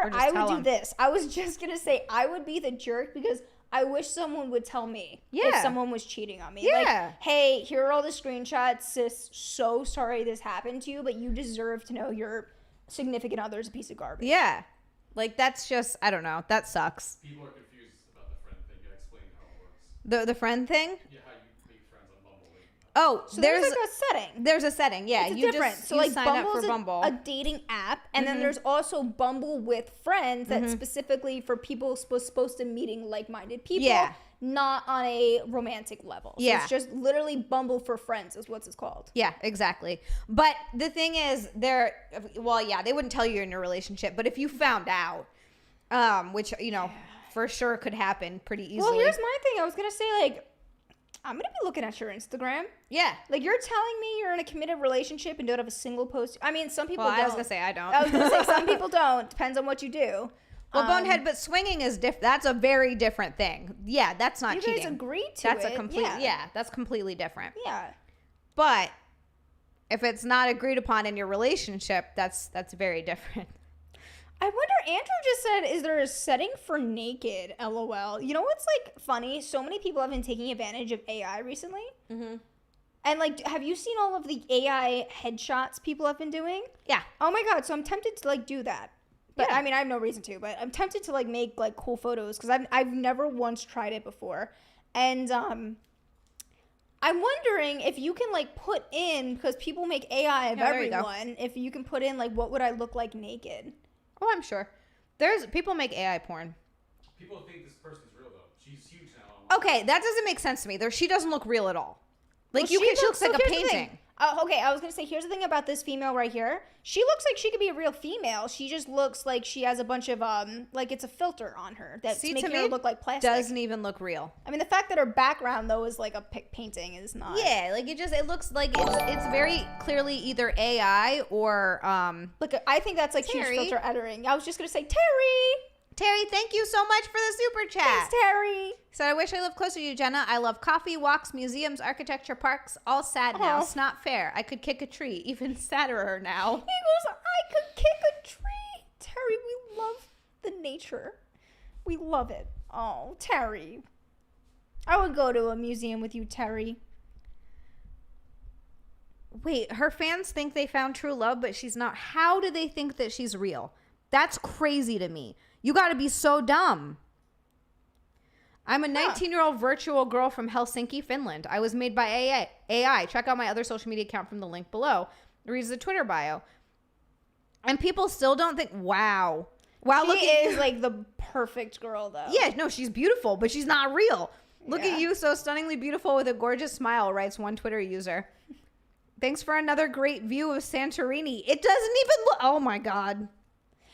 just I tell would do them. this. I was just going to say, I would be the jerk because I wish someone would tell me Yeah. if someone was cheating on me. Yeah. Like, hey, here are all the screenshots. Sis, so sorry this happened to you, but you deserve to know your significant other's a piece of garbage. Yeah. Like, that's just, I don't know. That sucks. People are confused about the friend thing. You gotta explain how it works. The friend thing? Yeah, how you make friends on Bumble. Oh, So there's like a setting. there's a setting. Yeah. It's you different. just So you like sign Bumble's up for Bumble. a dating app, and then there's also Bumble with friends that's specifically for people supposed to meeting like-minded people. Yeah. Not on a romantic level. So Yeah. it's just literally Bumble for friends is what it's called. Yeah, exactly. But the thing is, they wouldn't tell you you're in a relationship, but if you found out, which, you know, for sure could happen pretty easily. Well, here's my thing. I was going to say, like, I'm going to be looking at your Instagram. Yeah. Like, you're telling me you're in a committed relationship and don't have a single post. I mean, some people Well, don't. I was going to say I don't. I was going to say some people don't. Depends on what you do. Well, Bonehead, but swinging is different. That's a very different thing. Yeah, that's not You cheating. guys agreed to That's it. a complete, that's completely different. Yeah. But if it's not agreed upon in your relationship, that's very different. I wonder, Andrew just said, is there a setting for naked? LOL. You know what's, like, funny? So many people have been taking advantage of AI recently. Mm-hmm. And, like, have you seen all of the AI headshots people have been doing? Yeah. Oh, my God. So I'm tempted to, like, do that. But, Yeah. I mean, I have no reason to. But I'm tempted to, like, make, like, cool photos. Because I've never once tried it before. And, I'm wondering if you can, like, put in, because people make AI of there you go. everyone, if you can put in, like, what would I look like naked? Oh, I'm sure. People make AI porn. People think this person's real though. She's huge now. Okay, that doesn't make sense to me. She doesn't look real at all. Like, Well, she looks like a here's the thing. painting. Okay, I was going to say, here's the thing about this female right here. She looks like she could be a real female. She just looks like she has a bunch of, like it's a filter on her that's making her look like plastic. Doesn't even look real. I mean, the fact that her background, though, is like a painting is not. Yeah, like it looks like it's very clearly either AI or, Look, I think that's like Terry. huge filter editing. I was just going to say, Terry! Terry, thank you so much for the super chat. Thanks, Terry! So I wish I lived closer to you, Jenna. I love coffee, walks, museums, architecture, parks. All sad now. It's not fair. I could kick a tree. Even sadder now. He goes, I could kick a tree. Terry, we love the nature. We love it. Oh, Terry. I would go to a museum with you, Terry. Wait, her fans think they found true love, but she's not. How do they think that she's real? That's crazy to me. You got to be so dumb. I'm a 19-year-old virtual girl from Helsinki, Finland. I was made by AI. Check out my other social media account from the link below. Reads the Twitter bio. And people still don't think, wow. Wow, She is like the perfect girl, though. Yeah, no, she's beautiful, but she's not real. Look Yeah. at you, so stunningly beautiful with a gorgeous smile, writes one Twitter user. Thanks for another great view of Santorini. It doesn't even look, oh my God.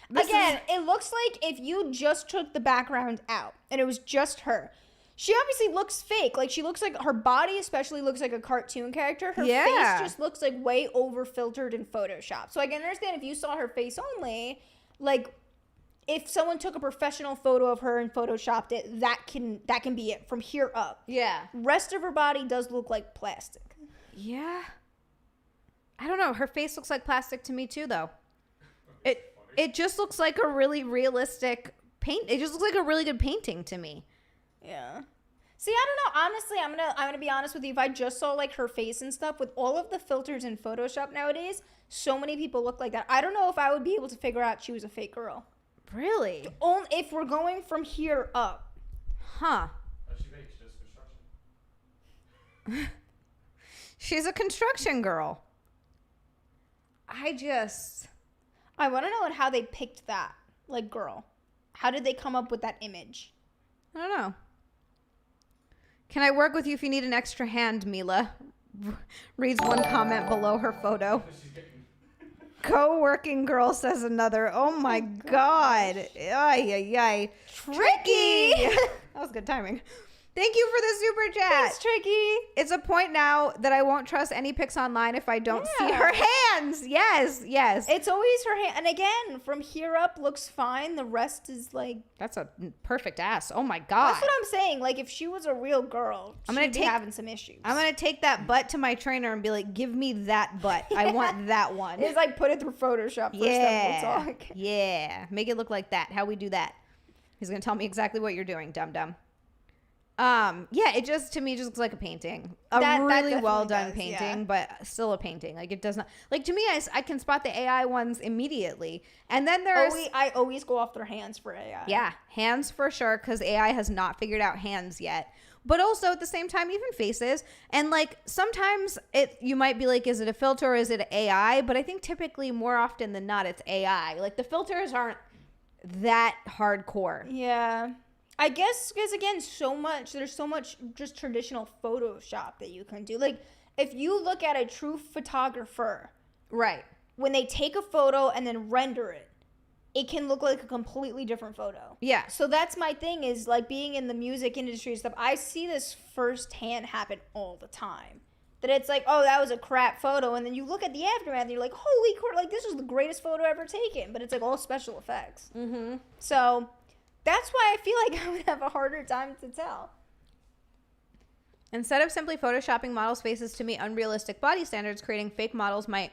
Again, it looks like if you just took the background out and it was just her. She obviously looks fake. Like, she looks like, her body especially looks like a cartoon character. Her face just looks like way over filtered in Photoshop. So I can understand if you saw her face only, like, if someone took a professional photo of her and photoshopped it, that can be it from here up. Yeah. Rest of her body does look like plastic. Yeah. I don't know. Her face looks like plastic to me too, though. It just looks like a really realistic paint. It just looks like a really good painting to me. Yeah. See, I don't know. Honestly, I'm gonna be honest with you. If I just saw like her face and stuff with all of the filters in Photoshop nowadays, so many people look like that. I don't know if I would be able to figure out she was a fake girl. Really? Only if we're going from here up. Huh. She makes just construction. She's a construction girl. I want to know how they picked that, like, girl. How did they come up with that image? I don't know. Can I work with you if you need an extra hand, Mila? Reads one comment below her photo. Co-working girl, says another. Oh my God. Ay, ay, ay. Tricky. That was good timing. Thank you for the super chat. Thanks, Tricky. It's a point now that I won't trust any pics online if I don't see her hands. Yes, yes. It's always her hand. And again, from here up looks fine. The rest is like... That's a perfect ass. Oh my God. That's what I'm saying. Like, if she was a real girl, she'd be having some issues. I'm going to take that butt to my trainer and be like, give me that butt. I want that one. It's like, put it through Photoshop first, then we'll talk. Yeah. Make it look like that. How we do that. He's going to tell me exactly what you're doing, dum-dum. Yeah, it just, to me, just looks like a painting. That really well done painting, but still a painting. Like, it does not, like, to me, I can spot the AI ones immediately. And then there's... I always go off their hands for AI. Yeah, hands for sure, because AI has not figured out hands yet. But also, at the same time, even faces. And, like, sometimes you might be like, is it a filter or is it AI? But I think typically, more often than not, it's AI. Like, the filters aren't that hardcore. Yeah. I guess because, again, there's so much just traditional Photoshop that you can do. Like, if you look at a true photographer, right, when they take a photo and then render it, it can look like a completely different photo. Yeah. So that's my thing is, like, being in the music industry and stuff, I see this firsthand happen all the time. That it's like, oh, that was a crap photo. And then you look at the aftermath and you're like, holy crap, like, this was the greatest photo ever taken. But it's, like, all special effects. Mm-hmm. So... that's why I feel like I would have a harder time to tell. Instead of simply photoshopping models' faces to meet unrealistic body standards, creating fake models might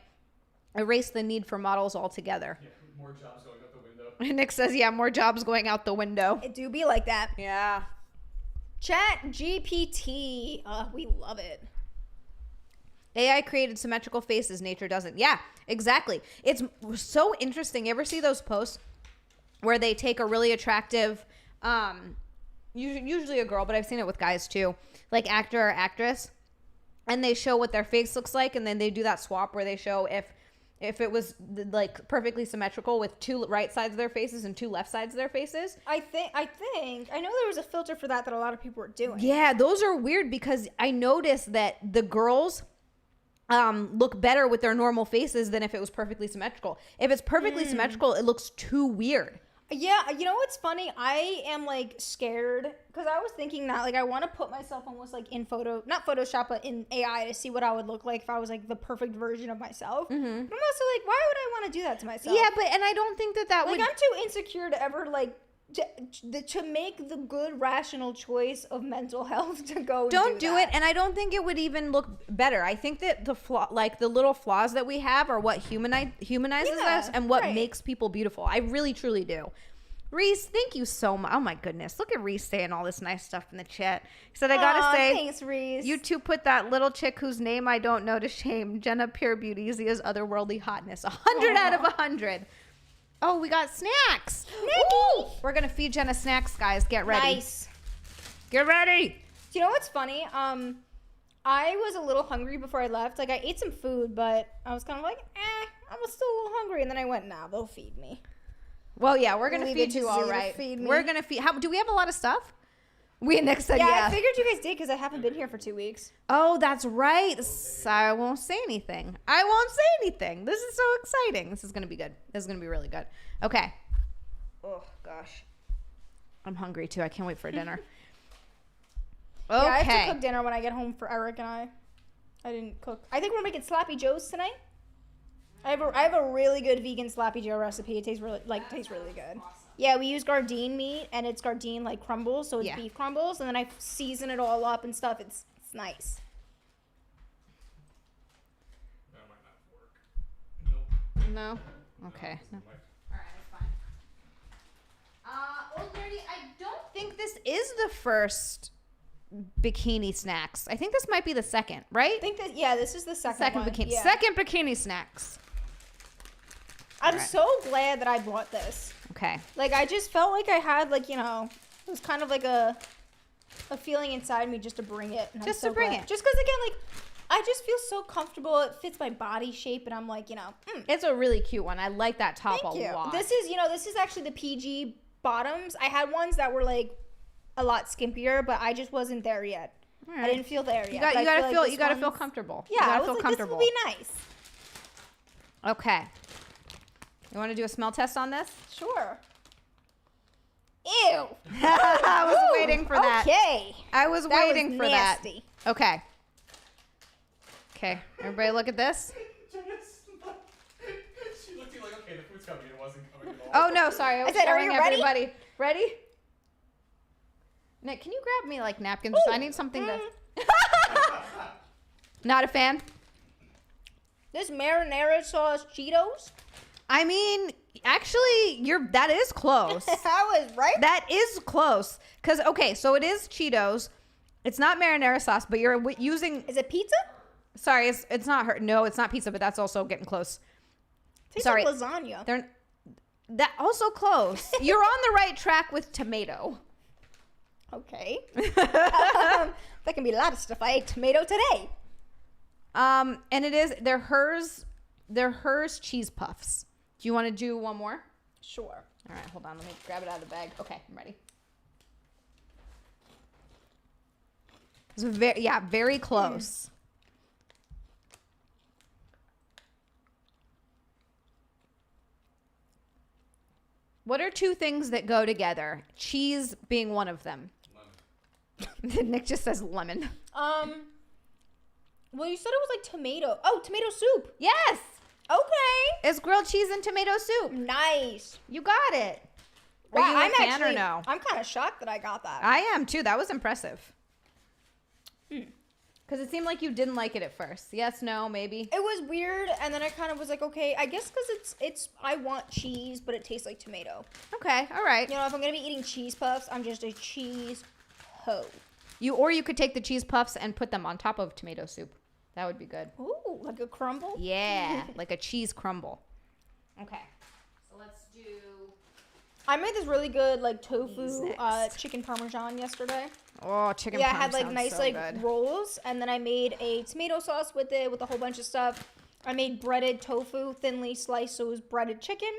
erase the need for models altogether. Yeah, more jobs going out the window. And Nick says, yeah, more jobs going out the window. It do be like that. Yeah. Chat GPT. We love it. AI created symmetrical faces. Nature doesn't. Yeah, exactly. It's so interesting. You ever see those posts where they take a really attractive, usually a girl, but I've seen it with guys too, like actor or actress, and they show what their face looks like, and then they do that swap where they show if it was like perfectly symmetrical with two right sides of their faces and two left sides of their faces. I think I know there was a filter for that a lot of people were doing. Yeah, those are weird because I noticed that the girls look better with their normal faces than if it was perfectly symmetrical. If it's perfectly symmetrical, it looks too weird. Yeah, you know what's funny? I am like scared because I was thinking that like I want to put myself almost like in not Photoshop, but in AI to see what I would look like if I was like the perfect version of myself. But I'm also like, why would I want to do that to myself? Yeah, and I don't think that like would. I'm too insecure to ever like to make the good rational choice of mental health to go. Don't do it, and I don't think it would even look better. I think that the the little flaws that we have are what humanizes us and what makes people beautiful. I really truly do. Reese, thank you so much. Oh my goodness, look at Reese saying all this nice stuff in the chat. He said, I gotta say, thanks, Reese. You two put that little chick whose name I don't know to shame. Jenna, pure beauty, Xia's otherworldly hotness. 100 out of 100. Oh, we got snacks. Ooh, we're gonna feed Jenna snacks, guys. Get ready. Nice. Get ready. Do you know what's funny? I was a little hungry before I left. Like, I ate some food, but I was kind of like, I was still a little hungry. And then I went, nah, they'll feed me. Well, yeah, we're gonna feed you all right. We're gonna feed. How do we have a lot of stuff? Nick said yeah. I figured you guys did because I haven't been here for 2 weeks. Oh, that's right. I won't say anything. This is so exciting. This is going to be good. This is going to be really good. Okay. Oh, gosh. I'm hungry, too. I can't wait for dinner. Okay. Yeah, I have to cook dinner when I get home for Eric and I. I didn't cook. I think we're making Sloppy Joes tonight. I have a really good vegan Sloppy Joe recipe. It tastes really good. Awesome. Yeah, we use Gardein meat, and it's Gardein like crumbles, so it's beef crumbles, and then I season it all up and stuff. It's nice. That might not work. Nope. No? Okay. No. All right, that's fine. Old Dirty, I don't think this is the first bikini snacks. I think this might be the second, right? I think that, this is the second one. Bikini. Yeah. Second bikini snacks. I'm so glad that I bought this. Okay. Like, I just felt like I had, like, it was kind of like a feeling inside me just to bring it. And just to bring it. Just because, again, like, I just feel so comfortable. It fits my body shape, and I'm like, It's a really cute one. I like that top a lot. This is actually the PG bottoms. I had ones that were, like, a lot skimpier, but I just wasn't there yet. Right. I didn't feel there yet. You gotta feel comfortable. Yeah, I was like, this will be nice. Okay. You want to do a smell test on this? Sure. Ew. I was waiting for that. Okay. I was waiting for nasty. that. Okay. Okay. Everybody look at this. She looked at you like, okay, the food's coming. It wasn't coming at all. Oh, no, sorry. I said, are you ready? Everybody. Ready? Nick, can you grab me, like, napkins? Ooh. I need something to... Not a fan? This marinara sauce Cheetos? I mean, actually, that is close. I was right. That is close. Because, okay, so it is Cheetos. It's not marinara sauce, but you're using... Is it pizza? Sorry, it's not her. No, it's not pizza, but that's also getting close. Tastes like lasagna. That also close. You're on the right track with tomato. Okay. That can be a lot of stuff. I ate tomato today. And they're hers cheese puffs. Do you want to do one more? Sure. All right, hold on. Let me grab it out of the bag. Okay, I'm ready. It's very close. What are two things that go together? Cheese being one of them. Lemon. Nick just says lemon. Well, you said it was like tomato. Oh, tomato soup. Yes. Okay. It's grilled cheese and tomato soup. Nice. You got it. Wow, Are you a fan or no? I'm kind of shocked that I got that. I am too. That was impressive. Because it seemed like you didn't like it at first. Yes, no, maybe. It was weird, and then I kind of was like, okay, I guess because it's I want cheese, but it tastes like tomato. Okay, all right. If I'm gonna be eating cheese puffs, I'm just a cheese hoe. Or you could take the cheese puffs and put them on top of tomato soup. That would be good. Ooh, like a crumble? Yeah, like a cheese crumble. Okay, so let's do... I made this really good, like, tofu chicken parmesan yesterday. Oh, chicken parmesan. Yeah, I had, like, nice, good rolls, and then I made a tomato sauce with it with a whole bunch of stuff. I made breaded tofu, thinly sliced, so it was breaded chicken.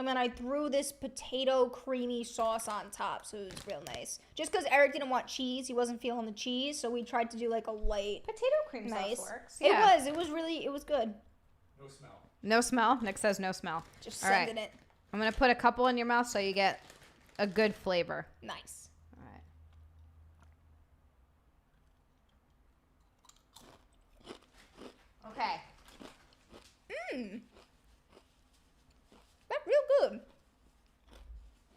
And then I threw this potato creamy sauce on top, so it was real nice. Just because Eric didn't want cheese, he wasn't feeling the cheese, so we tried to do like a light Potato cream sauce works. Yeah. It was good. No smell. No smell? Nick says no smell. Just All sending right. it. I'm going to put a couple in your mouth so you get a good flavor. Nice. All right. Okay. That's real good.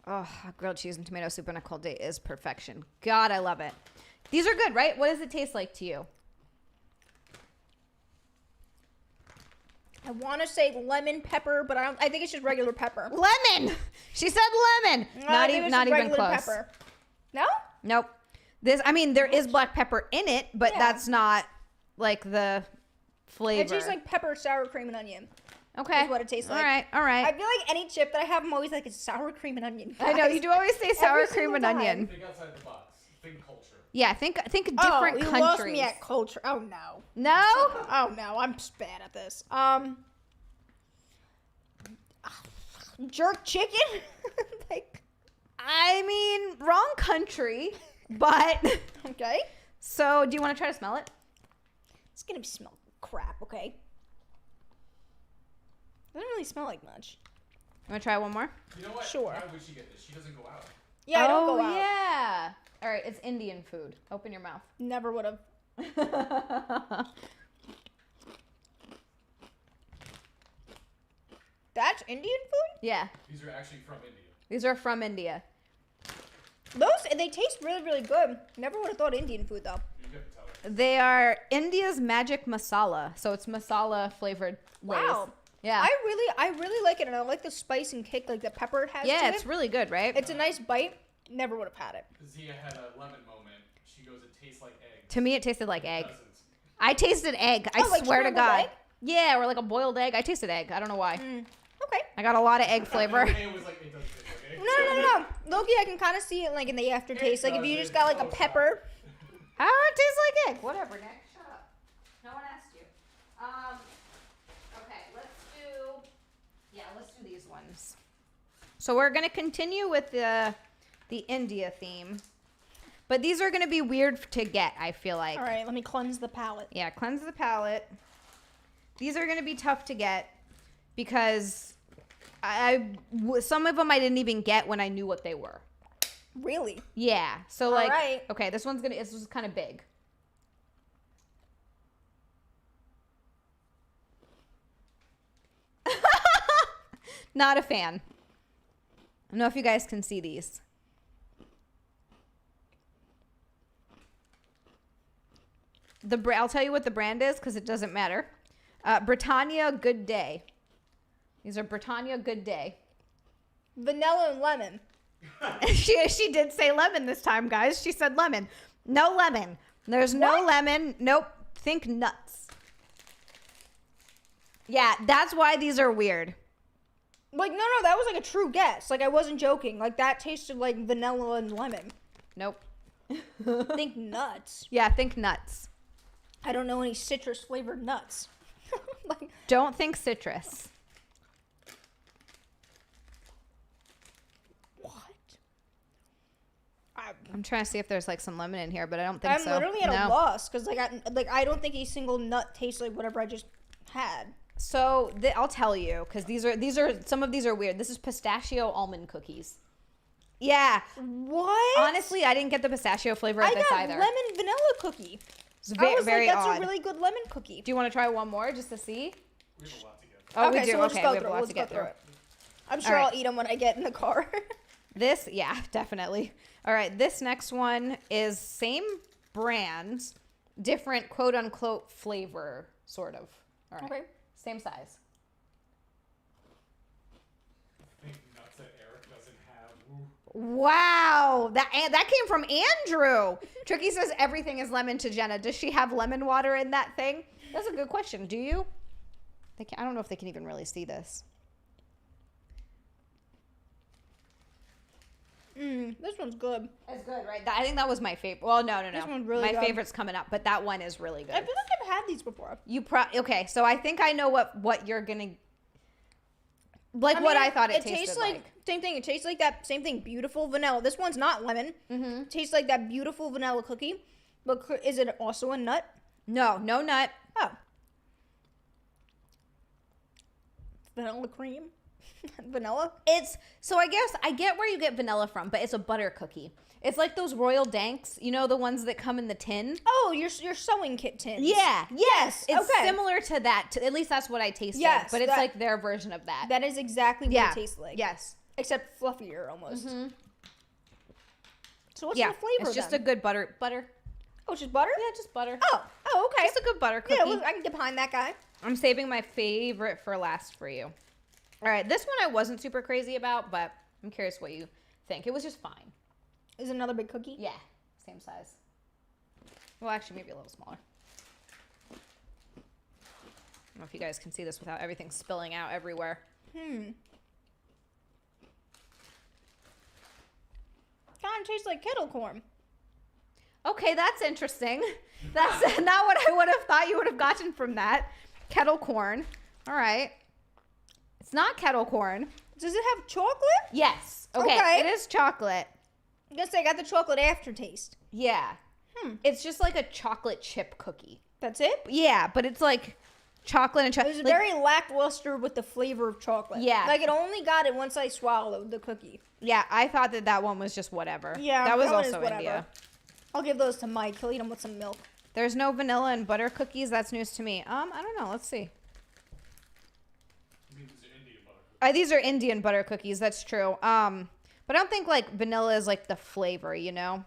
Oh, grilled cheese and tomato soup on a cold day is perfection. God, I love it. These are good, right? What does it taste like to you? I want to say lemon pepper, but I think it's just regular pepper. Lemon. She said lemon. Not even close. Pepper. No? Nope. There is black pepper in it, but that's not like the flavor. It tastes like pepper, sour cream, and onion. Okay. Is what it tastes like. All right. I feel like any chip that I have, I'm always like, it's sour cream and onion. Guys. I know, you do always say sour cream and onion. Think outside the box. Think culture. Yeah, think different countries. You lost me at culture. Oh, no. No? Oh, no. I'm just bad at this. Jerk chicken? Wrong country, but... Okay. So, do you want to try to smell it? It's going to smell crap, okay? Doesn't really smell like much. You want to try one more? You know what? Sure. Why would she get this? She doesn't go out. Yeah, I don't go out. Yeah. All right, it's Indian food. Open your mouth. Never would have. That's Indian food? Yeah. These are actually from India. These are from India. They taste really, really good. Never would have thought Indian food, though. You can tell it. They are India's magic masala. So it's masala flavored Lays. Wow. Yeah. I really like it, and I like the spice and kick, like the pepper it has Yeah, to it's it. really good, right? It's a nice bite. Never would have had it. Zia had a lemon moment. She goes, it tastes like egg. To me, it tasted like egg. It doesn't. I tasted egg. I like swear to scrambled God. egg? Yeah, or like a boiled egg. I tasted egg. I don't know why. Okay. I got a lot of egg flavor. Okay, it was like, it doesn't taste like egg. No. Loki, I can kind of see it like in the aftertaste. Like if you just got like a pepper. How it tastes like egg? Whatever, Nick. Shut up. No one asked you. Okay, let's do these ones. So we're gonna continue with the India theme, but these are gonna be weird to get. I feel like. All right, let me cleanse the palate. Yeah, cleanse the palate. These are gonna be tough to get because some of them I didn't even get when I knew what they were. Really? Yeah. So All right. Okay, this one's kind of big. Not a fan. I don't know if you guys can see these. I'll tell you what the brand is because it doesn't matter. Britannia Good Day. These are Britannia Good Day. Vanilla and lemon. She did say lemon this time, guys. She said lemon. No lemon. There's no lemon. Nope. Think nuts. Yeah, that's why these are weird. Like, no, that was like a true guess. Like, I wasn't joking. Like, that tasted like vanilla and lemon. Nope. Think nuts. Yeah, think nuts. I don't know any citrus flavored nuts. Don't think citrus. What? I'm trying to see if there's like some lemon in here, but I don't think so. I'm literally at a loss because I don't think a single nut tastes like whatever I just had. So I'll tell you because these are some of these are weird. This is pistachio almond cookies. Yeah. What? Honestly, I didn't get the pistachio flavor of this either. I got lemon vanilla cookie. It's very that's odd. a really good lemon cookie. Do you want to try one more just to see? We have a lot to get. Oh, okay, we do. so we'll just Okay, go we have a through lot it. to get through. I'm sure All right. I'll eat them when I get in the car. This, yeah, definitely. All right, this next one is same brand, different quote unquote flavor, sort of. All right. Okay. Same size. I think nuts that Eric doesn't have. Ooh. Wow, that came from Andrew. Tricky says everything is lemon to Jenna. Does she have lemon water in that thing? That's a good question. Do you? I don't know if they can even really see this. This one's good. It's good, right? I think that was my favorite. Well, no. This one's really my good. favorite's coming up, but that one is really good. I feel like I've had these before. Okay, so I think I know what you're gonna. Like what I thought it tasted like. Same thing. It tastes like that same thing. Beautiful vanilla. This one's not lemon. Mm-hmm. It tastes like that beautiful vanilla cookie. But is it also a nut? No nut. Oh. Vanilla cream? Vanilla? So I guess I get where you get vanilla from, but it's a butter cookie. It's like those Royal Danks, you know, the ones that come in the tin. Oh, your sewing kit tins. Yeah. Yes. It's okay. similar to that. At least that's what I tasted. Yes, but it's like their version of that. That is exactly what it tastes like. Yes. Except fluffier almost. Mm-hmm. So what's the flavor? It's just a good butter. Oh, it's just butter? Yeah, just butter. Oh, okay. Just a good butter cookie. Yeah, well, I can get behind that guy. I'm saving my favorite for last for you. All right, this one I wasn't super crazy about, but I'm curious what you think. It was just fine. Is it another big cookie? Yeah, same size. Well, actually, maybe a little smaller. I don't know if you guys can see this without everything spilling out everywhere. Kind of tastes like kettle corn. Okay, that's interesting. That's not what I would have thought you would have gotten from that. Kettle corn. All right. It's not kettle corn. Does it have chocolate? Yes. Okay. It is chocolate. I guess I got the chocolate aftertaste. Yeah. It's just like a chocolate chip cookie. That's it? Yeah, but it's like chocolate and chocolate. It was very lackluster with the flavor of chocolate. Yeah. Like it only got it once I swallowed the cookie. Yeah, I thought that one was just whatever. Yeah. That was one also is whatever. India. I'll give those to Mike. He'll eat them with some milk. There's no vanilla and butter cookies. That's news to me. I don't know. Let's see. You mean these are Indian butter cookies? These are Indian butter cookies. That's true. But I don't think like vanilla is like the flavor, you know?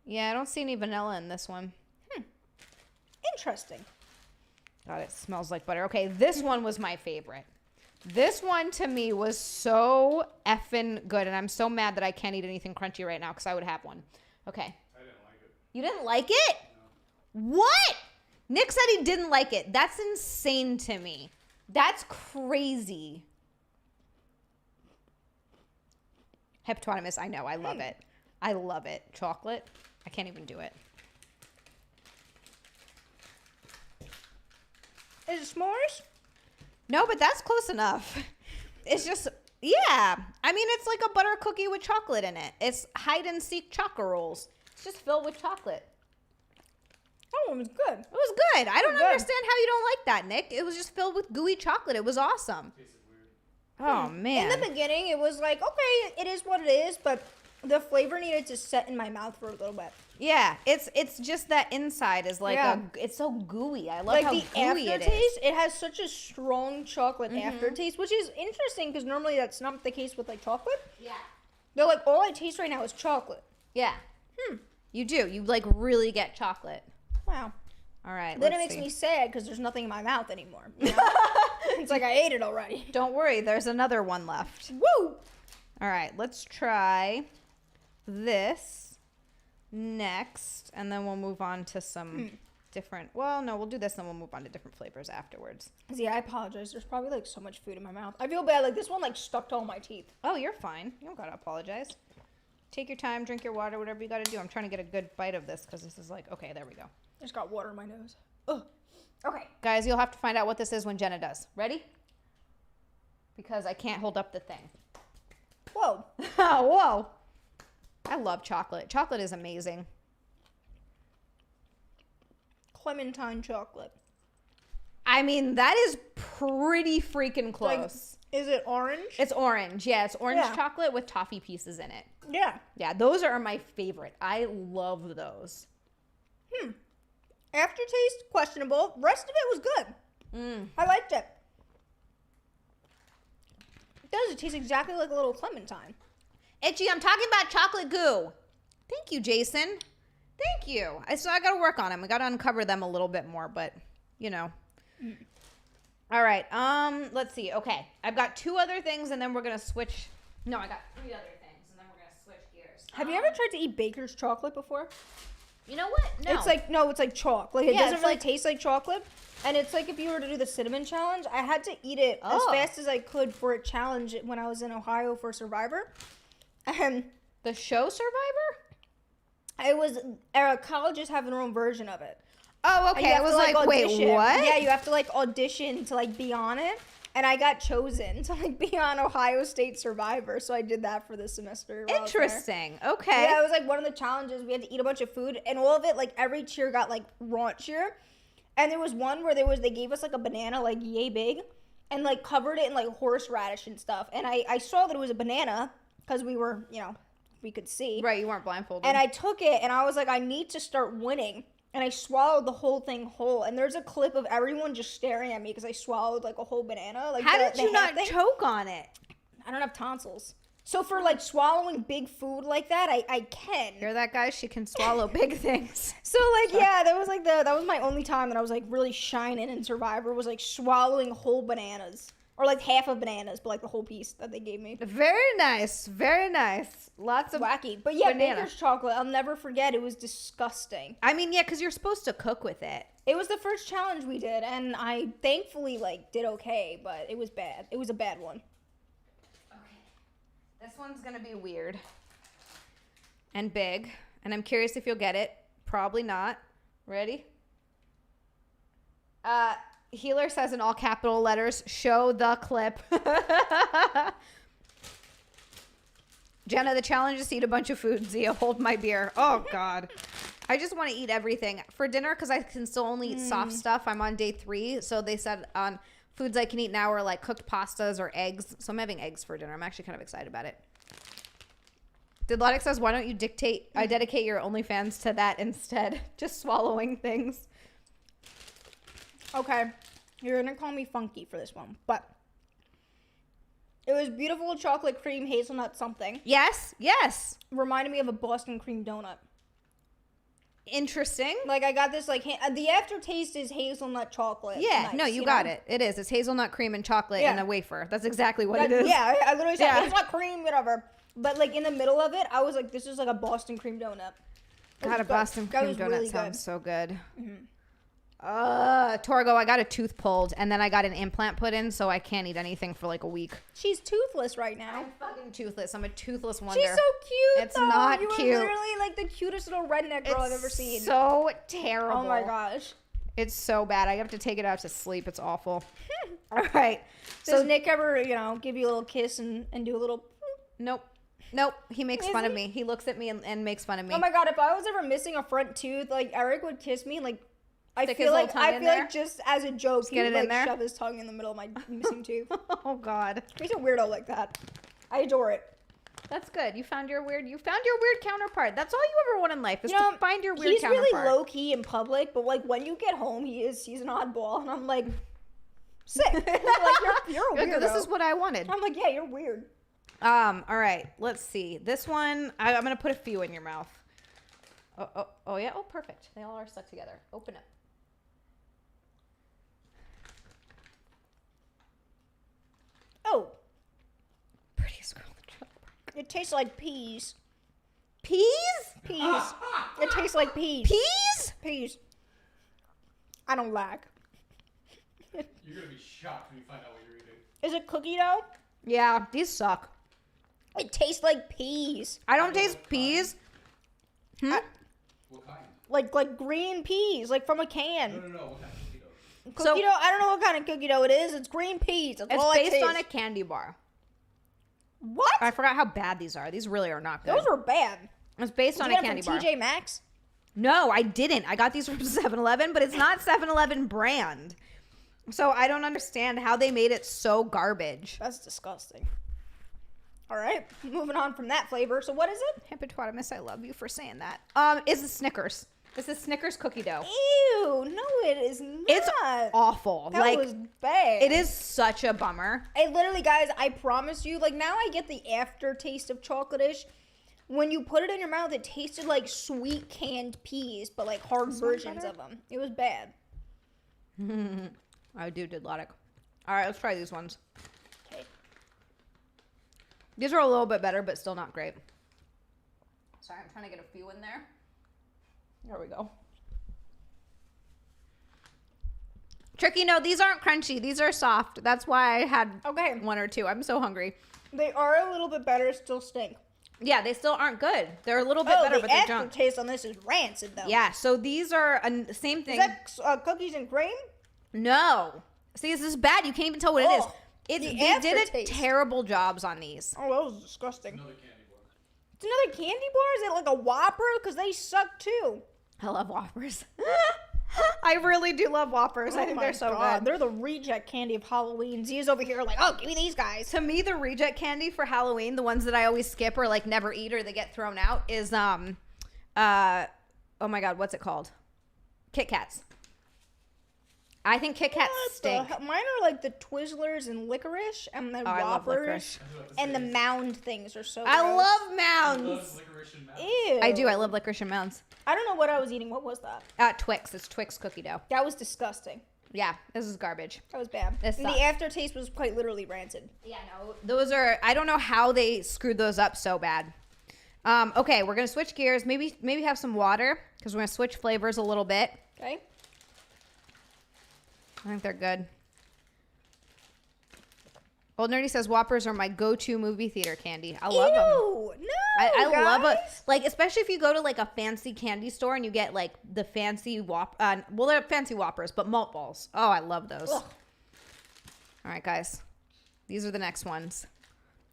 Yeah, I don't see any vanilla in this one. Interesting. God, it smells like butter. Okay, this one was my favorite. This one to me was so effing good, and I'm so mad that I can't eat anything crunchy right now because I would have one. Okay. I didn't like it. You didn't like it? No. What? Nick said he didn't like it. That's insane to me. That's crazy. Hepatonomous, I know. I love it. I love it. Chocolate, I can't even do it. Is it s'mores? No, but that's close enough. It's just, yeah. I mean, it's like a butter cookie with chocolate in it. It's hide and seek chocolate rolls. It's just filled with chocolate. Oh, it was good. It was good. I don't Good. understand how you don't like that, Nick. It was just filled with gooey chocolate. It was awesome. Tasted weird. Oh, man. In the beginning, it was like, okay, it is what it is, but the flavor needed to set in my mouth for a little bit. Yeah, it's just that inside is like Yeah. it's so gooey. I love Like how the gooey it aftertaste, is. it has such a strong chocolate aftertaste, which is interesting because normally that's not the case with like chocolate. Yeah. They're like, all I taste right now is chocolate. Yeah. You do. You like really get chocolate. Wow. All right. Then it let's makes see. me sad because there's nothing in my mouth anymore. You know? It's like I ate it already. Don't worry, there's another one left. Woo! All right, let's try this next, and then we'll move on to some different. Well, no, we'll do this, then we'll move on to different flavors afterwards. See, I apologize. There's probably like so much food in my mouth. I feel bad. Like this one like stuck to all my teeth. Oh, you're fine. You don't gotta apologize. Take your time, drink your water, whatever you gotta do. I'm trying to get a good bite of this because this is like, okay, there we go. I just got water in my nose. Ugh. Okay. Guys, you'll have to find out what this is when Jenna does. Ready? Because I can't hold up the thing. Whoa. Oh, whoa. I love chocolate. Chocolate is amazing. Clementine chocolate. I mean, that is pretty freaking close. Like, is it orange? It's orange. Yeah, it's orange Yeah. chocolate with toffee pieces in it. Yeah. Yeah, those are my favorite. I love those. Aftertaste, questionable. Rest of it was good. I liked it. It does. It tastes exactly like a little clementine. Itchy, I'm talking about chocolate goo. Thank you, Jason. Thank you. I got to work on them. We got to uncover them a little bit more, but, you know. All right. Let's see. Okay. I've got 2 other things, and then we're going to switch. No, I got 3 other things, and then we're going to switch gears. Have you ever tried to eat Baker's chocolate before? You know what? No. It's like chalk. Like it Yeah, doesn't it's really like- taste like chocolate. And it's like if you were to do the cinnamon challenge, I had to eat it as Oh. fast as I could for a challenge when I was in Ohio for Survivor. And The show Survivor? it was colleges have their own version of it. Oh, And you okay. I have was to, like, wait, audition. what? Yeah, you have to like audition to like be on it. And I got chosen to like be on Ohio State Survivor, so I did that for this semester. Interesting. Okay. Yeah, it was like one of the challenges. We had to eat a bunch of food, and all of it, like every cheer got like raunchier. And there was one where they gave us like a banana like yay big, and like covered it in like horseradish and stuff. And I saw that it was a banana because we were, we could see. Right, you weren't blindfolded. And I took it, and I was like, I need to start winning. And I swallowed the whole thing whole. And there's a clip of everyone just staring at me because I swallowed like a whole banana. Like how did you not choke on it? I don't have tonsils. So for like swallowing big food like that, I can. Hear that, guys? She can swallow big things. So like, yeah, that was my only time that I was like really shining in Survivor, was like swallowing whole bananas. Or like half of bananas, but like the whole piece that they gave me. Very nice. Very nice. Lots of wacky. But yeah, banana. Baker's chocolate, I'll never forget. It was disgusting. I mean, yeah, because you're supposed to cook with it. It was the first challenge we did, and I thankfully like did okay, but it was bad. It was a bad one. Okay. This one's going to be weird and big, and I'm curious if you'll get it. Probably not. Ready? Healer says in all capital letters, show the clip. Jenna, the challenge is to eat a bunch of food. Xia, hold my beer. Oh, God. I just want to eat everything. For dinner, because I can still only eat soft stuff, I'm on day 3. So they said on foods I can eat now are like cooked pastas or eggs. So I'm having eggs for dinner. I'm actually kind of excited about it. Didlotic says, why don't you dedicate your OnlyFans to that instead? Just swallowing things. Okay, you're gonna call me funky for this one, but it was beautiful chocolate cream hazelnut something. Yes, yes. Reminded me of a Boston cream donut. Interesting. Like I got this like the aftertaste is hazelnut chocolate. Yeah, nice, no, you got it. It is. It's hazelnut cream and chocolate in a wafer. That's exactly what it is. Yeah, I literally said hazelnut cream, whatever. But like in the middle of it, I was like, this is like a Boston cream donut. God, a Boston cream donut really sounds so good. Mm-hmm. Torgo, I got a tooth pulled and then I got an implant put in, so I can't eat anything for like a week. She's toothless right now. I'm fucking toothless. I'm a toothless wonder. She's so cute. It's not you cute. You were literally like the cutest little redneck girl I've ever seen. So terrible. Oh my gosh. It's so bad. I have to take it out to sleep. It's awful. All right. Does Nick ever, give you a little kiss and do a little? Nope. He makes fun of me. He looks at me and makes fun of me. Oh my God. If I was ever missing a front tooth, like Eric would kiss me and like. I Stick feel his like just as a joke, he get would it in like there? shove his tongue in the middle of my missing tooth. Oh God. He's a weirdo like that. I adore it. That's good. You found your weird counterpart. That's all you ever want in life is to find your weird counterpart. He's really low key in public, but like when you get home, he's an oddball, and I'm like, sick. Like you're a weirdo. This is what I wanted. I'm like, yeah, you're weird. All right. Let's see. This one, I'm gonna put a few in your mouth. Oh yeah. Oh, perfect. They all are stuck together. Open it. Oh, prettiest girl in the trailer park. It tastes like peas. Peas? Peas. It tastes like peas. Peas? Peas. I don't lack. You're gonna be shocked when you find out what you're eating. Is it cookie dough? Yeah, these suck. It tastes like peas. I don't taste peas. What kind? Like green peas, like from a can. No. What kind of cookie dough? Cookie dough? I don't know what kind of cookie dough it is. It's green peas. That's all It's I based taste. on a candy bar. What? I forgot how bad these are. These really are not good. Those were bad. It's based on a candy bar. TJ Maxx? No, I didn't. I got these from 7-Eleven, but it's not 7-Eleven brand. So I don't understand how they made it so garbage. That's disgusting. All right, moving on from that flavor. So what is it? Hippopotamus, I love you for saying that. Is the Snickers. This is Snickers cookie dough. Ew, no, it is not. It's awful. That was bad. It is such a bummer. Hey, literally, guys, I promise you, like, now I get the aftertaste of chocolate-ish. When you put it in your mouth, it tasted like sweet canned peas, but like hard versions of them. It was bad. I do Didlotic. All right, let's try these ones. Okay. These are a little bit better, but still not great. Sorry, I'm trying to get a few in there. There we go. Tricky, no, these aren't crunchy. These are soft. That's why I had one or two. I'm so hungry. They are a little bit better, still stink. Yeah, they still aren't good. They're a little bit better, but they're junk. The aftertaste on this is rancid, though. Yeah, so these are the same thing. Is that cookies and cream? No. See, this is bad. You can't even tell what it is. They did a aftertaste. terrible jobs on these. Oh, that was disgusting. Another candy bar. It's another candy bar? Is it like a Whopper? Because they suck too. I love Whoppers. I really do love Whoppers. I think they're so good. They're the reject candy of Halloween. Zia's over here like, oh, give me these guys. To me, the reject candy for Halloween, the ones that I always skip or like never eat or they get thrown out, is oh my god, what's it called? Kit Kats. I think Kit Kats stink. Mine are like the Twizzlers and licorice, and the I love Whoppers, licorice. and the Mound things are so. I gross. love He Mounds. loves licorice and mounds. Ew. I do. I love licorice and Mounds. I don't know what I was eating. What was that? Twix. It's Twix cookie dough. That was disgusting. Yeah, this is garbage. That was bad. This And sucks. the aftertaste was quite literally rancid. Yeah, no, those are. I don't know how they screwed those up so bad. Okay, we're gonna switch gears. Maybe have some water because we're gonna switch flavors a little bit. Okay. I think they're good. Old Nerdy says Whoppers are my go-to movie theater candy. I love them. Ew, no, I love it. guys. Like, especially if you go to like a fancy candy store and you get like the fancy well, they're fancy Whoppers, but malt balls. Oh, I love those. Ugh. All right, guys. These are the next ones.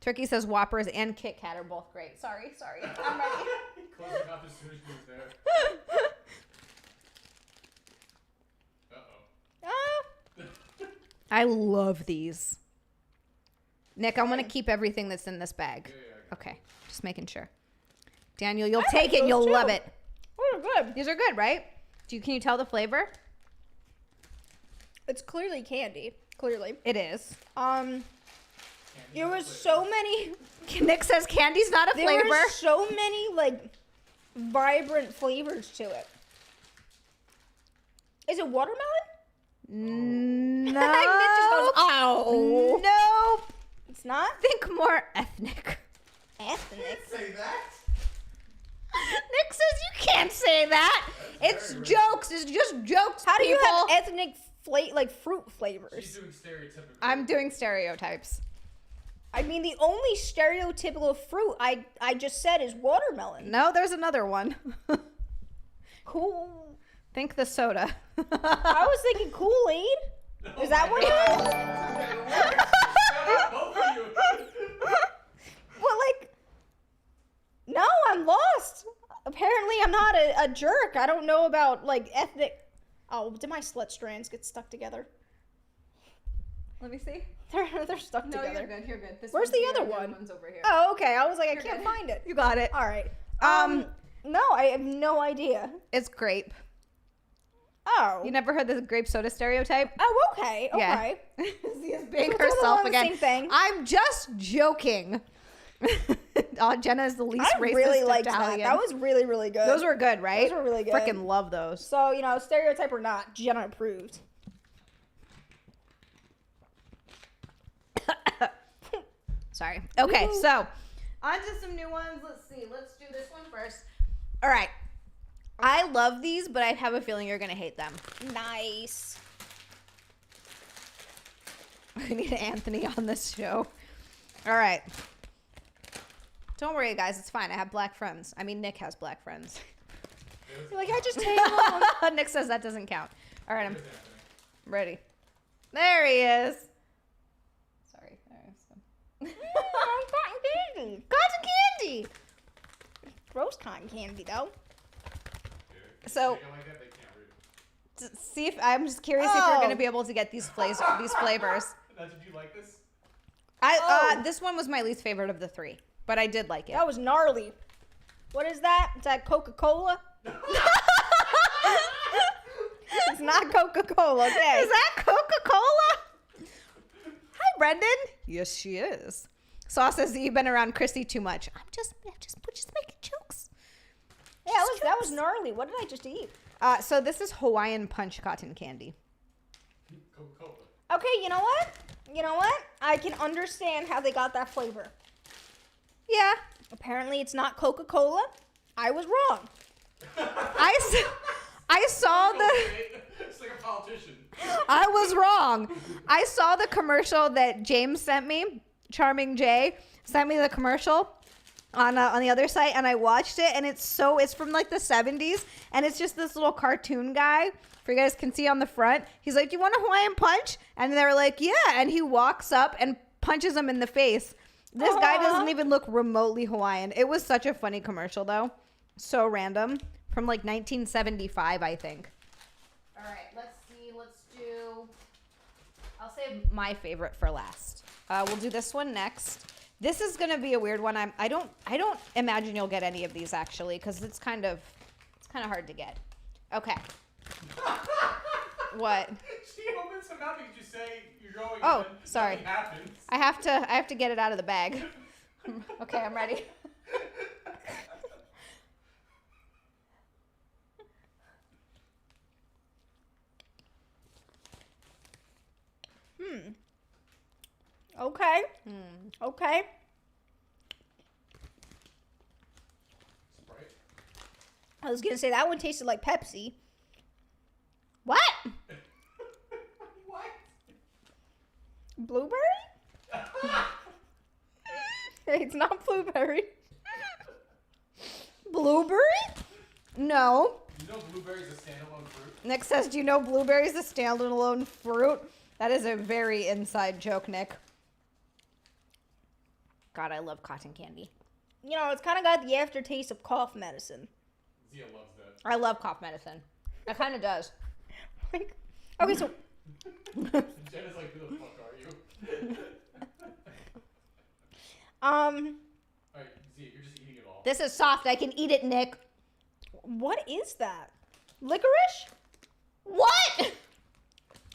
Turkey says Whoppers and Kit Kat are both great. Sorry. I'm ready. Closing off as soon as she was there. I love these. Nick, I want to keep everything that's in this bag. Yeah. Okay, just making sure. Daniel, you'll I take like it. those You'll too. love it. Oh, they're good. These are good, right? Can you tell the flavor? It's clearly candy. Clearly. It is. Candy There was flavor. so many. Nick says candy's not a There flavor. were so many like vibrant flavors to it. Is it watermelon? No. Nick just goes, oh. Nope. It's not Think more ethnic. ethnic. Say that. Nick says you can't say that. It's very jokes. It's just jokes. How do you people. have ethnic like fruit She's flavors? doing stereotypical. I'm doing stereotypes. I mean, the only stereotypical fruit I just said is watermelon. No, there's another one. Cool. Think the soda. I was thinking Kool-Aid. Oh Is that my what God. Shut up, both of you. Well, like, no, I'm lost. Apparently, I'm not a jerk. I don't know about, like, ethnic. Oh, did my slut strands get stuck together? Let me see. They're stuck No, together. you're good. You're good. This Where's one's the here, other the one? one's over here. Oh, okay. I was like, I You're can't good. find it. You got it. All right. Um, No, I have no idea. It's grape. Oh. You never heard the grape soda stereotype? Oh, okay. Yeah. Okay. She's being So it's all herself the again. same thing. I'm just joking. Oh, Jenna is the least I racist really liked that. Italian. That was really, really good. Those were good, right? Those were really good. Freaking love those. So, stereotype or not, Jenna approved. Sorry. Okay, Woo. so on to some new ones. Let's see. Let's do this one first. All right. I love these, but I have a feeling you're going to hate them. Nice. We need Anthony on this show. All right. Don't worry, guys. It's fine. I have black friends. I mean, Nick has black friends. You're like, I just take them. Nick says that doesn't count. All right, I'm Here's Anthony. ready. There he is. Sorry. Cotton candy. Cotton candy. Gross cotton candy, though. Dude, if So- you take it like that, they can't read it. See if I'm just curious if you're Oh. going to be able to get these flavors. Now, did you like this? Oh. This one was my least favorite of the three, but I did like it. That was gnarly. What is that? Is that Coca-Cola? It's not Coca-Cola, okay. Is that Coca-Cola? Hi, Brendan. Yes, she is. Saw says that you've been around Chrissy too much. I'm just making jokes. Yeah, that was gnarly. What did I just eat? So this is Hawaiian Punch cotton candy. Coca-Cola. Okay, you know what? I can understand how they got that flavor. Yeah, Apparently, it's not Coca-Cola. I was wrong. I saw the. It's like a politician. I was wrong. I saw the commercial that James sent me. Charming Jay sent me the commercial. on the other site, and I watched it, and it's from like the 70s, and it's just this little cartoon guy. If you guys can see on the front, he's like, "You want a Hawaiian punch?" And they're like, "Yeah," and he walks up and punches him in the face. This guy doesn't even look remotely Hawaiian. It was such a funny commercial, though. So random. From like 1975, I think. All right, let's see. I'll save my favorite for last. We'll do this one next. This is gonna be a weird one. I don't imagine you'll get any of these actually, because it's kind of hard to get. Okay. What? She opens her mouth because you say you're going. Oh, sorry. Nothing happens. I have to get it out of the bag. Okay, I'm ready. Okay. Okay. Sprite. I was gonna say that one tasted like Pepsi. What? What? Blueberry? It's not blueberry. Blueberry? No. You know blueberry's a standalone fruit? Nick says, "Do you know blueberries a standalone fruit?" That is a very inside joke, Nick. God, I love cotton candy. You know, it's kind of got the aftertaste of cough medicine. Xia loves that. I love cough medicine. It kind of does. Like, okay, so Jenna's like, "Who the fuck are you?" Alright, Xia, you're just eating it all. This is soft. I can eat it, Nick. what is that? Licorice? What?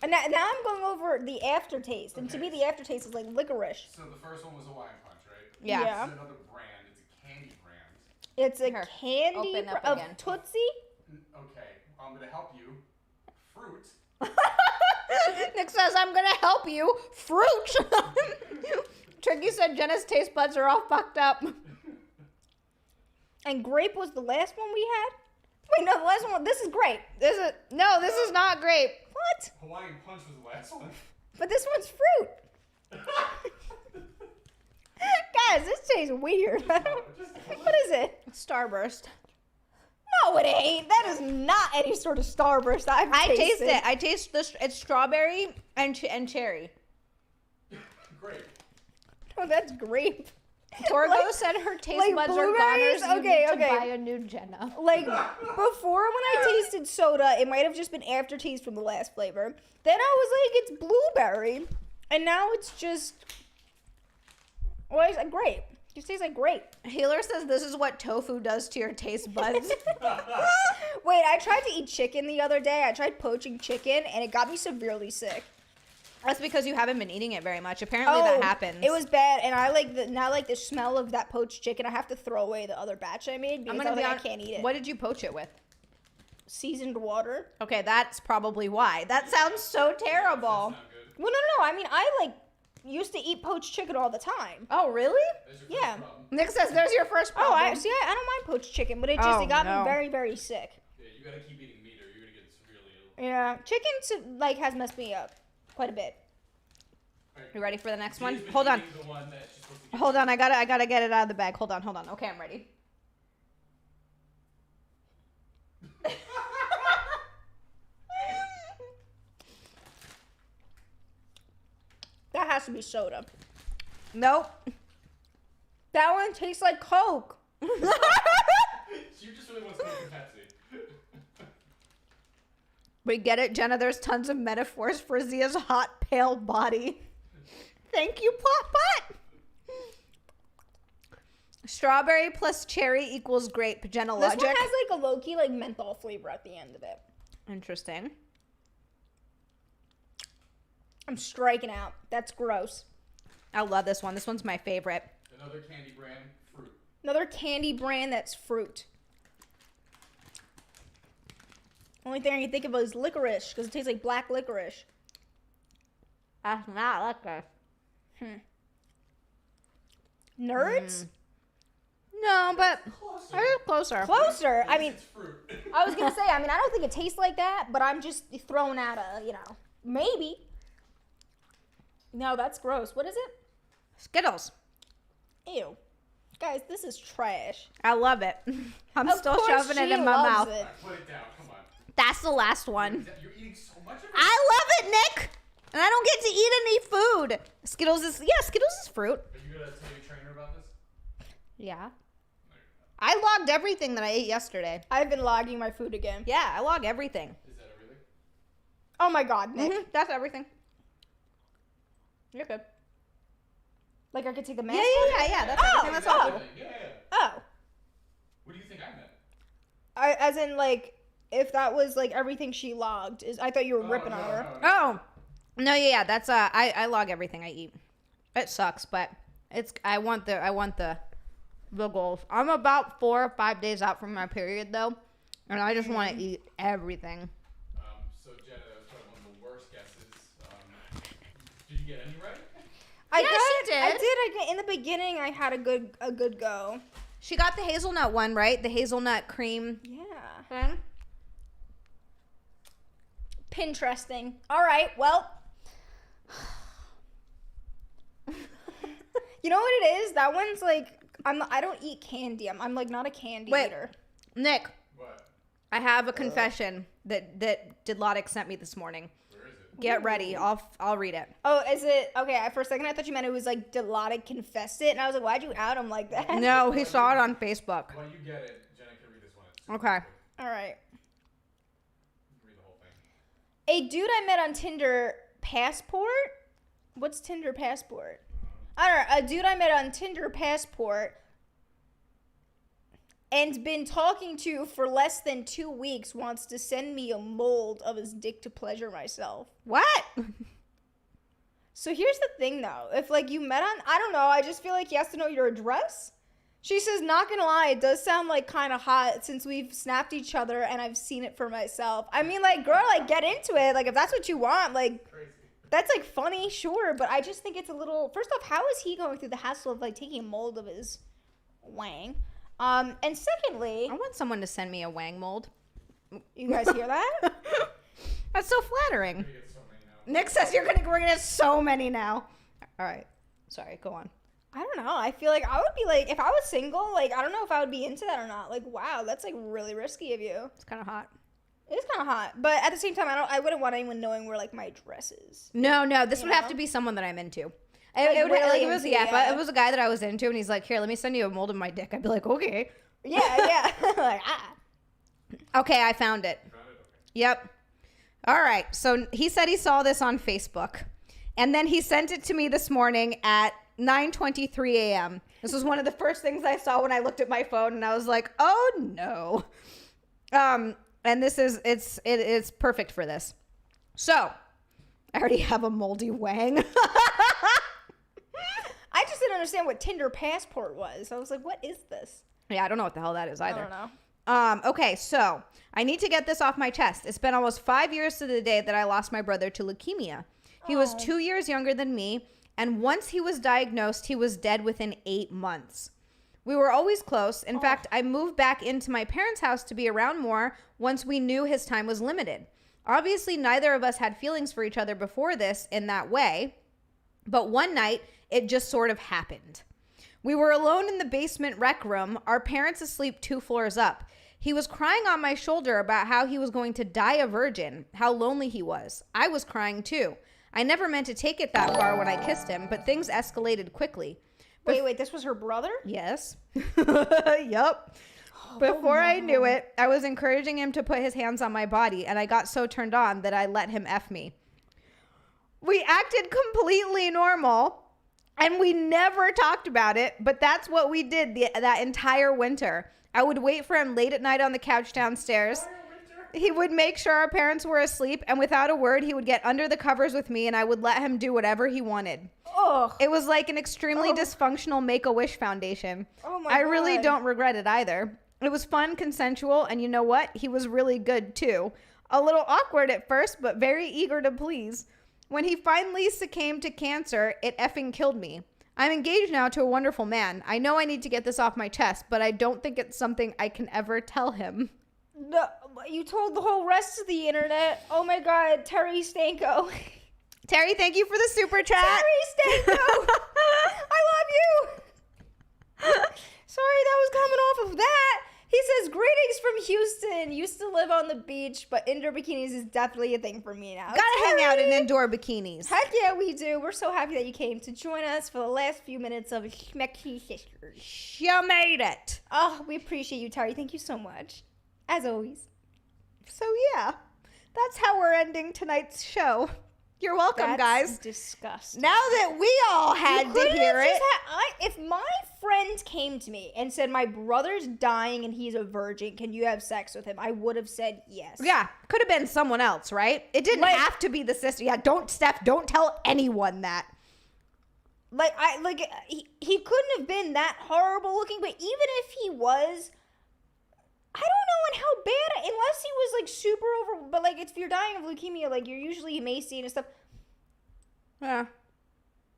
And now I'm going over the aftertaste, and to Okay. me, the aftertaste is like licorice. So the first one was Hawaiian Punch, right? Yeah. Yeah. This is another brand. It's a candy brand. It's a Here, candy open up of again. Tootsie. Okay, I'm gonna help you. Fruit. Nick says, "I'm going to help you. Fruit." Tricky said Jenna's taste buds are all fucked up. And grape was the last one we had? Wait, no, the last one. This is grape. This is not grape. What? Hawaiian Punch was the last one. But this one's fruit. Guys, this tastes weird. What is it? Starburst. No, it ain't. That is not any sort of Starburst I've I taste tasted. it. I taste this. It's strawberry and cherry. Great. Oh, that's grape. Torgo Like- said her taste like buds are blueberries? goners. You Okay, need to okay. buy a new Jenna. Like, before when I tasted soda, it might have just been aftertaste from the last flavor. Then I was like, it's blueberry. And now it's just... Well, it's like grape. It just tastes like grape. Healer says this is what tofu does to your taste buds. Wait, I tried to eat chicken the other day. I tried poaching chicken, and it got me severely sick. That's because you haven't been eating it very much. Apparently that happens. It was bad, and I like the smell of that poached chicken. I have to throw away the other batch I made because I can't eat it. What did you poach it with? Seasoned water. Okay, that's probably why. That sounds so terrible. That's not good. Well, no. I mean, I used to eat poached chicken all the time. Oh, really? There's your Yeah. first problem. Nick says there's your first Oh, problem. I don't mind poached chicken, but it got me very, very sick. Yeah, you gotta keep eating meat or you're gonna get severely ill. Yeah, chicken has messed me up quite a bit. Alright, You ready for the next Xia's one? been Hold on. eating the one that she's supposed to get. Hold on. I gotta get it out of the bag. Hold on. Okay, I'm ready. That has to be soda. Nope. That one tastes like Coke. She just really wants to make Pepsi. We get it, Jenna. There's tons of metaphors for Zia's hot, pale body. Thank you, Plot Pot. Strawberry plus cherry equals grape. Jenna This logic. one has like a low-key like menthol flavor at the end of it. Interesting. I'm striking out. That's gross. I love this one. This one's my favorite. Another candy brand, fruit. Another candy brand that's fruit. Only thing I can think of is licorice because it tastes like black licorice. That's not liquor. Nerds? No, but Closer. it's closer. Closer. At I least mean, it's fruit. I was gonna say. I mean, I don't think it tastes like that, but I'm just throwing out maybe. No, that's gross. What is it? Skittles. Ew. Guys, this is trash. I love it. I'm Of still course shoving it she in my loves mouth. it. Alright, put it down. Come on. That's the last one. You're eating so much of it. I love it, Nick. And I don't get to eat any food. Skittles is fruit. Are you gonna tell your trainer about this? Yeah. No, you're not. I logged everything that I ate yesterday. I've been logging my food again. Yeah, I log everything. Is that everything? Oh my god, Nick. That's everything. You're good. Like I could take the Yeah, mask off? yeah. That's everything. That's oh. all. Everything. Yeah. Oh. What do you think I meant? As in, like, if that was, like, everything she logged. I thought you were ripping on her. No. Oh. No, yeah. That's I log everything I eat. It sucks, but I want the goals. I'm about 4 or 5 days out from my period though, and I just want to eat everything. So Jenna, that was probably one of the worst guesses. Did you get any right? I did. In the beginning, I had a good go. She got the hazelnut one right, the hazelnut cream Yeah. thing. Pinteresting. All right, well. You know what it is? That one's like, I don't eat candy. I'm like not a candy eater. Nick, What? I have a confession that Didlotic sent me this morning. Where is it? Get ready. I'll read it. Oh, is it? Okay, for a second I thought you meant it was like Dilotic confessed it. And I was like, why'd you out him like that? No, he saw it on Facebook. While you get it, Jenna can read this one. It's super Okay. quick. All right. You can read the whole thing. A dude I met on Tinder Passport? What's Tinder Passport? I don't know. A dude I met on Tinder Passport and been talking to for less than 2 weeks wants to send me a mold of his dick to pleasure myself. What? So here's the thing though. If like you met on, I don't know, I just feel like he has to know your address. She says, not gonna lie, it does sound like kind of hot since we've snapped each other and I've seen it for myself. I mean, like, girl, like, get into it. Like, if that's what you want, like, Crazy. that's, like, funny, sure. But I just think it's a little, first off, how is he going through the hassle of, like, taking a mold of his wang? And secondly, I want someone to send me a wang mold. you guys hear that? That's so flattering. We get so many now. Nick says we're gonna get so many now. All right. Sorry, go on. I don't know. I feel like I would be, like, if I was single, like, I don't know if I would be into that or not. Like, wow, that's, like, really risky of you. It's kind of hot. It is kind of hot. But at the same time, I wouldn't want anyone knowing where, like, my dress is. No, this You would have know? to be someone that I'm into. Like, It really was into, if yeah. it was a guy that I was into and he's like, here, let me send you a mold of my dick. I'd be like, okay. Yeah. Like, Okay, I found it. You found it? Okay. Yep. All right. So he said he saw this on Facebook. And then he sent it to me this morning at 9:23 a.m. This was one of the first things I saw when I looked at my phone, and I was like, "Oh no!" And this is it is perfect for this. So, I already have a moldy wang. I just didn't understand what Tinder Passport was. I was like, what is this? Yeah, I don't know what the hell that is I either. don't know. Okay, so I need to get this off my chest. It's been almost 5 years to the day that I lost my brother to leukemia. He was 2 years younger than me, and once he was diagnosed, he was dead within 8 months. We were always close. In fact, I moved back into my parents' house to be around more once we knew his time was limited. Obviously, neither of us had feelings for each other before this in that way, but one night, it just sort of happened. We were alone in the basement rec room, our parents asleep 2 floors up. He was crying on my shoulder about how he was going to die a virgin, how lonely he was. I was crying too. I never meant to take it that far when I kissed him, but things escalated quickly. Wait, this was her brother? Yes. Yup. Before I knew it, I was encouraging him to put his hands on my body, and I got so turned on that I let him F me. We acted completely normal, and we never talked about it, but that's what we did that entire winter. I would wait for him late at night on the couch downstairs. He would make sure our parents were asleep, and without a word, he would get under the covers with me, and I would let him do whatever he wanted. Ugh. It was like an extremely dysfunctional Make-A-Wish foundation. Oh my I really God. don't regret it either. It was fun, consensual, and you know what? He was really good too. A little awkward at first, but very eager to please. When he finally succumbed to cancer, it effing killed me. I'm engaged now to a wonderful man. I know I need to get this off my chest, but I don't think it's something I can ever tell him. No, you told the whole rest of the internet. Oh my God, Terry Stanko. Terry, thank you for the super chat. Terry Stanko. I love you. of that, he says, greetings from Houston. Used to live on the beach, but indoor bikinis is definitely a thing for me now. Gotta hang out in indoor bikinis. Heck yeah, we do. We're so happy that you came to join us for the last few minutes of Schmecky Sisters. You made it. Oh, we appreciate you, Terry. Thank you so much. As always. So yeah, that's how we're ending tonight's show. You're welcome, guys. Disgusting. Now that we all had to hear it. If my friend came to me and said, my brother's dying and he's a virgin, can you have sex with him? I would have said yes. Yeah, could have been someone else, right? It didn't have to be the sister. Yeah, don't tell anyone that. He couldn't have been that horrible looking, but even if he was, I don't know and how bad, unless he was like super over, but like if you're dying of leukemia, like you're usually emaciated and stuff. Yeah.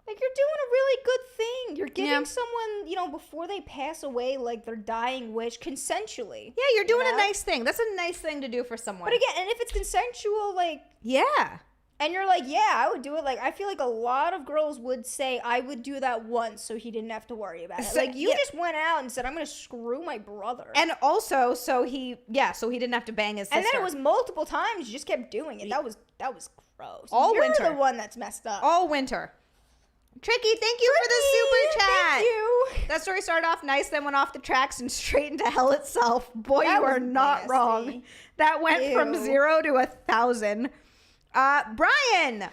Like you're doing a really good thing. You're giving someone, before they pass away, like their dying wish consensually. Yeah, you're doing a nice thing. That's a nice thing to do for someone. But again, and if it's consensual, like. Yeah. And you're like, yeah, I would do it. Like, I feel like a lot of girls would say, I would do that once so he didn't have to worry about it. So, like, you just went out and said, I'm going to screw my brother. And also, so he didn't have to bang his sister. And then it was multiple times. You just kept doing it. That was gross. All You're winter. the one that's messed up. All winter. Tricky, thank you for the super chat. Thank you. That story started off nice, then went off the tracks and straight into hell itself. Boy, you are not nasty. wrong. That went from 0 to 1,000. Brian's 317.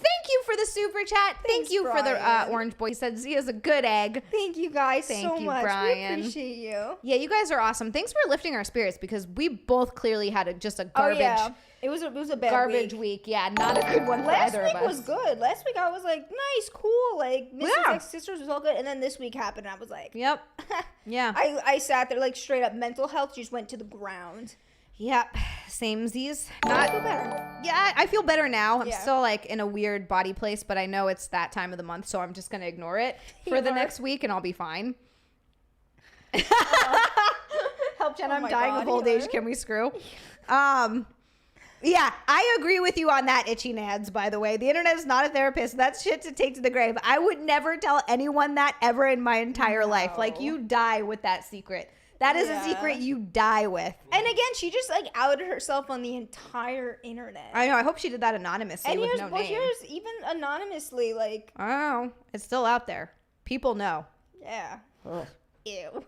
Thank you for the super chat. Thank you for the orange boy. He said Zia's a good egg. Thank you guys Thank so you, much. Brian. We appreciate you. Yeah, you guys are awesome. Thanks for lifting our spirits because we both clearly had just a garbage. Oh, yeah. It was a bad garbage week. Yeah, not a good one for either of us. Last week was good. Last week I was like, nice, cool. Like, Mrs. X Sisters was all good. And then this week happened and I was like, yep. Yeah. I sat there like straight up mental health just went to the ground. Yep. Samesies. I feel better. Yeah, I feel better now. I'm Yeah. still like in a weird body place, but I know it's that time of the month, so I'm just going to ignore it for the next week and I'll be fine. Help, Jen. I'm dying of old age. Can we screw? Yeah, I agree with you on that, itchy nads, by the way. The internet is not a therapist. That's shit to take to the grave. I would never tell anyone that ever in my entire life. Like, you die with that secret. That is a secret you die with. And again, she just like outed herself on the entire internet. I know. I hope she did that anonymously and with here's, no well, name. here's even anonymously, like. Oh, it's still out there. People know. Yeah. Ugh. Ew.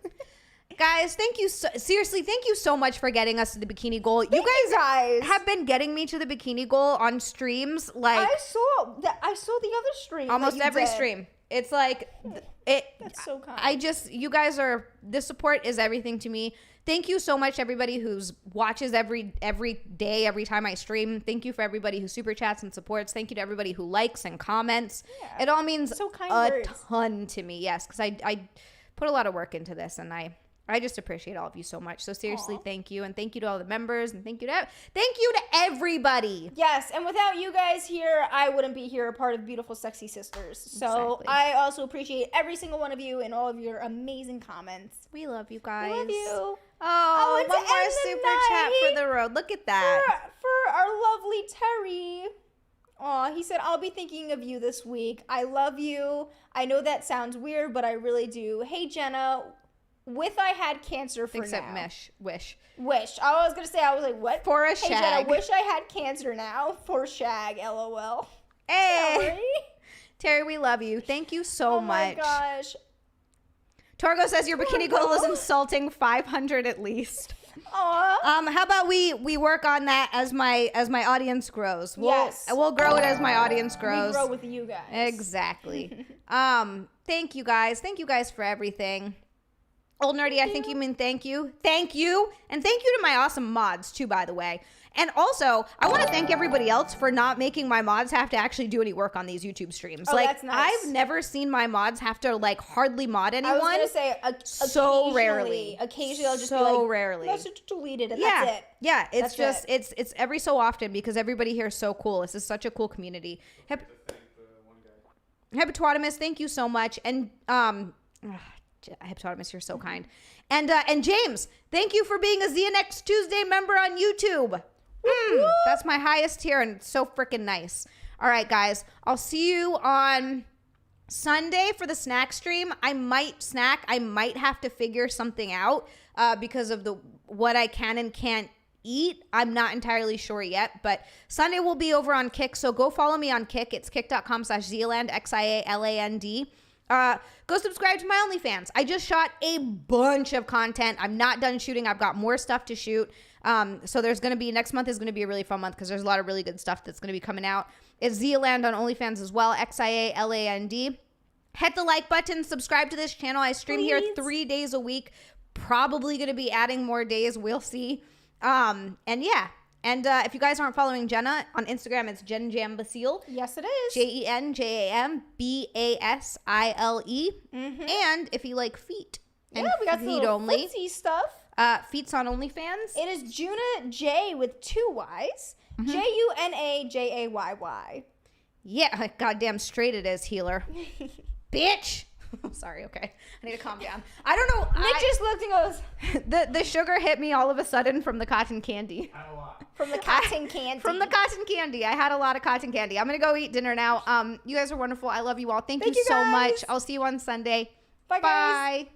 Guys, thank you seriously, thank you so much for getting us to the bikini goal. You guys have been getting me to the bikini goal on streams like I saw the other stream. almost every stream. It's like That's so kind. You guys the support is everything to me. Thank you so much, everybody who watches every day, every time I stream. Thank you for everybody who super chats and supports. Thank you to everybody who likes and comments. Yeah. It all means so kind a words. ton to me. Yes, because I put a lot of work into this, and I just appreciate all of you so much. So seriously, thank you. And thank you to all the members. And thank you to everybody. Yes. And without you guys here, I wouldn't be here a part of Beautiful Sexy Sisters. So exactly. I also appreciate every single one of you and all of your amazing comments. We love you guys. We love you. Oh, one more super chat for the road. Look at that. For our lovely Terry. Aw, he said, I'll be thinking of you this week. I love you. I know that sounds weird, but I really do. Hey, Jenna. I had cancer for Except now. Wish. I was going to say, I was like, what? For a Hey, shag. Jenna, wish I had cancer now. For shag, LOL. Hey. Sorry. Terry, we love you. Thank you so much. Oh, my gosh. Torgo says your bikini goal is insulting 500 at least. Aw. How about we work on that as my audience grows? We'll grow it as my audience grows. We grow with you guys. Exactly. Thank you guys. Thank you guys for everything. Old Nerdy, I think you mean thank you. Thank you. And thank you to my awesome mods, too, by the way. And also, I want to thank everybody else for not making my mods have to actually do any work on these YouTube streams. Oh, that's nice. I've never seen my mods have to, hardly mod anyone. I was going to say, so rarely. Occasionally, I'll just be so like, rarely. message deleted, and that's it. Yeah, it's every so often because everybody here is so cool. This is such a cool community. Hepatotimus, thank you so much. And, Hepatotimus, you're so kind. And James, thank you for being a Xia Next Tuesday member on YouTube. That's my highest tier and it's so freaking nice. All right, guys, I'll see you on Sunday for the snack stream, I might snack. I might have to figure something out because of what I can and can't eat. I'm not entirely sure yet, but Sunday will be over on Kick, so go follow me on Kick. It's kick.com/XiaLand, XiaLand. Go subscribe to my OnlyFans. I just shot a bunch of content. I'm not done shooting. I've got more stuff to shoot. So there's going to be, next month is going to be a really fun month because there's a lot of really good stuff that's going to be coming out. It's XiaLand on OnlyFans as well, XiaLand. Hit the like button, subscribe to this channel. I stream here 3 days a week. Probably going to be adding more days. We'll see. And yeah. And if you guys aren't following Jenna on Instagram, it's Jen Jam Basile. Yes, it is. JenJamBasile. And if you like feet, we got some little footsie stuff. Feet's on OnlyFans. It is Juna J with 2 Y's. JUNAJAYY. Yeah, goddamn straight it is, healer. Bitch. Sorry, okay. I need to calm down. I don't know. Nick just looked and goes. The sugar hit me all of a sudden from the cotton candy. Had a lot. From the cotton candy. From the cotton candy. I had a lot of cotton candy. I'm going to go eat dinner now. You guys are wonderful. I love you all. Thank you so much. I'll see you on Sunday. Bye, guys. Bye.